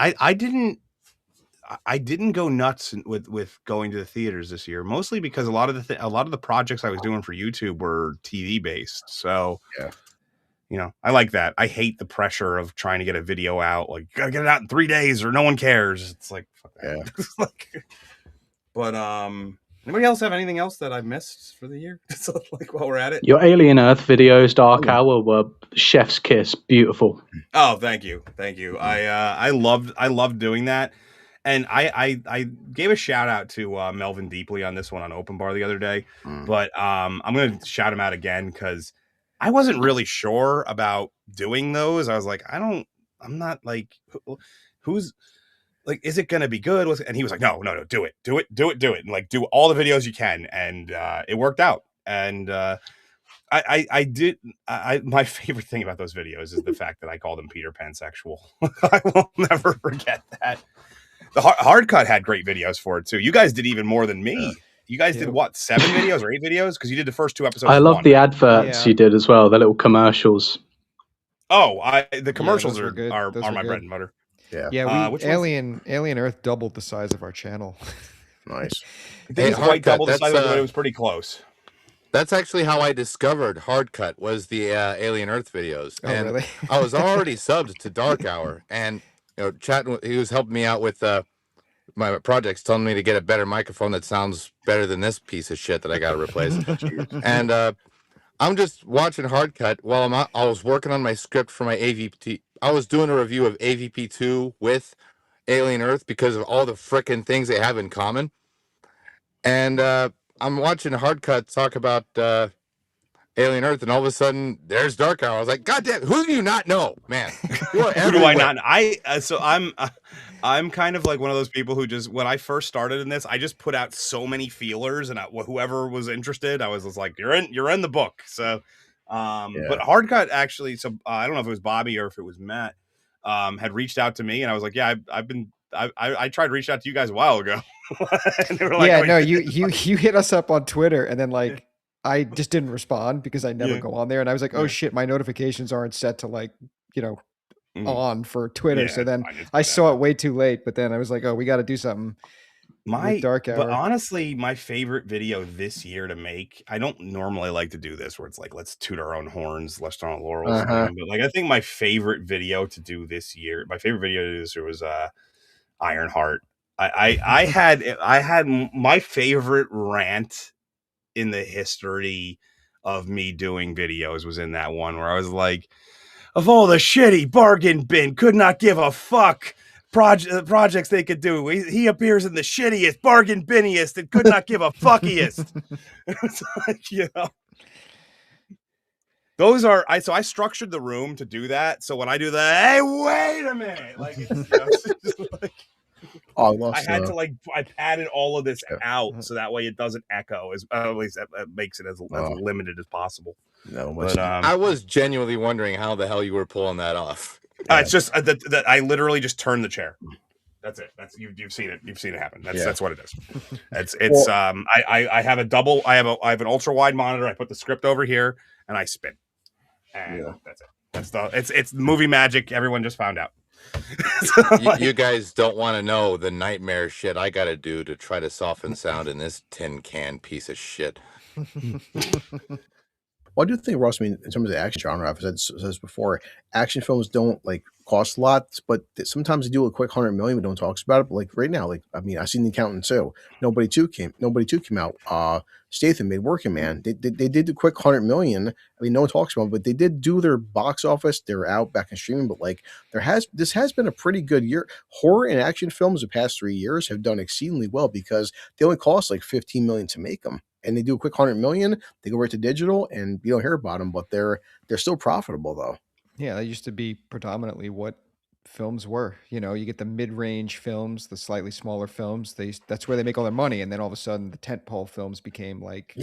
I didn't go nuts with going to the theaters this year, mostly because a lot of the projects I was doing for YouTube were TV based. So yeah, you know, I like that. I hate the pressure of trying to get a video out. Like, gotta get it out in 3 days or no one cares. It's like, fuck that. yeah. Like, but anybody else have anything else that I've missed for the year? So, like, while we're at it. Your Alien Earth videos, Dark Hour, were chef's kiss. Beautiful. Oh, thank you. I loved doing that. And I gave a shout out to Melvin Deeply on this one on Open Bar the other day. But I'm gonna shout him out again because I wasn't really sure about doing those. I was like, I'm not like who's like, is it gonna be good? And he was like, no, do it, and like do all the videos you can, and it worked out. And I did. My favorite thing about those videos is the fact that I called him Peter Pansexual. I will never forget that. The hard cut had great videos for it too. You guys did even more than me. You guys did what, 7 videos or 8 videos? Because you did the first 2 episodes. I love the adverts you did as well. The little commercials. Oh, the commercials are my bread and butter. Yeah, Alien Earth doubled the size of our channel. Nice. It didn't quite double the size, but it was pretty close. That's actually how I discovered Hardcut, was the Alien Earth videos. Oh, and really? I was already subbed to Dark Hour, and chatting. He was helping me out with my projects, telling me to get a better microphone that sounds better than this piece of shit that I got to replace. And I'm just watching Hardcut while I was working on my script for my AVP. I was doing a review of AVP2 with Alien Earth because of all the frickin' things they have in common. And I'm watching Hardcut talk about Alien Earth, and all of a sudden there's Dark Hour. I was like, God damn, who do you not know, man? You are Who do I not know? So I'm kind of like one of those people who just, when I first started in this, I just put out so many feelers, and whoever was interested, I was just like, you're in the book. So but Hardcut actually, so I don't know if it was Bobby or if it was Matt, had reached out to me, and I was like, yeah, I tried to reach out to you guys a while ago. And they were like, yeah, no, you hit us up on Twitter, and then like I just didn't respond because I never go on there, and I was like, oh shit, my notifications aren't set to like, on for Twitter. So then I saw it way too late, but then I was like, oh, we got to do something. With Dark Hour. But honestly, my favorite video this year to make, I don't normally like to do this where it's like, let's toot our own horns, let's on laurels. But like, I think my favorite video to do this year, was Ironheart. I had my favorite rant in the history of me doing videos was in that one where I was like, of all the shitty bargain bin, could not give a fuck projects they could do, he appears in the shittiest bargain biniest and could not give a fuckiest. It's like, those are so I structured the room to do that. So when I do that, hey, wait a minute, like it's like, I had to I padded all of this out so that way it doesn't echo, as at least that makes it as limited as possible. No, but I was genuinely wondering how the hell you were pulling that off. It's just that I literally just turned the chair. That's it. That's you've seen it. You've seen it happen. That's what it is. It's I have a double. I have an ultra wide monitor. I put the script over here and I spin. And that's it. It's movie magic. Everyone just found out. You guys don't want to know the nightmare shit I got to do to try to soften sound in this tin can piece of shit. Well, I do think, Ross, I mean, in terms of the action genre, I've said this before, action films don't like cost a lot, but sometimes they do a quick 100 million, but don't talk about it. But like right now, like, I mean, I've seen The Accountant too. Nobody two came out. Statham made Working Man. They did the quick 100 million. I mean, no one talks about it, but they did do their box office. They're out back in streaming, but like this has been a pretty good year. Horror and action films the past 3 years have done exceedingly well because they only cost like 15 million to make them. And they do a quick 100 million, they go right to digital, and you don't hear about them, but they're still profitable though. Yeah, that used to be predominantly what films were. You get the mid-range films, the slightly smaller films. That's where they make all their money, and then all of a sudden, the tentpole films became like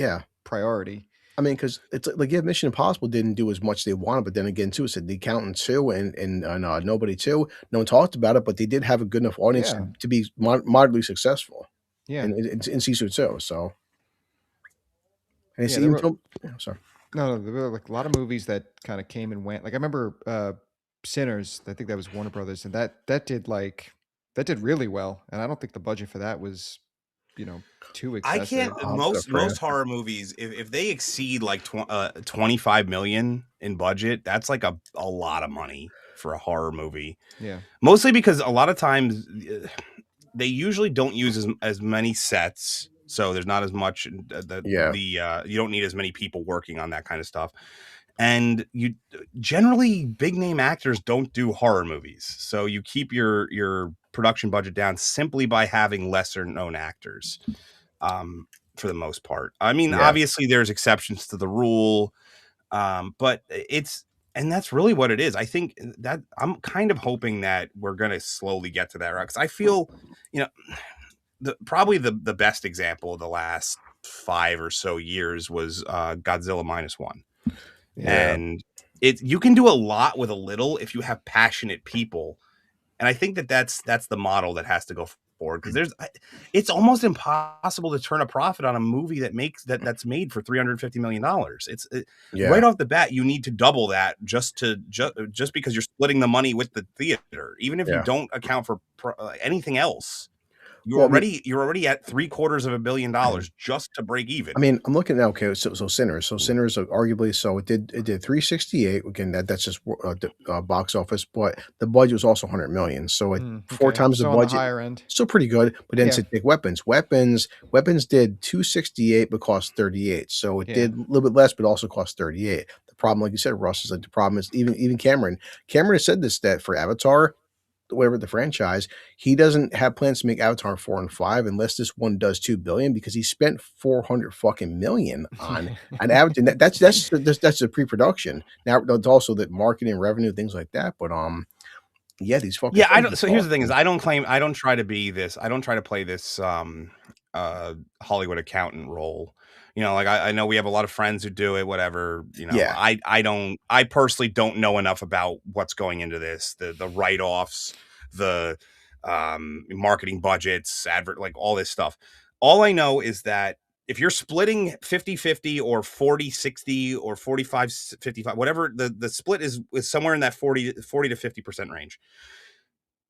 priority. I mean, because it's like, yeah, Mission Impossible didn't do as much as they wanted, but then again, too, it said The Accountant 2 and Nobody 2. No one talked about it, but they did have a good enough audience Yeah. to be moderately successful Yeah. in Sisu 2. So, and it's Yeah, there even were sorry. no, there were like a lot of movies that kind of came and went. Like I remember Sinners, I think that was Warner Brothers, and that did really well. And I don't think the budget for that was, too I can't. excessive. Most horror movies, if they exceed like 25 million in budget, that's like a lot of money for a horror movie. Yeah. Mostly because a lot of times they usually don't use as many sets, so there's not as much. You don't need as many people working on that kind of stuff, and you generally big name actors don't do horror movies, so you keep your production budget down simply by having lesser known actors. For the most part. I mean, obviously there's exceptions to the rule, but and that's really what it is. I think that I'm kind of hoping that we're going to slowly get to that, right? Because I feel, probably the best example of the last 5 or so years was Godzilla -1. Yeah. And you can do a lot with a little if you have passionate people. And I think that's the model that has to go forward, because it's almost impossible to turn a profit on a movie that's made for $350 million. Right off the bat, you need to double that just because you're splitting the money with the theater, even if you don't account for anything else. You're already at $750 million just to break even. I mean, I'm looking now. Okay, so Sinners. So Sinners, arguably, so it did 368. Again, that's just box office, but the budget was also 100 million. So it 4 times the So budget. on the higher end. Still pretty good. But then to take Weapons did 268 but cost 38. So it did a little bit less, but also cost 38. The problem, like you said, Russ, is like the problem is even Cameron has said this, that for Avatar, whatever the franchise, he doesn't have plans to make Avatar 4 and 5 unless this one does 2 billion, because he spent 400 fucking million on Avatar. That's the pre-production. Now it's also the marketing, revenue, things like that. But these fucking I don't. So here's the thing: is I don't try to play this Hollywood accountant role. Like I know we have a lot of friends who do it, whatever, I personally don't know enough about what's going into this, the write-offs, the marketing budgets, like all this stuff. All I know is that if you're splitting 50-50 or 40-60 or 45-55, whatever the split is somewhere in that 40 to 50% range,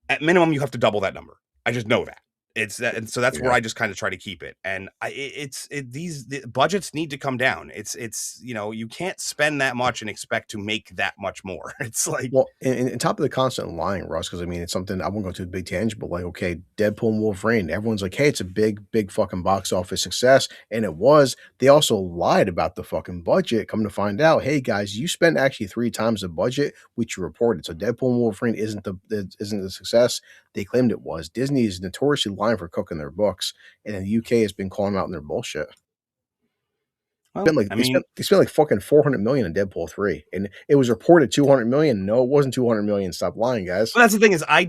at minimum you have to double that number. I just know that. And so that's where I just kind of try to keep it. And the budgets need to come down. It's you can't spend that much and expect to make that much more. It's like, well, and top of the constant lying, Russ, because I mean, it's something I won't go to a big tangent, but like, okay, Deadpool and Wolverine, everyone's like, hey, it's a big fucking box office success, and it was. They also lied about the fucking budget. Come to find out, hey guys, you spent actually 3 times the budget which you reported. So Deadpool and Wolverine isn't the success they claimed it was. Disney is notoriously lying for cooking their books, and in the UK has been calling out in their bullshit. Well, they spent like fucking 400 million in Deadpool 3, and it was reported 200 million. No, it wasn't 200 million. Stop lying, guys. Well, that's the thing is, I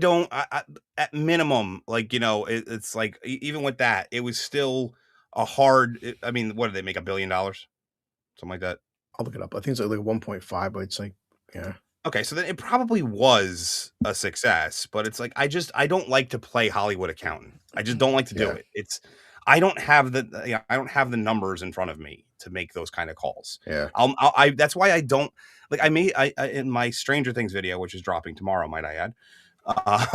at minimum, like, it's like, even with that, it was still a hard. I mean, what did they make, $1 billion? Something like that. I'll look it up. I think it's like 1.5, but it's like, yeah. Okay, so then it probably was a success, but it's like, I don't like to play Hollywood accountant. I just don't like to do it. I don't have the numbers in front of me to make those kind of calls. Yeah. That's why I don't like. I in my Stranger Things video, which is dropping tomorrow, might I add. I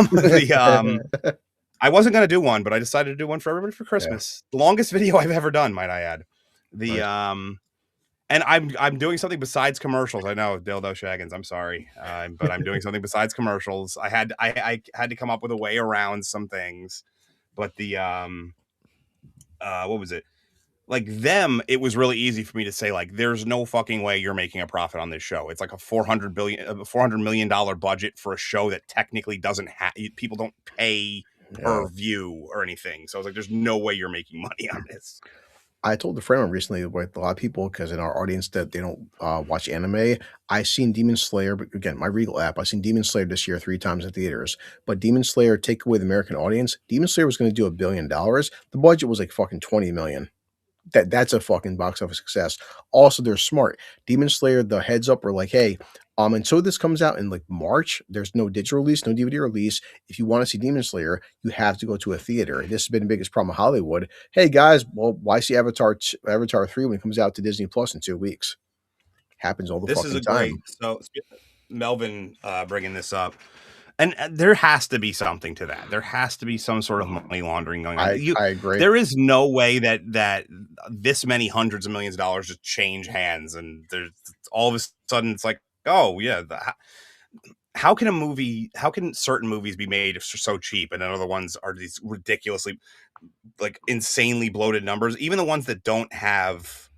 wasn't gonna do one, but I decided to do one for everybody for Christmas. The longest video I've ever done, might I add. And I'm doing something besides commercials. I know, Dildo Shaggins, I'm sorry, but I'm doing something besides commercials. I had to come up with a way around some things, but what was it? Like it was really easy for me to say, like, there's no fucking way you're making a profit on this show. It's like a $400 million budget for a show that technically doesn't have, people don't pay per view or anything. So I was like, there's no way you're making money on this. I told a friend recently with a lot of people, because in our audience that they don't watch anime, I seen Demon Slayer, but again, my Regal app, I seen Demon Slayer this year 3 times in theaters. But Demon Slayer, take away the American audience, Demon Slayer was going to do $1 billion. The budget was like fucking 20 million. that's a fucking box office success. Also, they're smart. Demon Slayer, the heads up were like, hey, until this comes out in like March, there's no digital release, no DVD release. If you want to see Demon Slayer, you have to go to a theater. This has been the biggest problem of Hollywood. Hey guys, well, why see Avatar 3 when it comes out to Disney Plus in 2 weeks? Happens all the This fucking is a time. great. So Melvin bringing this up, and there has to be something to that. There has to be some sort of money laundering going on. I agree. There is no way that this many hundreds of millions of dollars just change hands, and there's all of a sudden it's like, oh yeah, how can certain movies be made so cheap, and then other ones are these ridiculously, like, insanely bloated numbers? Even the ones that don't have,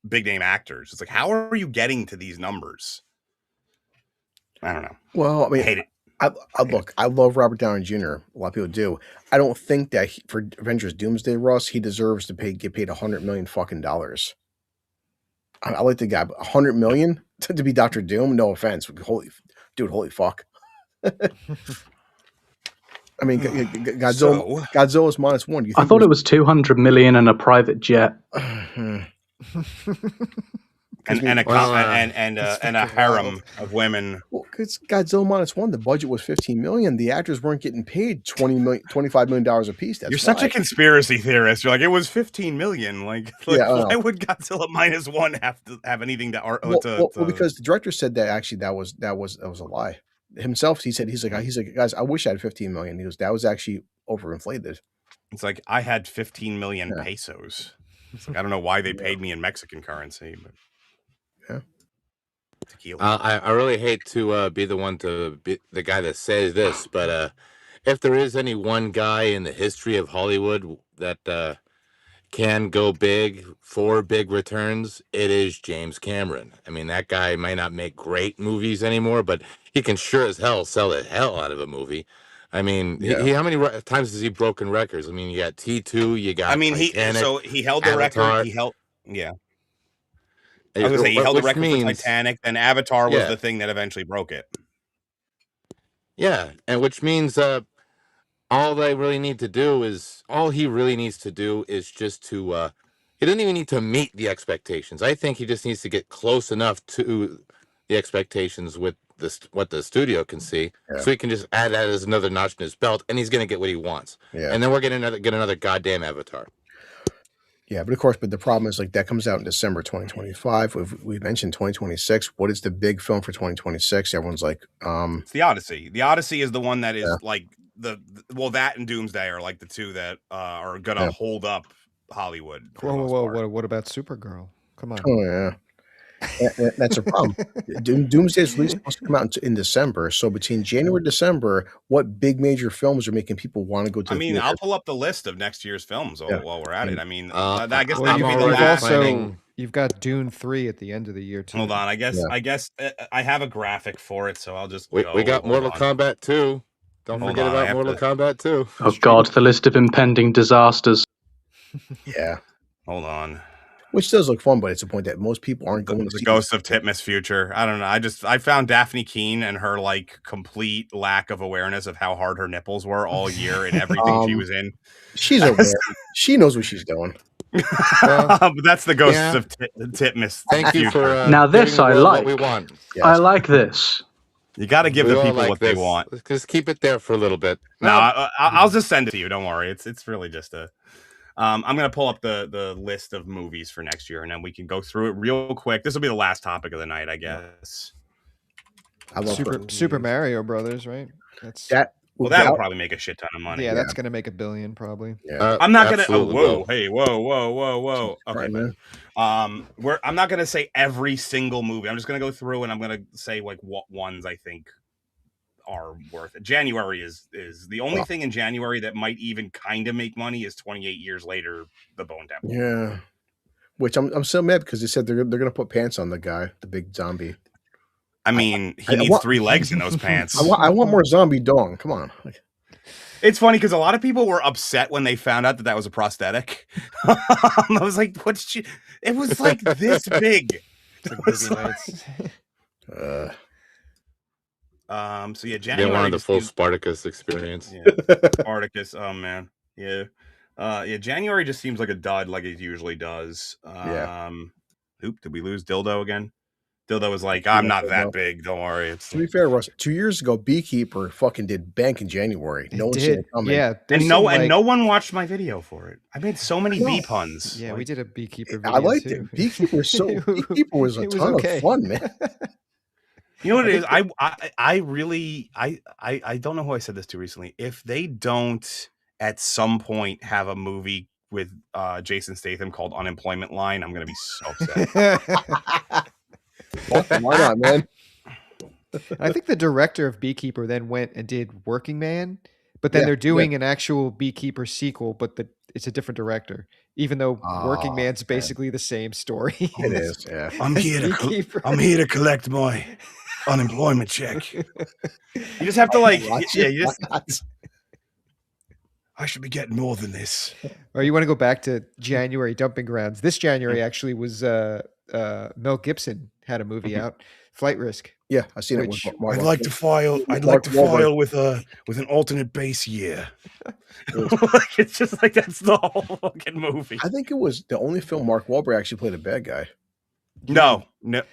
big name actors. It's like, how are you getting to these numbers? I don't know. Well, I mean, hate it. I love Robert Downey Jr. A lot of people do. I don't think that for Avengers Doomsday, Russ, he deserves to get paid $100 million fucking dollars. I like the guy, but $100 million to be Dr. Doom. No offense, holy fuck. I mean, Godzilla's -1. I thought it was 200 million and a private jet. and a harem of women. Well, because Godzilla -1, the budget was $15 million. The actors weren't getting paid $25 million a piece. You're such a conspiracy theorist. You're like, it was $15 million. Like why would Godzilla -1 have to have anything to? Well, because the director said that actually that was a lie. Himself, he's like, guys, I wish I had $15 million. He goes, that was actually overinflated. It's like, I had 15 million pesos. It's like, I don't know why they paid me in Mexican currency, but tequila. I really hate to be the one to be the guy that says this, but if there is any one guy in the history of Hollywood that can go big for big returns, it is James Cameron. I mean, that guy might not make great movies anymore, but he can sure as hell sell the hell out of a movie. I mean, he how many times has he broken records? I mean, you got T2, you got Titanic, he held the record. He held I was gonna say, he held the record for Titanic, and Avatar was the thing that eventually broke it. Yeah, and which means all he really needs to do is just to he doesn't even need to meet the expectations. I think he just needs to get close enough to the expectations with what the studio can see, so he can just add that as another notch in his belt, and he's gonna get what he wants. And then we're gonna get another goddamn Avatar. Yeah, but of course, the problem is, like, that comes out in December 2025. We've mentioned 2026. What is the big film for 2026? Everyone's like, it's The Odyssey. The Odyssey is the one that is like that and Doomsday are like the two that are gonna hold up Hollywood. Whoa! What about Supergirl? Come on. Oh yeah. That's a problem. Doomsday's release supposed to come out in December. So between January and December, what big major films are making people want to go to? I'll pull up the list of next year's films while we're at it. I mean, I guess well, that could be the last. You've got Dune 3 at the end of the year too. Hold on, I guess I have a graphic for it, so I'll just. We got Mortal Kombat 2. Don't forget about Mortal Kombat 2. Oh God, the list of impending disasters. Yeah. Hold on. Which does look fun, but it's a point that most people aren't going to see. The Ghost of TiTmas Future. I don't know. I found Daphne Keene and her like complete lack of awareness of how hard her nipples were all year in everything she was in. She's aware. She knows what she's doing. But that's the Ghost of TiTmas. Thank you for now this I like. What we want. Yes. I like this. You got to give the people what they want. Just keep it there for a little bit. No, I'll just send it to you. Don't worry. It's really just a. I'm going to pull up the list of movies for next year, and then we can go through it real quick. This will be the last topic of the night, I guess. I love Super Mario Brothers, right? That'll probably make a shit ton of money. Yeah, that's going to make $1 billion probably. Yeah. I'm not going to. Whoa. Okay, man. I'm not going to say every single movie. I'm just going to go through and I'm going to say like what ones I think are worth it. January is the only thing in January that might even kind of make money is 28 Years Later, The Bone Temple. Yeah, which I'm so mad because they said they're gonna put pants on the guy, the big zombie. I mean, he needs 3 legs in those pants. I want more zombie dong. Come on. It's funny because a lot of people were upset when they found out that was a prosthetic. I was like, it was like this big. So yeah, January. They wanted the full Spartacus experience. Yeah. Spartacus. Oh man. Yeah. Yeah, January just seems like a dud, like it usually does. Oop, did we lose Dildo again? Dildo was like, I'm not that big. Don't worry. To be fair, Russ, 2 years ago, Beekeeper fucking did bank in January. No one saw it coming. Yeah, and no one watched my video for it. I made so many bee puns. Yeah, we did a Beekeeper I video liked too. it. Beekeeper was a ton of fun, man. You know what it is? I really don't know who I said this to recently. If they don't at some point have a movie with Jason Statham called Unemployment Line, I'm gonna be so upset. Why not, man? I think the director of Beekeeper then went and did Working Man, but then they're doing an actual Beekeeper sequel, but it's a different director. Even though Working Man's basically the same story. It is, yeah. I'm here to collect my unemployment check. You just have to I should be getting more than this. Or you want to go back to January dumping grounds. This January actually was Mel Gibson had a movie out, Flight Risk. Yeah, I seen it. I'd like to file with an alternate base year. It's just like that's the whole fucking movie. I think it was the only film Mark Wahlberg actually played a bad guy. No. Fear,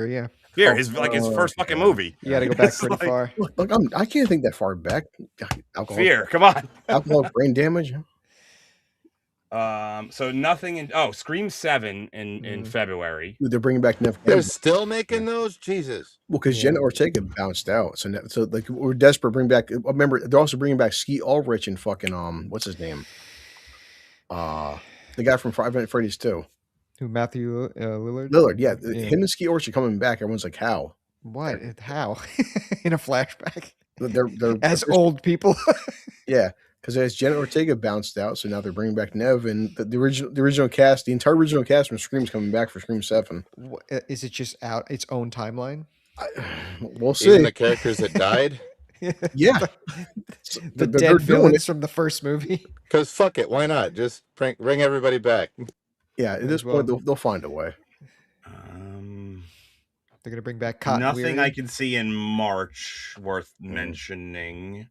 yeah. Fear, his first fucking movie. You got to go back pretty far. Look, I can't think that far back. Alcohol, Fear, come on. Alcohol, brain damage. So nothing in Scream 7 in February. Dude, they're bringing back Neff. They're still making those? Jesus. Well, because Jenna Ortega bounced out, so like we're desperate to bring back. Remember, they're also bringing back Skeet Ulrich and fucking what's his name? The guy from Five Nights at Freddy's 2. Who, Matthew Lillard? Lillard, yeah. Him and Skeet Ulrich are coming back. Everyone's like, how? What? How? In a flashback? They're as old people. Yeah. Because as Jenna Ortega bounced out, so now they're bringing back Nev, and the original cast, the entire original cast from Scream's coming back for Scream 7. Is it just out its own timeline? We'll see. Even the characters that died? Yeah. The dead villains from the first movie. Because fuck it, why not? Just bring everybody back. Yeah, at this point, they'll find a way. They're going to bring back Cotton Nothing Weary. I can see in March worth mentioning.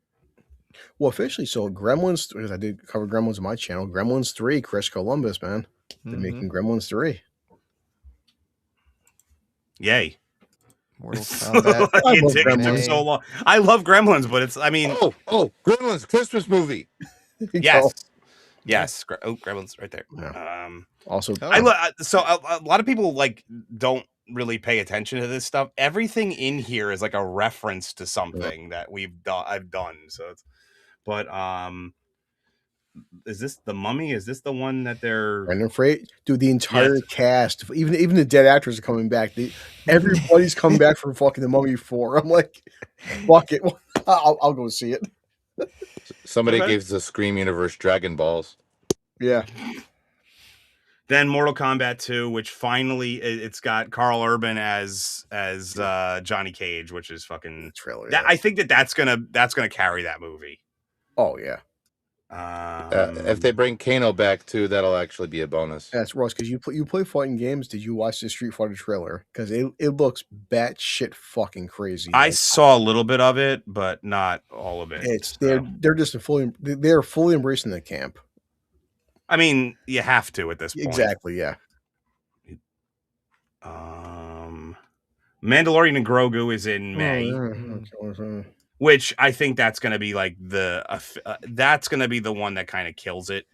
Well, officially, so Gremlins, because I did cover Gremlins on my channel, Gremlins 3, Chris Columbus, man. They're making Gremlins 3. Yay. Mortal Kombat. It took so long. I love Gremlins, but Gremlins Christmas movie. Yes. Gremlins right there. Yeah. Also, so a lot of people don't really pay attention to this stuff. Everything in here is like a reference to something that I've done. So is this the Mummy? Is this the one that they're Brendan Fraser? Dude, the entire cast, even the dead actors are coming back. Everybody's coming back from fucking the Mummy 4. I'm like, fuck it. I'll go see it. Somebody gives the Scream universe Dragon Balls. Yeah. Then Mortal Kombat 2, which finally it's got Carl Urban as Johnny Cage, which is fucking trailer. I think that's gonna carry that movie. Oh yeah. If they bring Kano back too, that'll actually be a bonus. That's Ross, because you play fighting games. Did you watch the Street Fighter trailer? Because it looks batshit fucking crazy. I saw a little bit of it, but not all of it. They're just they're fully embracing the camp. I mean, you have to at this point. Exactly, yeah. Mandalorian and Grogu is in May, which I think that's going to be like that's going to be the one that kind of kills it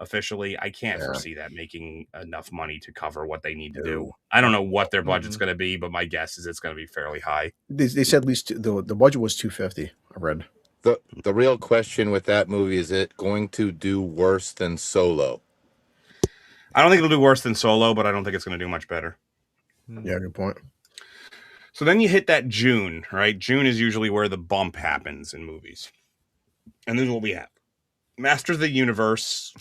officially. I can't foresee that making enough money to cover what they need to do. I don't know what their budget's going to be, but my guess is it's going to be fairly high. They said at least the budget was $250. I read. The real question with that movie is it going to do worse than Solo? I don't think it'll do worse than Solo, but I don't think it's going to do much better. Yeah, good point. So then you hit that June, right? June is usually where the bump happens in movies. And this is what we have. Masters of the Universe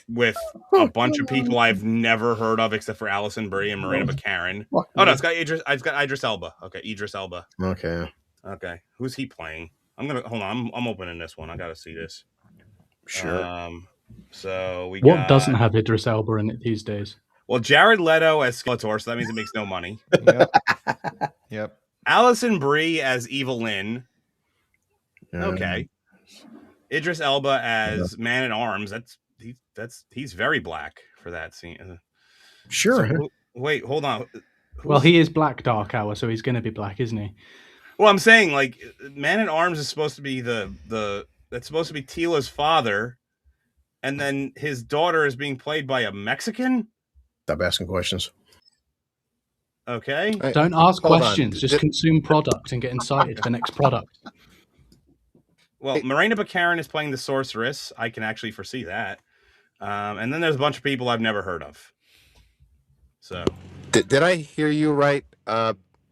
with a bunch of people I've never heard of except for Alison Brie and Marina Baccarin. Oh no, it's got Idris Elba. Okay, Idris Elba. Okay. Who's he playing? Hold on. I'm opening this one. I gotta see this. Sure. So what doesn't have Idris Elba in it these days? Well, Jared Leto as Skeletor, so that means it makes no money. Yep. Alison Brie as Evil Lynn. Okay. Idris Elba as Man at Arms. He's very black for that scene. Sure. So, wait, hold on. Well, he is Black Dark Hour, so he's going to be black, isn't he? Well, I'm saying like Man at Arms is supposed to be that's supposed to be Tila's father, and then his daughter is being played by a Mexican. Stop asking questions. Okay. Don't ask Hold questions. on. Just consume product and get excited for next product. Well, Morena Baccarin is playing the sorceress. I can actually foresee that. And then there's a bunch of people I've never heard of. So, Did I hear you right?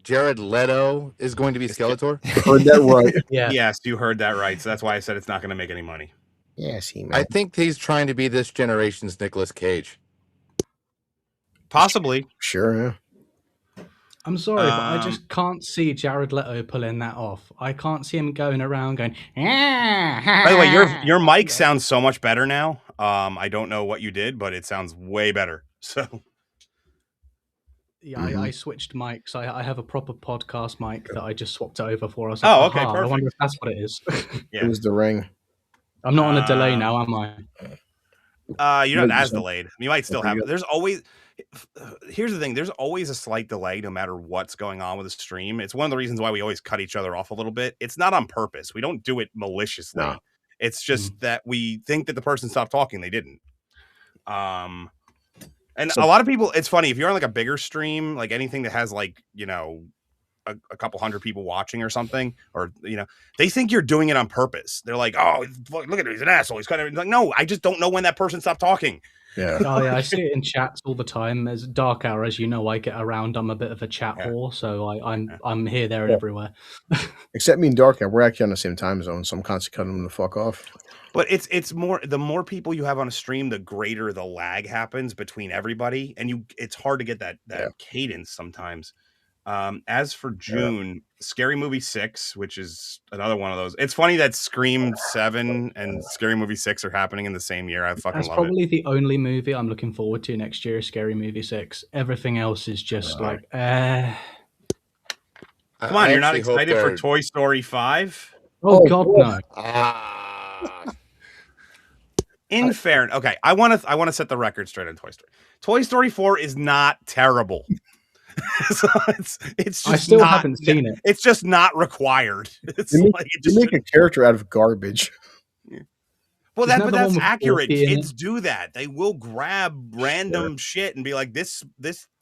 Jared Leto is going to be Skeletor? Heard that right. Yeah. yes, you heard that right. So that's why I said it's not going to make any money. Yes, he man. I think he's trying to be this generation's Nicolas Cage. Possibly. Sure, yeah. I'm sorry, but I just can't see Jared Leto pulling that off. I can't see him going around going. By the way, your mic sounds so much better now. I don't know what you did, but it sounds way better. So Yeah, I switched mics. I have a proper podcast mic that I just swapped it over for. I was Oh, like, okay, I perfect. wonder if that's what it is. yeah, It was the ring. I'm not on a delay now, am I? you're not Maybe as so. delayed. You might still Okay, have. good. There's always. Here's the thing. There's always a slight delay, no matter what's going on with the stream. It's one of the reasons why we always cut each other off a little bit. It's not on purpose. We don't do it maliciously. No. It's just that we think that the person stopped talking. They didn't. And So- a lot of people. It's funny if you're on like a bigger stream, like anything that has like a couple hundred people watching or something, or they think you're doing it on purpose. They're like, oh, look at him, he's an asshole. He's kind of like, no, I just don't know when that person stopped talking. Yeah. Oh yeah, I see it in chats all the time. As Dark Hour, as you know, I get around. I'm a bit of a chat whore, so I'm here, there, and everywhere. Except me and Dark, we're actually on the same time zone, so I'm constantly cutting them the fuck off. But it's more, the more people you have on a stream, the greater the lag happens between everybody, and it's hard to get that cadence sometimes. As for June, Scary Movie 6, which is another one of those. It's funny that Scream 7 and Scary Movie 6 are happening in the same year. I fucking That's love probably the only movie I'm looking forward to next year. Scary Movie 6. Everything else is just Come on, you're not excited for Toy Story 5? Oh God, no. In fairness, okay, I want to set the record straight on Toy Story. Toy Story 4 is not terrible. So it's just I still haven't seen it. It's just not required. It's You like make a character out of garbage. Well, Isn't that the that's one with accurate. Forky in Kids do that. They will grab random shit and be like, "This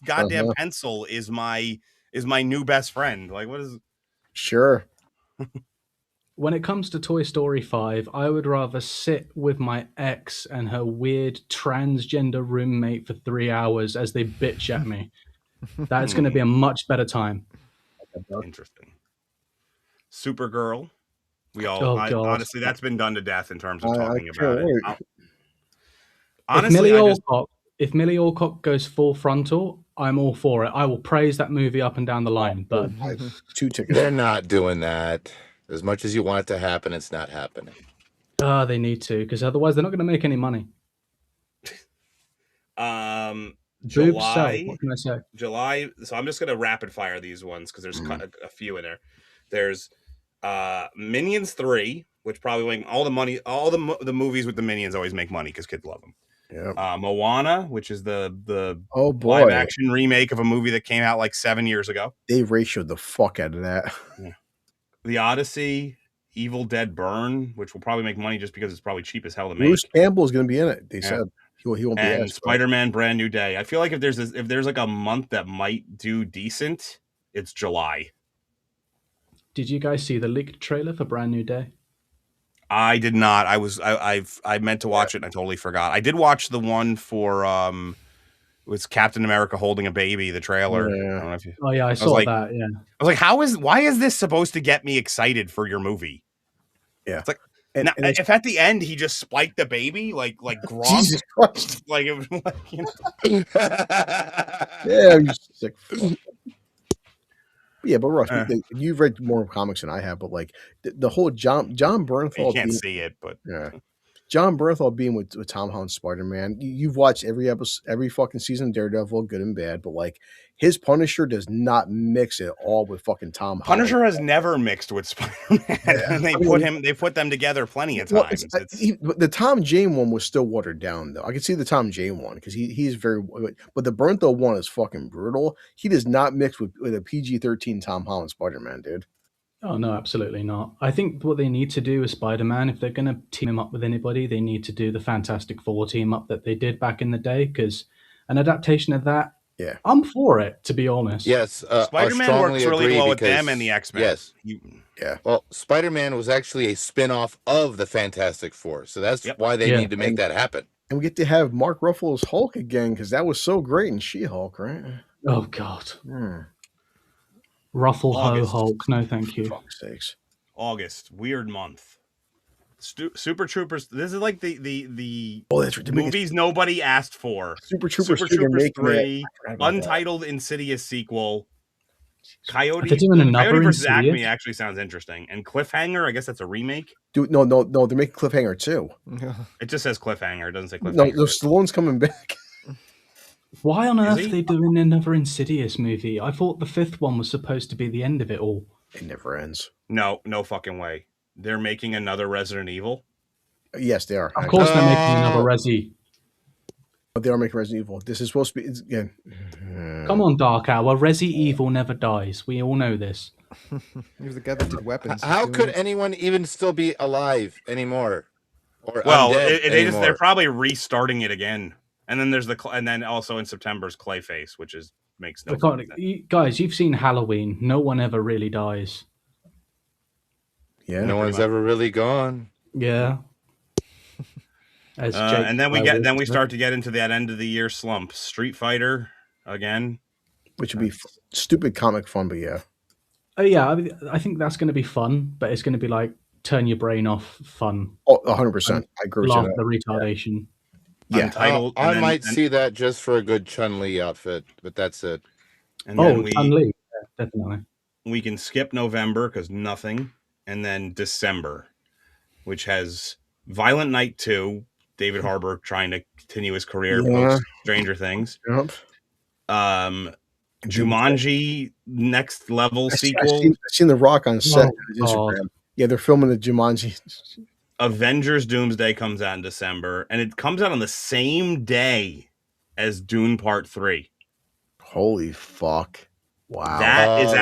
goddamn pencil is my new best friend." Like, what is? Sure. When it comes to Toy Story 5, I would rather sit with my ex and her weird transgender roommate for 3 hours as they bitch at me. That's going to be a much better time. Interesting. Supergirl. We all honestly, that's been done to death in terms of talking about it. Honestly, if Millie Alcock goes full frontal, I'm all for it. I will praise that movie up and down the line. But 2 tickets. They're not doing that. As much as you want it to happen, it's not happening. They need to, because otherwise they're not going to make any money. July. What can I say? July. So I'm just gonna rapid fire these ones because there's a few in there. There's Minions 3, which probably make all the money. All the movies with the Minions always make money because kids love them. Yeah. Moana, which is the boy, live action remake of a movie that came out like 7 years ago. They ratioed the fuck out of that. Yeah. The Odyssey, Evil Dead Burn, which will probably make money just because it's probably cheap as hell to make. Bruce Campbell is going to be in it. They said he won't be. And Spider-Man: Brand New Day. I feel like if there's like a month that might do decent, it's July. Did you guys see the leaked trailer for Brand New Day? I did not. I meant to watch it and I totally forgot. I did watch the one for it was Captain America holding a baby, the trailer. Yeah. I don't know if you, I saw that, yeah. I was like, why is this supposed to get me excited for your movie? Yeah. It's like if at the end he just spiked the baby like Gronk, Jesus Christ. like it was like, Yeah, I'm just sick. Yeah, but Russ, you've read more comics than I have, but like the whole John Bernthal. You can't see it, but John Bernthal being with Tom Holland's Spider-Man. You've watched every episode, every fucking season of Daredevil, good and bad, but like his Punisher does not mix at all with fucking Tom Holland. Punisher has never mixed with Spider-Man, and they put them together plenty of times. The Tom Jane one was still watered down though. I can see the Tom Jane one because he's very, but the Bernthal one is fucking brutal. He does not mix with a PG-13 Tom Holland Spider-Man, dude. Oh, no, absolutely not. I think what they need to do with Spider-Man, if they're going to team him up with anybody, they need to do the Fantastic Four team up that they did back in the day, because an adaptation of that, yeah, I'm for it, to be honest. Yes, Spider-Man works really well with them and the X-Men. Yes. Yeah. Well, Spider-Man was actually a spin-off of the Fantastic Four, so that's why they need to make that happen. And we get to have Mark Ruffalo's Hulk again, because that was so great in She-Hulk, right? Oh, God. Ruffle Ho Hulk, no thank you. For fuck's sakes. August, weird month. Super Troopers. This is like the movies nobody asked for. Super Troopers 3, untitled Insidious sequel. Coyote vs. Acme actually sounds interesting. And Cliffhanger, I guess that's a remake. No, they're making Cliffhanger too. It just says Cliffhanger. It doesn't say Cliffhanger. No, Stallone's coming back. Why on earth are they doing another Insidious movie? I thought the 5th one was supposed to be the end of it all. It never ends. No fucking way. They're making another Resident Evil? Yes, they are. Of course they're making another Resi. But they are making Resident Evil. This is supposed to be, again. Come on, Dark Hour. Resi Evil never dies. We all know this. He was the guy that did weapons. How could anyone even still be alive anymore? Or they're probably restarting it again. And then there's and then also in September's Clayface, which makes no sense. Guys, you've seen Halloween. No one ever really dies. Yeah, no one's ever really gone. Yeah. And then we start to get into that end of the year slump. Street Fighter again, which would be stupid comic fun, but yeah. Oh yeah, I think that's going to be fun, but it's going to be like turn your brain off fun. Oh, 100%. I agree with you. The retardation. Yeah, I might see that just for a good Chun-Li outfit, but that's it. And then Chun-Li, definitely. We can skip November because nothing, and then December, which has Violent Night 2, David Harbour trying to continue his career post Stranger Things. Yep. Jumanji Next Level sequel. I've seen The Rock on set on Instagram. Yeah, they're filming the Jumanji. Avengers Doomsday comes out in December, and it comes out on the same day as Dune Part 3. Holy fuck. Wow. That's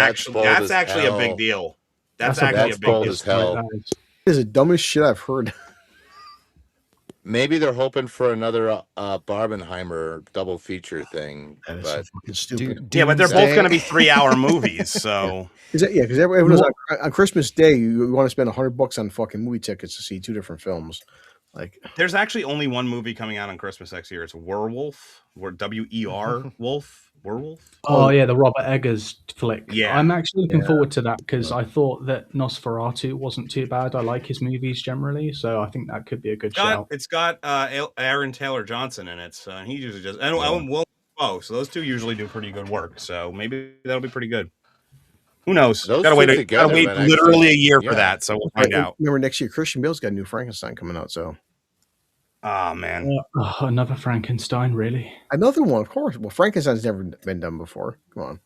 actually a big deal. That's actually a big deal. As hell. That is the dumbest shit I've heard. Maybe they're hoping for another Barbenheimer double feature thing. That is so fucking stupid. Yeah, but they're both going to be 3-hour movies, so... Because everyone knows on Christmas Day, you want to spend $100 on fucking movie tickets to see 2 different films. Like, there's actually only one movie coming out on Christmas next year. It's Werewolf, W-E-R, Werewolf. Oh yeah, the Robert Eggers flick. Yeah, I'm actually looking forward to that because I thought that Nosferatu wasn't too bad. I like his movies generally, so I think that could be a good shout. It's got Aaron Taylor Johnson in it, so he usually does. And Will Dafoe, so those two usually do pretty good work. So maybe that'll be pretty good. Who knows? Gotta wait literally a year for that, so we'll find out. Remember, next year Christian Bale's got a new Frankenstein coming out, so. Oh man, another Frankenstein, really? Another one, of course. Well, Frankenstein's never been done before. Come on.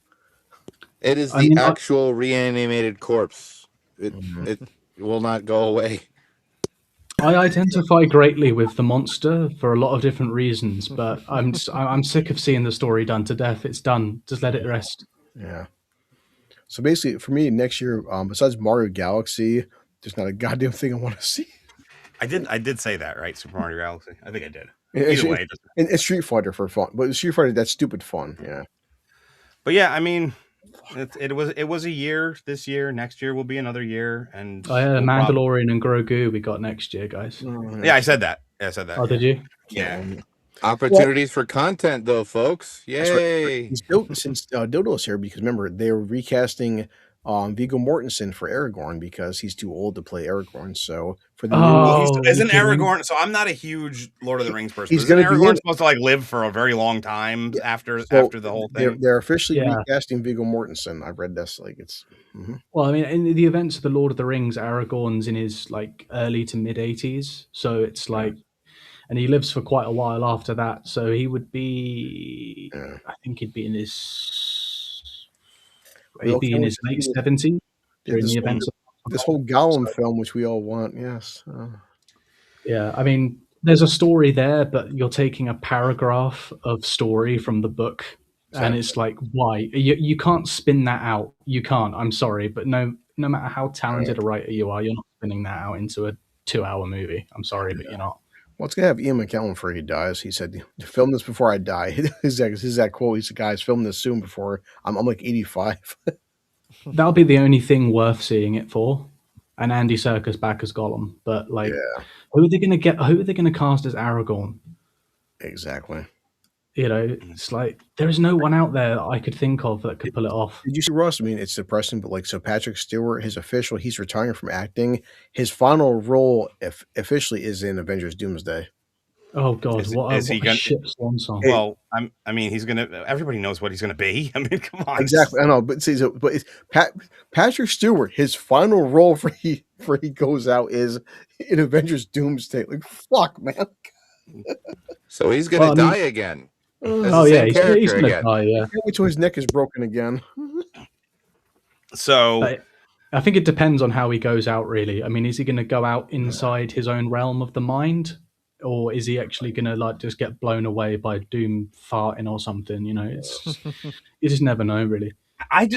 It is the actual reanimated corpse. It will not go away. I identify greatly with the monster for a lot of different reasons, but I'm sick of seeing the story done to death. It's done. Just let it rest. Yeah. So basically, for me, next year, besides Mario Galaxy, there's not a goddamn thing I want to see. I did say that, right? Super Mario Galaxy. I think I did. Either way, and Street Fighter for fun, but Street Fighter, that's stupid fun. Yeah. But yeah, I mean, it was a year. This year, next year will be another year, and Mandalorian and Grogu we got next year, guys. Yeah, I said that. Oh, did you? Yeah. Opportunities for content, though, folks. Yay! Right. Since Dodo's here, because remember they were recasting Viggo Mortensen for Aragorn because he's too old to play Aragorn. So for the isn't Aragorn? So I'm not a huge Lord of the Rings person. Isn't Aragorn supposed to like live for a very long time after the whole thing? They're officially recasting Viggo Mortensen. I've read this. Like it's. Well, I mean, in the events of the Lord of the Rings, Aragorn's in his like early to mid 80s, so it's like, and he lives for quite a while after that. So he would be, I think he'd be in his, late 70s during the events. This whole Gollum film, which we all want, yes. Yeah, I mean, there's a story there, but you're taking a paragraph of story from the book. And it's like, why? You can't spin that out. You can't. I'm sorry, but no matter how talented a writer you are, you're not spinning that out into a 2-hour movie. I'm sorry, but you're not. Well, it's gonna have Ian McKellen before he dies. He said, "Film this before I die." His that quote. He's the guys film this soon before I'm like 85. That'll be the only thing worth seeing it for. And Andy Serkis back as Gollum, but like, who are they gonna get? Who are they gonna cast as Aragorn? Exactly. You know, it's like there is no one out there that I could think of that could pull it off. Did you see Ross? I mean, it's depressing, but like, so Patrick Stewart, he's retiring from acting. His final role, officially, is in Avengers: Doomsday. Oh God, what a shit swan song. Well, I mean, he's gonna. Everybody knows what he's gonna be. I mean, come on. Exactly, I know, but see, but it's Patrick Stewart. His final role for he goes out is in Avengers: Doomsday. Like, fuck, man. So he's gonna die again. Oh yeah, he's gonna die. Yeah, can't wait till his neck is broken again. So I think it depends on how he goes out. Really, I mean, is he going to go out inside his own realm of the mind, or is he actually going to like just get blown away by Doom farting or something? You know, it's you just never know, really.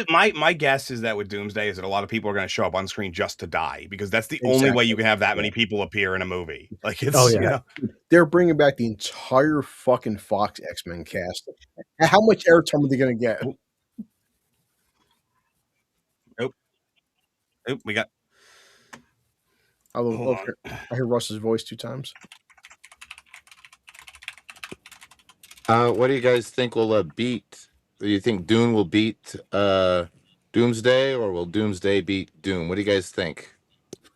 My guess is that with Doomsday is that a lot of people are going to show up on screen just to die because that's the only way you can have that many people appear in a movie. Like it's you know. They're bringing back the entire fucking Fox X-Men cast. How much airtime are they going to get? Oh, we got. I hear Russ's voice 2 times. What do you guys think will beat? Do you think Dune will beat Doomsday, or will Doomsday beat Doom? What do you guys think?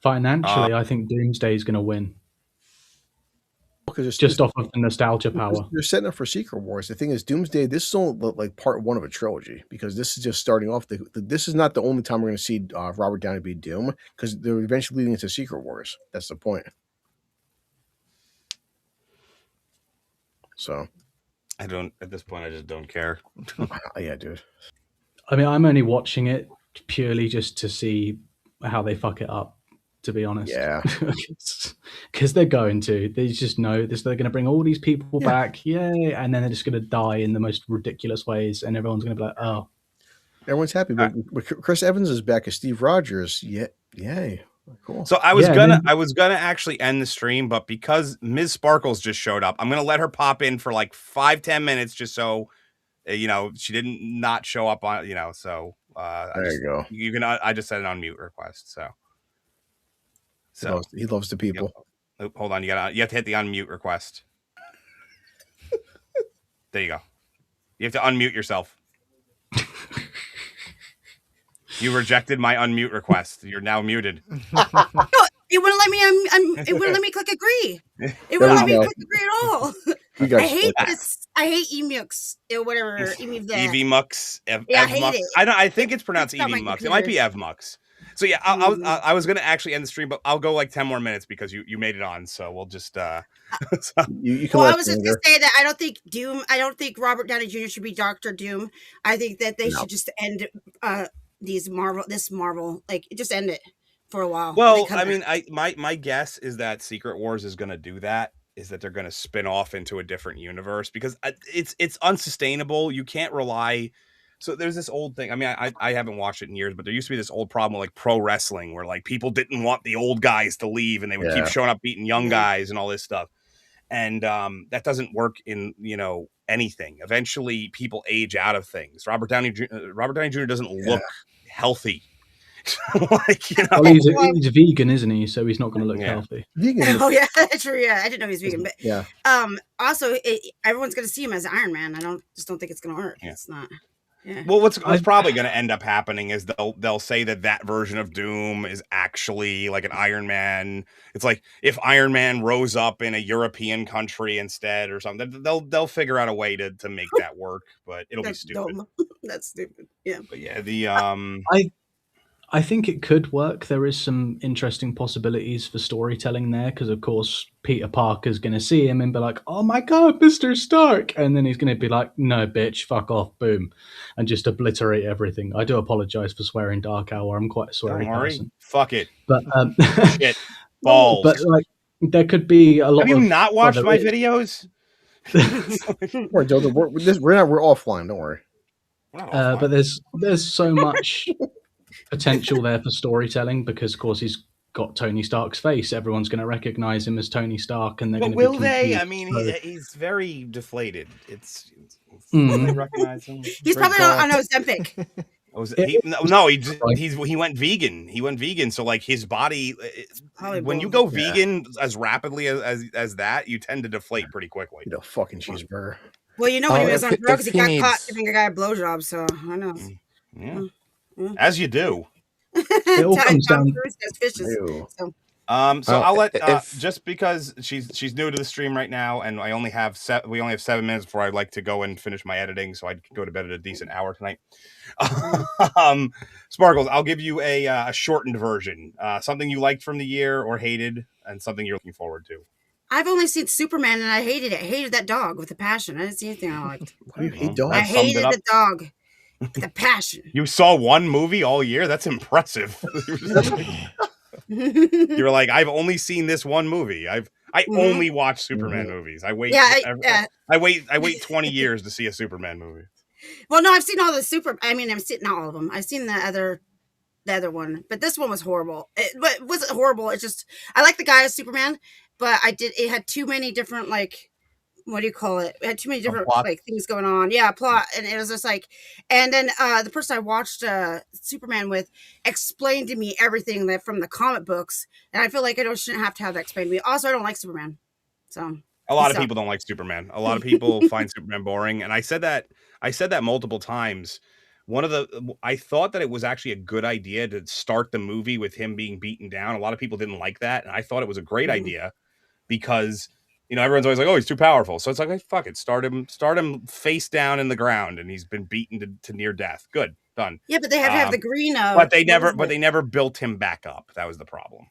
Financially, I think Doomsday is going to win. Just off of the nostalgia power. They're setting up for Secret Wars. The thing is, Doomsday, this is only like part 1 of a trilogy because this is just starting off. This is not the only time we're going to see Robert Downey be Doom because they're eventually leading into Secret Wars. That's the point. So, at this point, I just don't care. Yeah, dude. I mean, I'm only watching it purely just to see how they fuck it up. To be honest, yeah, because they just know this. They're going to bring all these people back, yay, and then they're just going to die in the most ridiculous ways, and everyone's going to be like, "Oh, everyone's happy." But Chris Evans is back as Steve Rogers. Yay, cool. So I was gonna actually end the stream, but because Ms. Sparkles just showed up, I'm gonna let her pop in for like 5-10 minutes, just so she didn't not show up on So there you go. You can. I just set an unmute request. So he loves the people. Oh, hold on, you have to hit the unmute request. There you go. You have to unmute yourself. You rejected my unmute request. You're now muted. No, it wouldn't let me. It wouldn't let me click agree. It wouldn't let me click agree at all. I hate this. I hate emux or whatever. Evmux. I hate it. I think it's pronounced Evmux. It might be Evmux. So yeah, I was gonna actually end the stream, but I'll go like 10 more minutes because you made it on. So we'll just you can. Well, I was just gonna say that I don't think Robert Downey Jr. should be Dr. Doom. I think that they should just end this Marvel, like just end it for a while. Well, I mean, my guess is that Secret Wars is gonna do that. Is that they're gonna spin off into a different universe because it's unsustainable. You can't rely. So there's this old thing. I mean, I haven't watched it in years, but there used to be this old problem with like pro wrestling where like people didn't want the old guys to leave and they would keep showing up beating young guys and all this stuff. And that doesn't work in, anything. Eventually people age out of things. Robert Downey Jr. doesn't look healthy. Well, he's vegan, isn't he? So he's not going to look healthy. Vegan. Oh yeah, true. Yeah, I didn't know he was vegan, but also everyone's going to see him as Iron Man. I don't think it's going to work. Yeah. It's not. Yeah. Well, what's probably going to end up happening is they'll say that version of Doom is actually like an Iron Man. It's like if Iron Man rose up in a European country instead or something. They'll figure out a way to make that work, but it'll be stupid. Dumb. That's stupid. Yeah. But yeah, the I think it could work. There is some interesting possibilities for storytelling there because, of course, Peter Parker's going to see him and be like, "Oh my God, Mr. Stark!" And then he's going to be like, "No, bitch, fuck off, boom," and just obliterate everything. I do apologize for swearing, Dark Hour. I'm quite a sweary person. Fuck it. But shit, balls. But like, there could be a lot. Have you not watched my videos? Don't worry, Joe, we're offline. Don't worry. But there's so much potential there for storytelling because, of course, he's got Tony Stark's face. Everyone's going to recognize him as Tony Stark, and they're going to. Will they? I mean, he's very deflated. It's they recognize him. He's probably on Ozempic. He went vegan. He went vegan. So like his body, when you go vegan as rapidly as that, you tend to deflate pretty quickly. You know, fucking cheeseburger. Well, you know when he was on drugs, he got caught giving a guy a blowjob. So I know. Yeah, as you do. It all comes down. So I'll let just because she's new to the stream right now, and we only have 7 minutes before I'd like to go and finish my editing, so I'd go to bed at a decent hour tonight. Sparkles, I'll give you a shortened version, something you liked from the year or hated, and something you're looking forward to. I've only seen Superman, and I hated it. I hated that dog with a passion. I didn't see anything I liked. Why do you hate dogs? I hated the dog with a passion. You saw one movie all year? That's impressive. You're like, I've only seen this one movie. I only watch Superman movies. I wait. I wait 20 years to see a Superman movie. Well, no, I've seen all the I've seen not all of them. I've seen the other one, but this one was horrible. It wasn't horrible. It's just I like the guy as Superman, but it had too many different what do you call it? It had too many different things going on. Yeah, plot. And it was just and then the person I watched Superman with explained to me everything that from the comic books. And I feel like shouldn't have to have that explained to me. Also, I don't like Superman. So a lot of people don't like Superman. A lot of people find Superman boring. And I said that multiple times. I thought that it was actually a good idea to start the movie with him being beaten down. A lot of people didn't like that. And I thought it was a great idea because everyone's always like, "Oh, he's too powerful." So it's like, hey, fuck it. Start him face down in the ground, and he's been beaten to near death. Good, done. Yeah, but they have to have the green. But they never built him back up. That was the problem.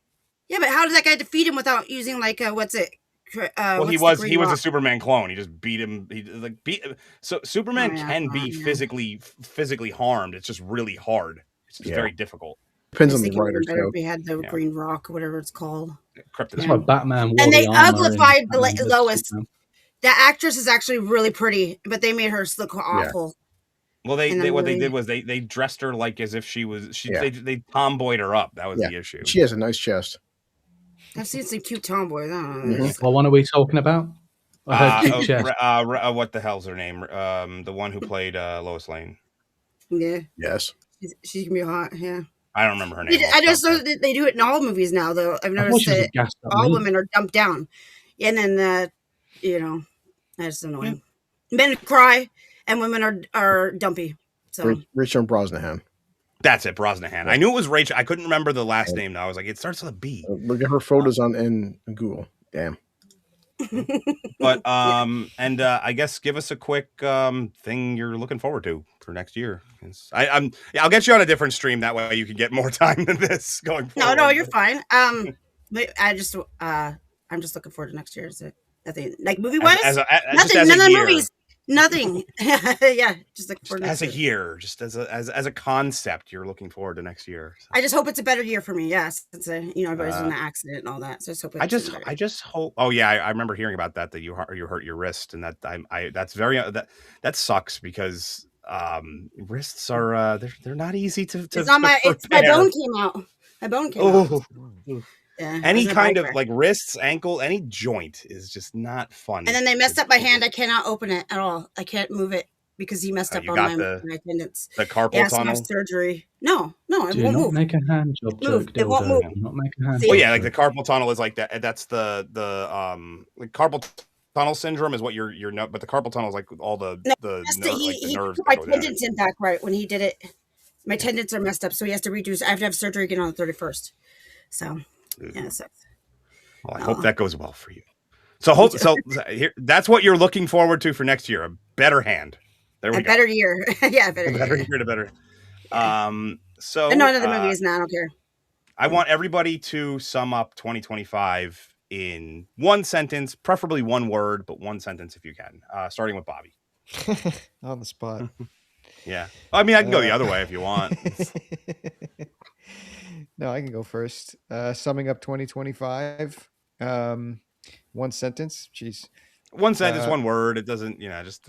Yeah, but how did that guy defeat him without using what's it? Well, he was a Superman clone. He just beat him. So Superman can be physically harmed. It's just really hard. It's just very difficult. Depends on the writer. If we had the Green Rock, whatever it's called. That's why Batman. And they uglified Lois. The actress is actually really pretty, but they made her look awful. Well, what they did was they dressed her like as if she was they tomboyed her up. That was the issue. She has a nice chest. I've seen some cute tomboys. What one are we talking about? I heard cute chest. What the hell's her name? The one who played Lois Lane. Yeah. Yes. She can be hot. Yeah. I don't remember her name. I just know that they do it in all movies now, though. I've noticed that all women are dumped down, and then that's annoying. Men cry, and women are dumpy. So Rachel Brosnahan. That's it, Brosnahan. I knew it was Rachel. I couldn't remember the last name. Though I was like, it starts with a B. Look at her photos in Google. Damn. But I guess give us a quick thing you're looking forward to for next year. I'll get you on a different stream, that way you can get more time than this going forward. No, you're fine. But I'm just looking forward to next year. Is it nothing like movie wise? Nothing. None of the movies. Nothing. Yeah, just looking forward to as a year, just as a concept, you're looking forward to next year. So. I just hope it's a better year for me. Yes, it's everybody's in an accident and all that. So I just hope. I just hope. Oh yeah, I remember hearing about that you hurt your wrist, and that's very that sucks because wrists are they're not easy to. It's not my. It's my bone came out. My bone came out. Yeah, any kind of wrists, ankle, any joint is just not fun. And then they messed up my hand. I cannot open it at all. I can't move it because he messed up on my tendons. The carpal tunnel. Surgery. No, it won't move. Make a hand job. It won't move. Not make a hand. Well, yeah, like the carpal tunnel is like that. That's the carpal tunnel syndrome is what you're no, but the carpal tunnel is like all the No, the nerves. put my That go down. tendons in back right when he did it. My tendons are messed up, so he has to redo. I have to have surgery again on the 31st. So, yeah, so. Well, I hope that goes well for you. So here, that's what you're looking forward to for next year. A better hand. There we go. A better year. Yeah, a better year. Year to better. So no, another movie is not. I don't care. I want everybody to sum up 2025 in one sentence, preferably one word, but one sentence if you can. Starting with Bobby. On the spot. Yeah. I mean, I can go the other way if you want. No, I can go first. Summing up 2025. One sentence. Jeez. One sentence, one word. It doesn't, just.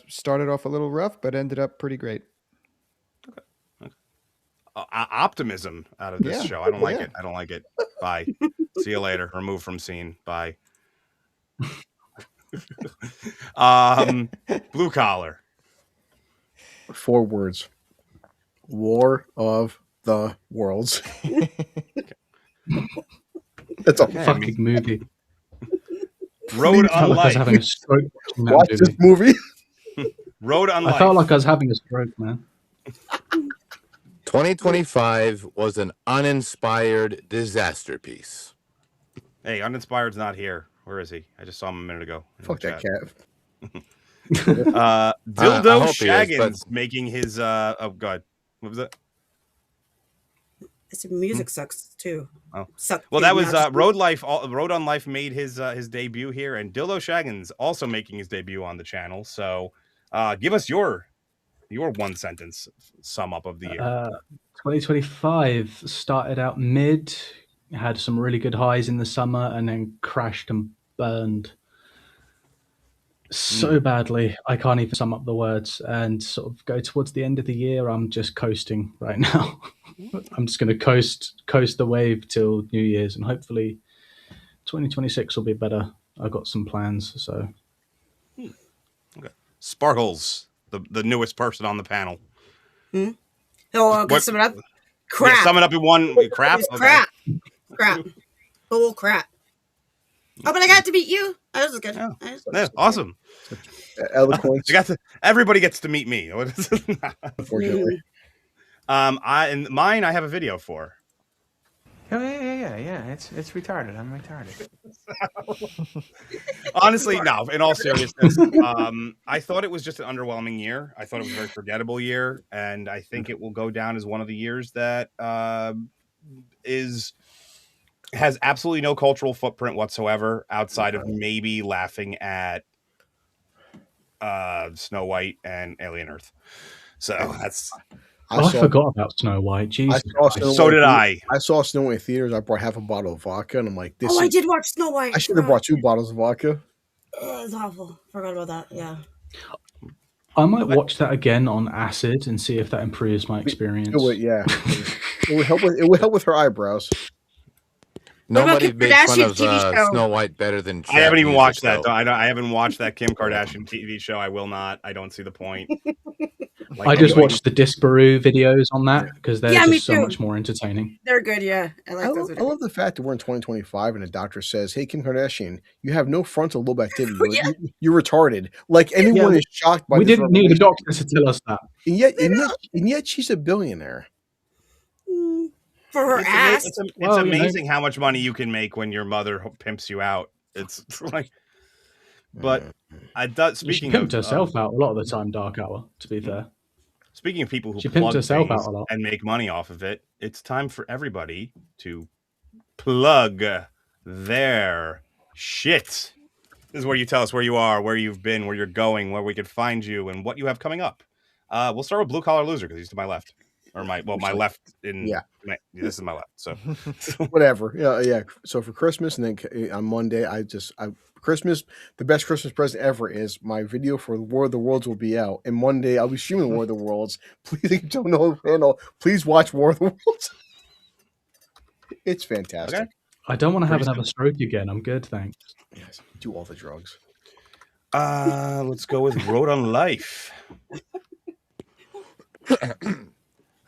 Started off a little rough, but ended up pretty great. Okay. Optimism out of this show. I don't like it. I don't like it. Bye. See you later. Remove from scene. Bye. Blue collar. 4 words. War of the Worlds. That's a fucking movie. Road on Life. Having a stroke watch this movie. Road on Life. I felt like I was having a stroke, man. 2025 was an uninspired disaster piece. Hey, uninspired's not here. Where is he? I just saw him a minute ago. Fuck that cat. Dildo Shaggins making his oh god. What was it? It's music sucks too. Oh, well, that was Road on Life made his debut here, and Dildo Shaggins also making his debut on the channel. So, give us your one sentence sum up of the year. 2025 started out mid, had some really good highs in the summer, and then crashed and burned so badly I can't even sum up the words. And sort of go towards the end of the year, I'm just coasting right now. I'm just going to coast the wave till New Year's, and hopefully 2026 will be better. I've got some plans. So okay. Sparkles, the newest person on the panel. Oh, sum it up. Crap. Yeah, sum it up in one. Crap. Okay. Crap. Bull crap. Oh, but I got to beat you. That was good. Yeah, awesome. Eloquence. Everybody gets to meet me. Unfortunately. And mine I have a video for. Yeah. It's retarded. I'm retarded. Honestly, no. In all seriousness, I thought it was just an underwhelming year. I thought it was a very forgettable year, and I think it will go down as one of the years that has absolutely no cultural footprint whatsoever, outside of maybe laughing at Snow White and Alien Earth. So that's. I forgot about Snow White. Jesus. So did I. I saw Snow White in theaters. I brought half a bottle of vodka, and I'm like, "This." I did watch Snow White. I should have brought 2 bottles of vodka. It's awful. Forgot about that. Yeah. I might watch that again on acid and see if that improves my experience. It would, yeah. It would help with her eyebrows. Nobody made fun of Snow White better than I haven't even watched that. Though. I haven't watched that Kim Kardashian TV show. I will not. I don't see the point. I just watched the Disparu videos on that because they're just so much more entertaining. They're good, yeah. I like those videos. I love the fact that we're in 2025 and a doctor says, "Hey, Kim Kardashian, you have no frontal lobe activity. You're retarded." Like anyone is shocked by. We didn't need a doctor to tell us that. And yet, she's a billionaire. For her ass. It's amazing how much money you can make when your mother pimps you out. It's like, but she pimped herself out a lot of the time. Dark Hour, to be fair. Speaking of people who she pimped herself out a lot and make money off of it, it's time for everybody to plug their shit. This is where you tell us where you are, where you've been, where you're going, where we could find you, and what you have coming up. We'll start with Blue Collar Loser because he's to my left. Or my left this is my left. So whatever. Yeah. So for Christmas and then on Monday, Christmas, the best Christmas present ever is my video for War of the Worlds will be out. And Monday I'll be streaming War of the Worlds. Please, if you don't know the panel, please watch War of the Worlds. It's fantastic. Okay. I don't want to have another stroke again. I'm good, thanks. Yes, do all the drugs. Let's go with Road on Life.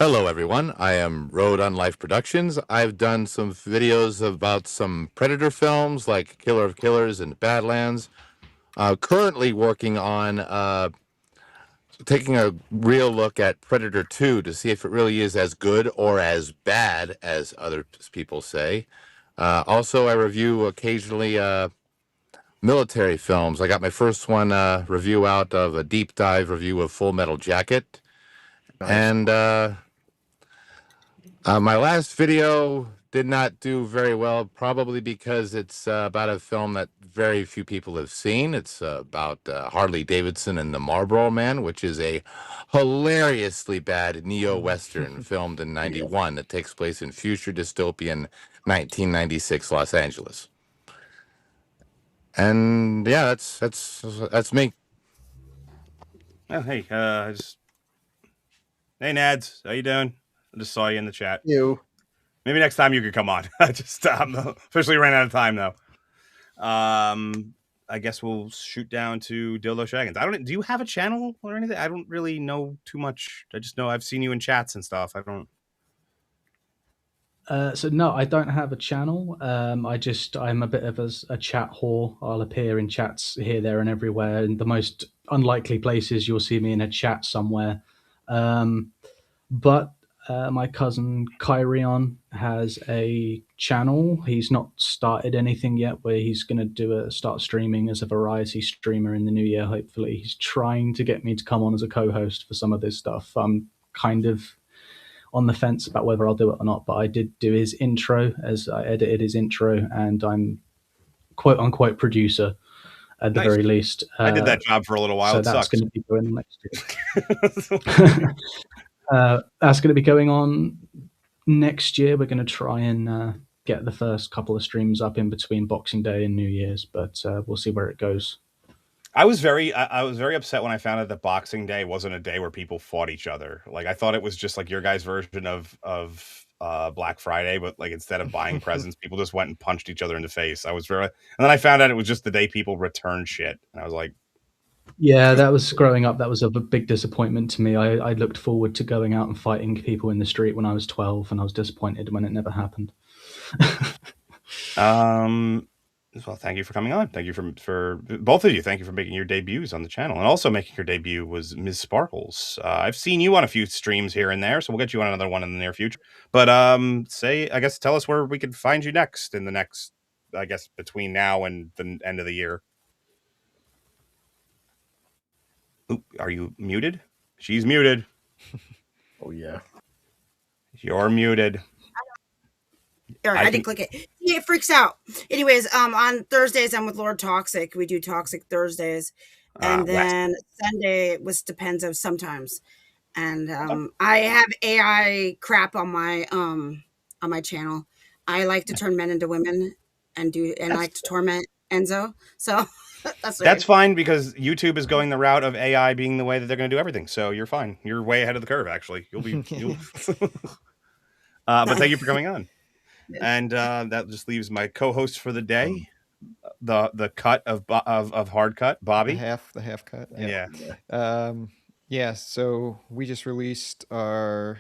Hello, everyone. I am Road on Life Productions. I've done some videos about some Predator films like Killer of Killers and Badlands. Currently working on taking a real look at Predator 2 to see if it really is as good or as bad as other people say. Also, I review occasionally military films. I got my first one review out of a deep dive review of Full Metal Jacket. Nice. And my last video did not do very well, probably because it's about a film that very few people have seen. It's about Harley Davidson and the Marlboro Man, which is a hilariously bad neo-Western filmed in 91 that takes place in future dystopian 1996 Los Angeles. And yeah, that's me. Oh, hey, hey, Nads, how you doing? I just saw you in the chat. You. Maybe next time you could come on. I just officially ran out of time though. I guess we'll shoot down to Dildo Shaggins. Do you have a channel or anything? I don't really know too much. I just know I've seen you in chats and stuff. I don't. So no, I don't have a channel. I'm a bit of a chat whore. I'll appear in chats here, there, and everywhere. In the most unlikely places, you'll see me in a chat somewhere. But my cousin Kyrion has a channel. He's not started anything yet, where he's going to start streaming as a variety streamer in the new year. Hopefully, he's trying to get me to come on as a co-host for some of this stuff. I'm kind of on the fence about whether I'll do it or not, but I did do his intro, as I edited his intro, and I'm quote unquote producer at the very least. I did that job for a little while. So it that's sucks. going to be going next year. That's going to be going on next year. We're going to try and get the first couple of streams up in between Boxing Day and New Year's, but we'll see where it goes. I was very upset when I found out that Boxing Day wasn't a day where people fought each other. Like I thought it was just like your guys' version of Black Friday, but like instead of buying presents, people just went and punched each other in the face. And then I found out it was just the day people returned shit, and I was like, yeah, that was growing up. That was a big disappointment to me. I looked forward to going out and fighting people in the street when I was 12, and I was disappointed when it never happened. Well, thank you for coming on. Thank you for both of you. Thank you for making your debuts on the channel, and also making your debut was Ms. Sparkles. I've seen you on a few streams here and there, so we'll get you on another one in the near future. But tell us where we can find you next in the next, I guess, between now and the end of the year. Oop, are you muted? She's muted. Oh yeah, you're muted. I didn't click it. Yeah, it freaks out. Anyways, on Thursdays I'm with Lord Toxic. We do Toxic Thursdays, and then Sunday was Depenzo sometimes. And I have AI crap on my channel. I like to turn men into women and I like to torment Enzo. So that's fine, because YouTube is going the route of AI being the way that they're going to do everything. So you're fine. You're way ahead of the curve. Actually, you'll be. But thank you for coming on. And that just leaves my co-host for the day, the cut of hard cut, Bobby. The half cut. Yeah. So we just released our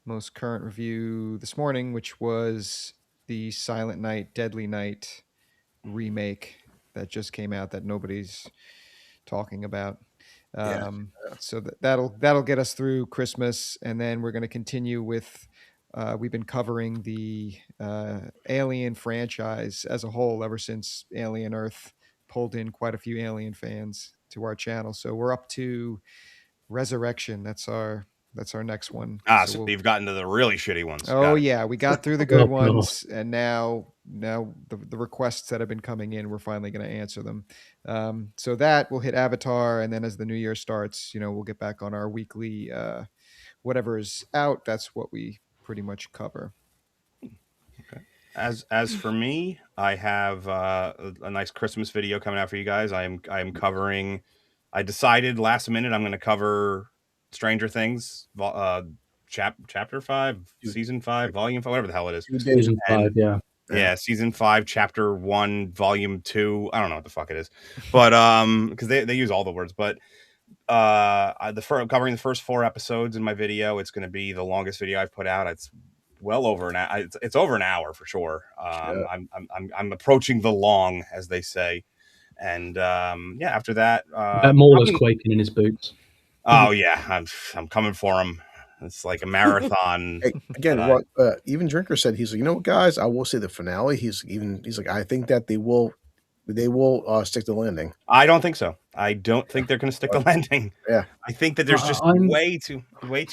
most current review this morning, which was the Silent Night, Deadly Night remake that just came out that nobody's talking about. So that'll get us through Christmas, and then we're going to continue with. We've been covering the Alien franchise as a whole ever since Alien Earth pulled in quite a few Alien fans to our channel. So we're up to Resurrection. That's our next one. So we've gotten to the really shitty ones. Oh yeah, we got through the good ones, and now the requests that have been coming in, we're finally going to answer them. So that will hit Avatar, and then as the new year starts, we'll get back on our weekly whatever is out. That's what we pretty much cover. Okay. As for me, I have a nice Christmas video coming out for you guys. I am covering. I decided last minute I'm going to cover Stranger Things, chapter 5, season 5, volume 5, whatever the hell it is. Season 5, yeah, season 5, chapter 1, volume 2. I don't know what the fuck it is, but because they use all the words, but covering the first 4 episodes in my video. It's going to be the longest video I've put out. It's well over an hour. It's over an hour for sure. I'm approaching the long, as they say. And after that, Mauler's quaking in his boots. Oh yeah, I'm coming for him. It's like a marathon. Hey, again, even Drinker said, he's like, you know what, guys, I will say the finale. He's like, I think that they will stick the landing. I don't think so. I don't think they're going to stick the landing. Yeah, I think that there's just way too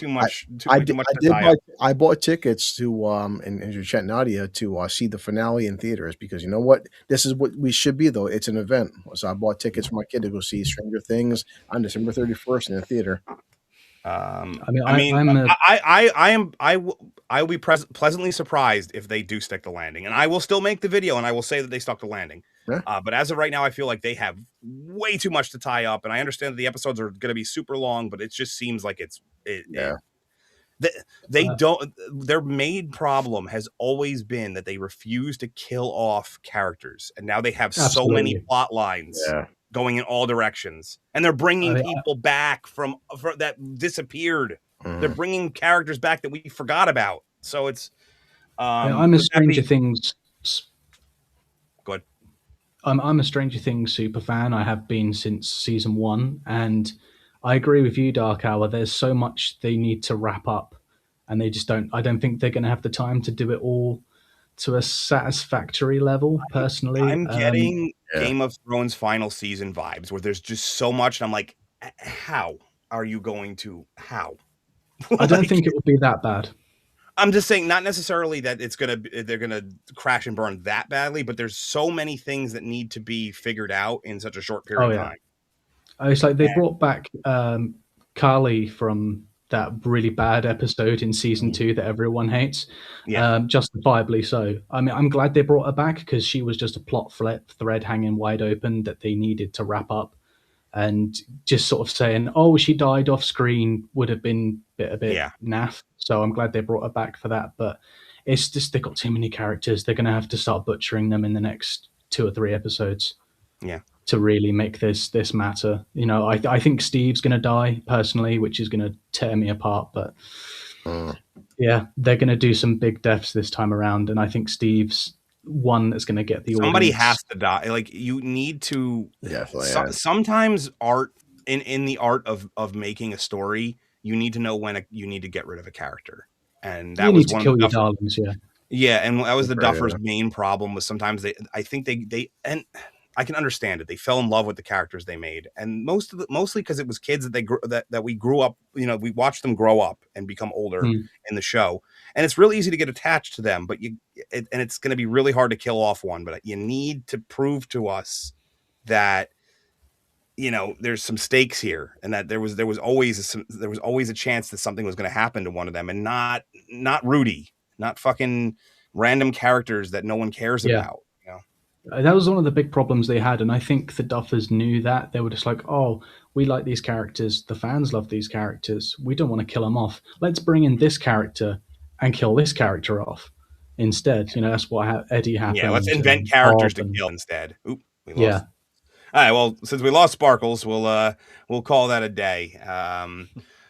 much. I bought tickets to and your chat Nadia to see the finale in theaters because you know what, this is what we should be though. It's an event, so I bought tickets for my kid to go see Stranger Things on December 31st in the theater. I will be pleasantly surprised if they do stick the landing, and I will still make the video and I will say that they stuck the landing. Yeah. But as of right now, I feel like they have way too much to tie up, and I understand that the episodes are going to be super long, but it just seems like their main problem has always been that they refuse to kill off characters, and now they have so many plot lines. Yeah. Going in all directions, and they're bringing people back from that disappeared. They're bringing characters back that we forgot about. So it's I'm a Stranger Things. Go ahead. I'm a Stranger Things super fan. I have been since season 1, and I agree with you, Dark Hour. There's so much they need to wrap up, and they just don't. I don't think they're going to have the time to do it all to a satisfactory level. Personally, I'm getting Game of Thrones final season vibes where there's just so much, and I'm like, how are you going to? How? I don't think it will be that bad. I'm just saying, not necessarily that they're gonna crash and burn that badly, but there's so many things that need to be figured out in such a short period of time. It's like they brought back Carly from that really bad episode in season 2 that everyone hates, justifiably so. I mean, I'm glad they brought her back because she was just a plot thread hanging wide open that they needed to wrap up. And just sort of saying, "Oh, she died off screen" would have been a bit naff. So I'm glad they brought her back for that. But it's just they've got too many characters. They're going to have to start butchering them in the next 2 or 3 episodes. Yeah. To really make this matter. You know, I think Steve's going to die personally, which is going to tear me apart. But yeah, they're going to do some big deaths this time around, and I think Steve's one that's going to get the somebody audience. has to die. Like you need to. Sometimes art in the art of making a story, you need to know when you need to get rid of a character, and that was one of the darlings. Yeah, and that was the Duffers' main problem. Was sometimes I think they and I can understand it. They fell in love with the characters they made, and mostly because it was kids that we grew up. You know, we watched them grow up and become older in the show, and it's really easy to get attached to them. But and it's going to be really hard to kill off one. But you need to prove to us that there's some stakes here, and that there was always a chance that something was going to happen to one of them, and not Rudy, not fucking random characters that no one cares about. That was one of the big problems they had, and I think the Duffers knew that. They were just like, "Oh, we like these characters. The fans love these characters. We don't want to kill them off. Let's bring in this character and kill this character off instead." That's what Eddie happened. Yeah, let's invent characters to kill instead. Oop, we lost. All right, well, since we lost Sparkles, we'll call that a day.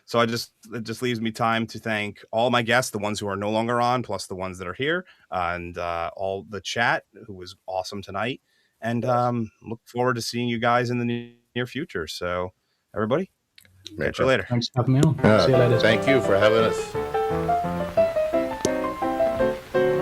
So it just leaves me time to thank all my guests, the ones who are no longer on, plus the ones that are here, and all the chat, who was awesome tonight. And look forward to seeing you guys in the near future. So, everybody, catch you later. Thanks for having me on. See you later. Thank you for having us.